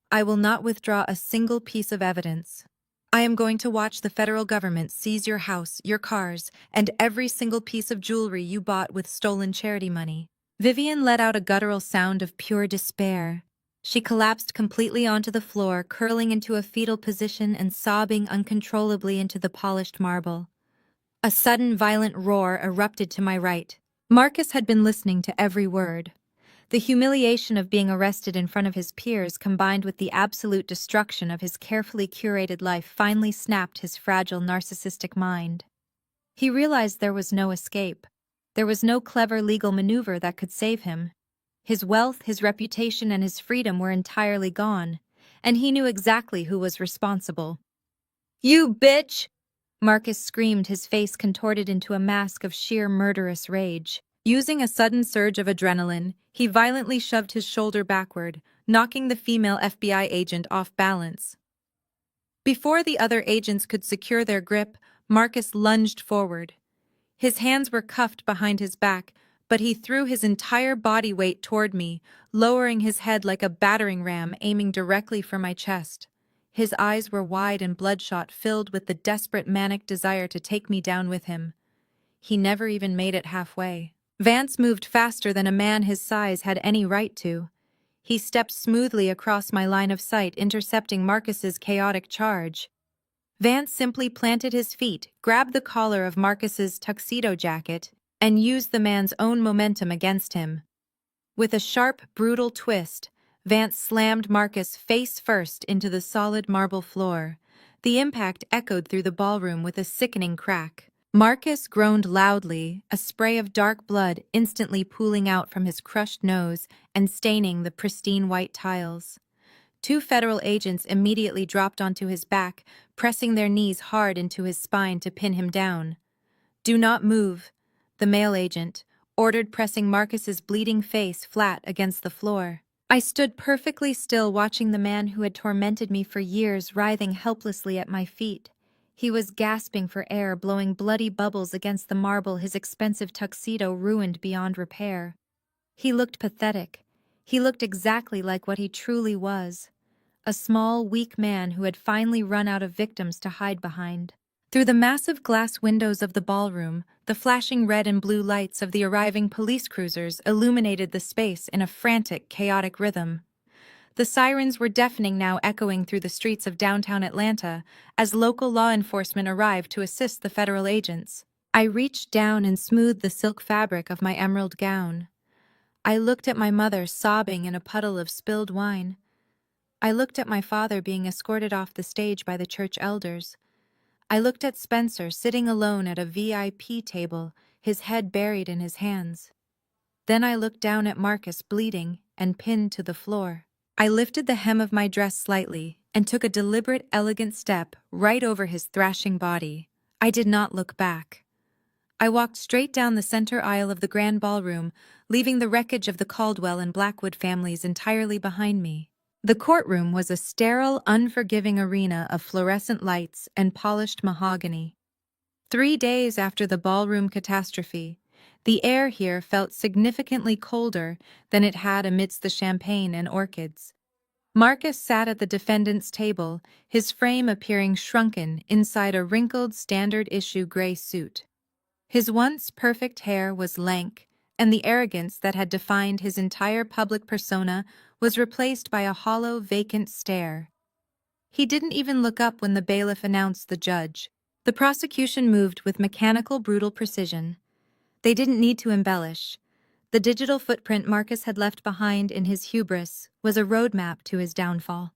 I will not withdraw a single piece of evidence. I am going to watch the federal government seize your house, your cars, and every single piece of jewelry you bought with stolen charity money. Vivian let out a guttural sound of pure despair. She collapsed completely onto the floor, curling into a fetal position and sobbing uncontrollably into the polished marble. A sudden violent roar erupted to my right. Marcus had been listening to every word. The humiliation of being arrested in front of his peers, combined with the absolute destruction of his carefully curated life, finally snapped his fragile narcissistic mind. He realized there was no escape. There was no clever legal maneuver that could save him. His wealth, his reputation, and his freedom were entirely gone, and he knew exactly who was responsible. "You bitch!" Marcus screamed, his face contorted into a mask of sheer murderous rage. Using a sudden surge of adrenaline, he violently shoved his shoulder backward, knocking the female FBI agent off balance. Before the other agents could secure their grip, Marcus lunged forward. His hands were cuffed behind his back, but he threw his entire body weight toward me, lowering his head like a battering ram, aiming directly for my chest. His eyes were wide and bloodshot, filled with the desperate manic desire to take me down with him. He never even made it halfway. Vance moved faster than a man his size had any right to. He stepped smoothly across my line of sight, intercepting Marcus's chaotic charge. Vance simply planted his feet, grabbed the collar of Marcus's tuxedo jacket, and used the man's own momentum against him. With a sharp, brutal twist, Vance slammed Marcus face first into the solid marble floor. The impact echoed through the ballroom with a sickening crack. Marcus groaned loudly, a spray of dark blood instantly pooling out from his crushed nose and staining the pristine white tiles. Two federal agents immediately dropped onto his back, pressing their knees hard into his spine to pin him down. "Do not move," the male agent ordered, pressing Marcus's bleeding face flat against the floor. I stood perfectly still, watching the man who had tormented me for years writhing helplessly at my feet. He was gasping for air, blowing bloody bubbles against the marble, his expensive tuxedo ruined beyond repair. He looked pathetic. He looked exactly like what he truly was. A small, weak man who had finally run out of victims to hide behind. Through the massive glass windows of the ballroom, the flashing red and blue lights of the arriving police cruisers illuminated the space in a frantic, chaotic rhythm. The sirens were deafening now, echoing through the streets of downtown Atlanta as local law enforcement arrived to assist the federal agents. I reached down and smoothed the silk fabric of my emerald gown. I looked at my mother sobbing in a puddle of spilled wine. I looked at my father being escorted off the stage by the church elders. I looked at Spencer sitting alone at a VIP table, his head buried in his hands. Then I looked down at Marcus, bleeding and pinned to the floor. I lifted the hem of my dress slightly and took a deliberate, elegant step right over his thrashing body. I did not look back. I walked straight down the center aisle of the grand ballroom, leaving the wreckage of the Caldwell and Blackwood families entirely behind me. The courtroom was a sterile, unforgiving arena of fluorescent lights and polished mahogany. 3 days after the ballroom catastrophe, the air here felt significantly colder than it had amidst the champagne and orchids. Marcus sat at the defendant's table, his frame appearing shrunken inside a wrinkled standard-issue gray suit. His once perfect hair was lank, and the arrogance that had defined his entire public persona was replaced by a hollow, vacant stare. He didn't even look up when the bailiff announced the judge. The prosecution moved with mechanical, brutal precision. They didn't need to embellish. The digital footprint Marcus had left behind in his hubris was a roadmap to his downfall.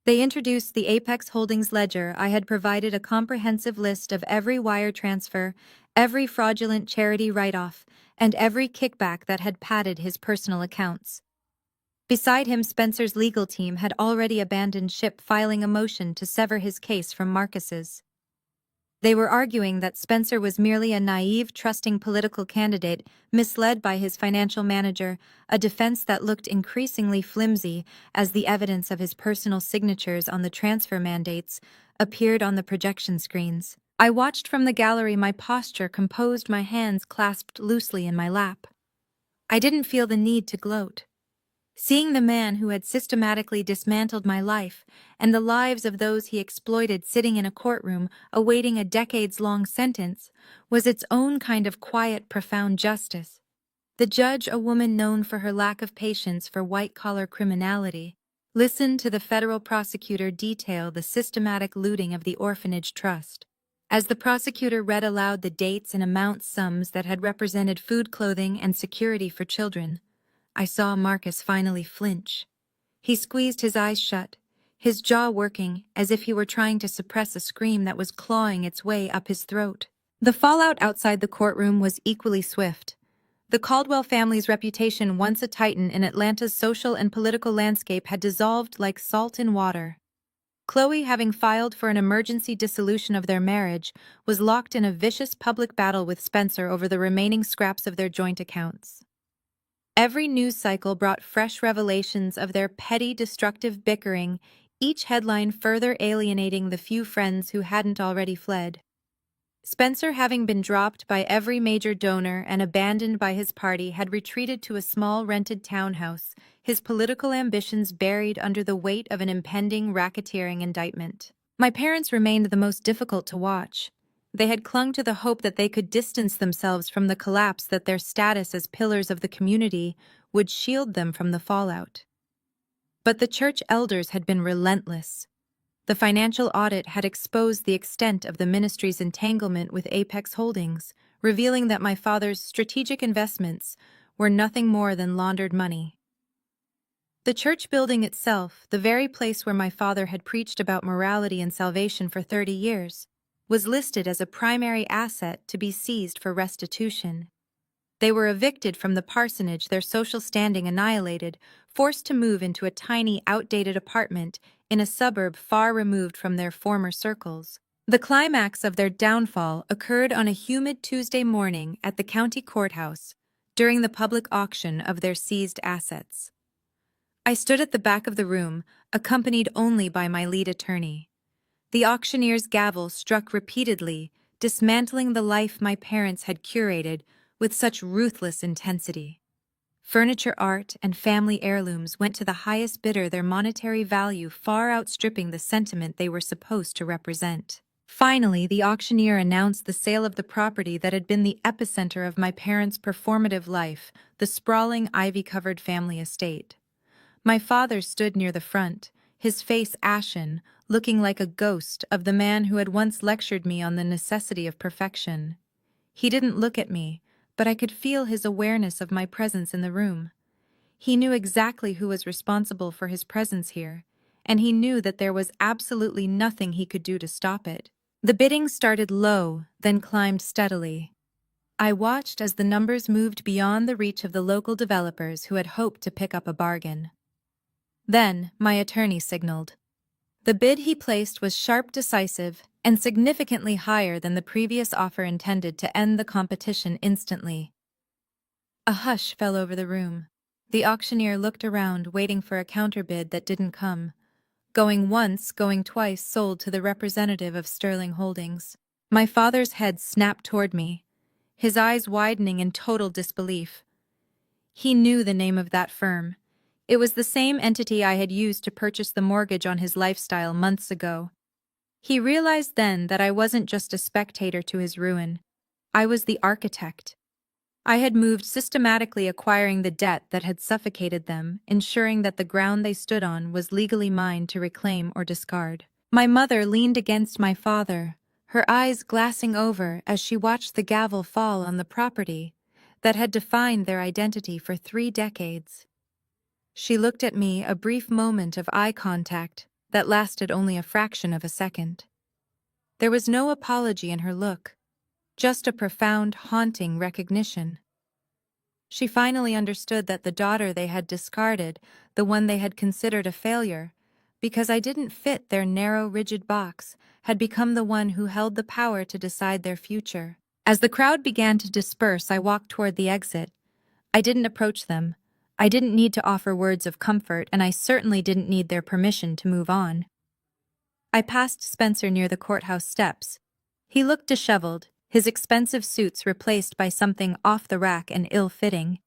They introduced the Apex Holdings ledger. I had provided a comprehensive list of every wire transfer, every fraudulent charity write-off, and every kickback that had padded his personal accounts. Beside him, Spencer's legal team had already abandoned ship, filing a motion to sever his case from Marcus's. They were arguing that Spencer was merely a naive, trusting political candidate misled by his financial manager, a defense that looked increasingly flimsy as the evidence of his personal signatures on the transfer mandates appeared on the projection screens. I watched from the gallery, my posture composed, my hands clasped loosely in my lap. I didn't feel the need to gloat. Seeing the man who had systematically dismantled my life and the lives of those he exploited sitting in a courtroom awaiting a decades-long sentence was its own kind of quiet, profound justice. The judge, a woman known for her lack of patience for white-collar criminality, listened to the federal prosecutor detail the systematic looting of the orphanage trust. As the prosecutor read aloud the dates and amount sums that had represented food, clothing, and security for children, I saw Marcus finally flinch. He squeezed his eyes shut, his jaw working as if he were trying to suppress a scream that was clawing its way up his throat. The fallout outside the courtroom was equally swift. The Caldwell family's reputation, once a titan in Atlanta's social and political landscape, had dissolved like salt in water. Chloe, having filed for an emergency dissolution of their marriage, was locked in a vicious public battle with Spencer over the remaining scraps of their joint accounts. Every news cycle brought fresh revelations of their petty, destructive bickering, each headline further alienating the few friends who hadn't already fled. Spencer, having been dropped by every major donor and abandoned by his party, had retreated to a small rented townhouse, his political ambitions buried under the weight of an impending racketeering indictment. My parents remained the most difficult to watch. They had clung to the hope that they could distance themselves from the collapse, that their status as pillars of the community would shield them from the fallout. But the church elders had been relentless. The financial audit had exposed the extent of the ministry's entanglement with Apex Holdings, revealing that my father's strategic investments were nothing more than laundered money. The church building itself, the very place where my father had preached about morality and salvation for 30 years, was listed as a primary asset to be seized for restitution. They were evicted from the parsonage, their social standing annihilated, forced to move into a tiny, outdated apartment in a suburb far removed from their former circles. The climax of their downfall occurred on a humid Tuesday morning at the county courthouse during the public auction of their seized assets. I stood at the back of the room, accompanied only by my lead attorney. The auctioneer's gavel struck repeatedly, dismantling the life my parents had curated with such ruthless intensity. Furniture, art, and family heirlooms went to the highest bidder, their monetary value far outstripping the sentiment they were supposed to represent. Finally, the auctioneer announced the sale of the property that had been the epicenter of my parents' performative life, the sprawling, ivy-covered family estate. My father stood near the front, his face ashen, looking like a ghost of the man who had once lectured me on the necessity of perfection. He didn't look at me, but I could feel his awareness of my presence in the room. He knew exactly who was responsible for his presence here, and he knew that there was absolutely nothing he could do to stop it. The bidding started low, then climbed steadily. I watched as the numbers moved beyond the reach of the local developers who had hoped to pick up a bargain. Then, my attorney signaled. The bid he placed was sharp, decisive, and significantly higher than the previous offer, intended to end the competition instantly. A hush fell over the room. The auctioneer looked around, waiting for a counterbid that didn't come. Going once, going twice, sold to the representative of Sterling Holdings. My father's head snapped toward me, his eyes widening in total disbelief. He knew the name of that firm. It was the same entity I had used to purchase the mortgage on his lifestyle months ago. He realized then that I wasn't just a spectator to his ruin. I was the architect. I had moved systematically, acquiring the debt that had suffocated them, ensuring that the ground they stood on was legally mine to reclaim or discard. My mother leaned against my father, her eyes glassing over as she watched the gavel fall on the property that had defined their identity for 3 decades. She looked at me, a brief moment of eye contact, that lasted only a fraction of a second. There was no apology in her look, just a profound, haunting recognition. She finally understood that the daughter they had discarded, the one they had considered a failure, because I didn't fit their narrow, rigid box, had become the one who held the power to decide their future. As the crowd began to disperse, I walked toward the exit. I didn't approach them. I didn't need to offer words of comfort, and I certainly didn't need their permission to move on. I passed Spencer near the courthouse steps. He looked disheveled, his expensive suits replaced by something off the rack and ill-fitting.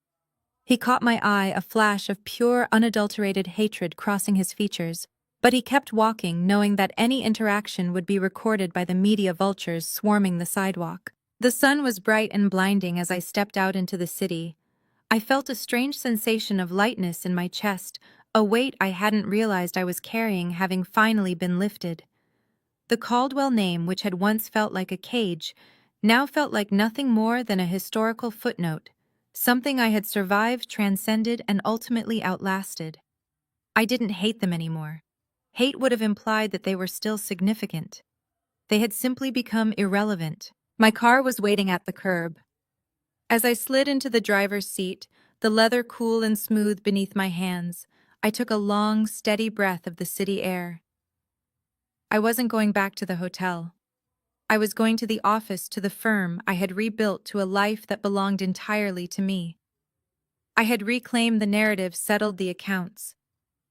He caught my eye, a flash of pure, unadulterated hatred crossing his features, but he kept walking, knowing that any interaction would be recorded by the media vultures swarming the sidewalk. The sun was bright and blinding as I stepped out into the city. I felt a strange sensation of lightness in my chest, a weight I hadn't realized I was carrying having finally been lifted. The Caldwell name, which had once felt like a cage, now felt like nothing more than a historical footnote, something I had survived, transcended, and ultimately outlasted. I didn't hate them anymore. Hate would have implied that they were still significant. They had simply become irrelevant. My car was waiting at the curb. As I slid into the driver's seat, the leather cool and smooth beneath my hands, I took a long, steady breath of the city air. I wasn't going back to the hotel. I was going to the office, to the firm I had rebuilt, to a life that belonged entirely to me. I had reclaimed the narrative, settled the accounts.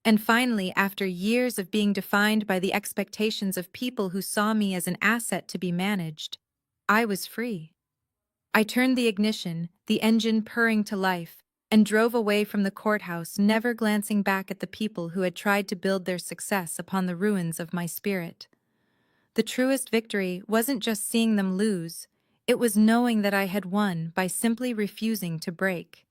And finally, after years of being defined by the expectations of people who saw me as an asset to be managed, I was free. I turned the ignition, the engine purring to life, and drove away from the courthouse, never glancing back at the people who had tried to build their success upon the ruins of my spirit. The truest victory wasn't just seeing them lose, it was knowing that I had won by simply refusing to break.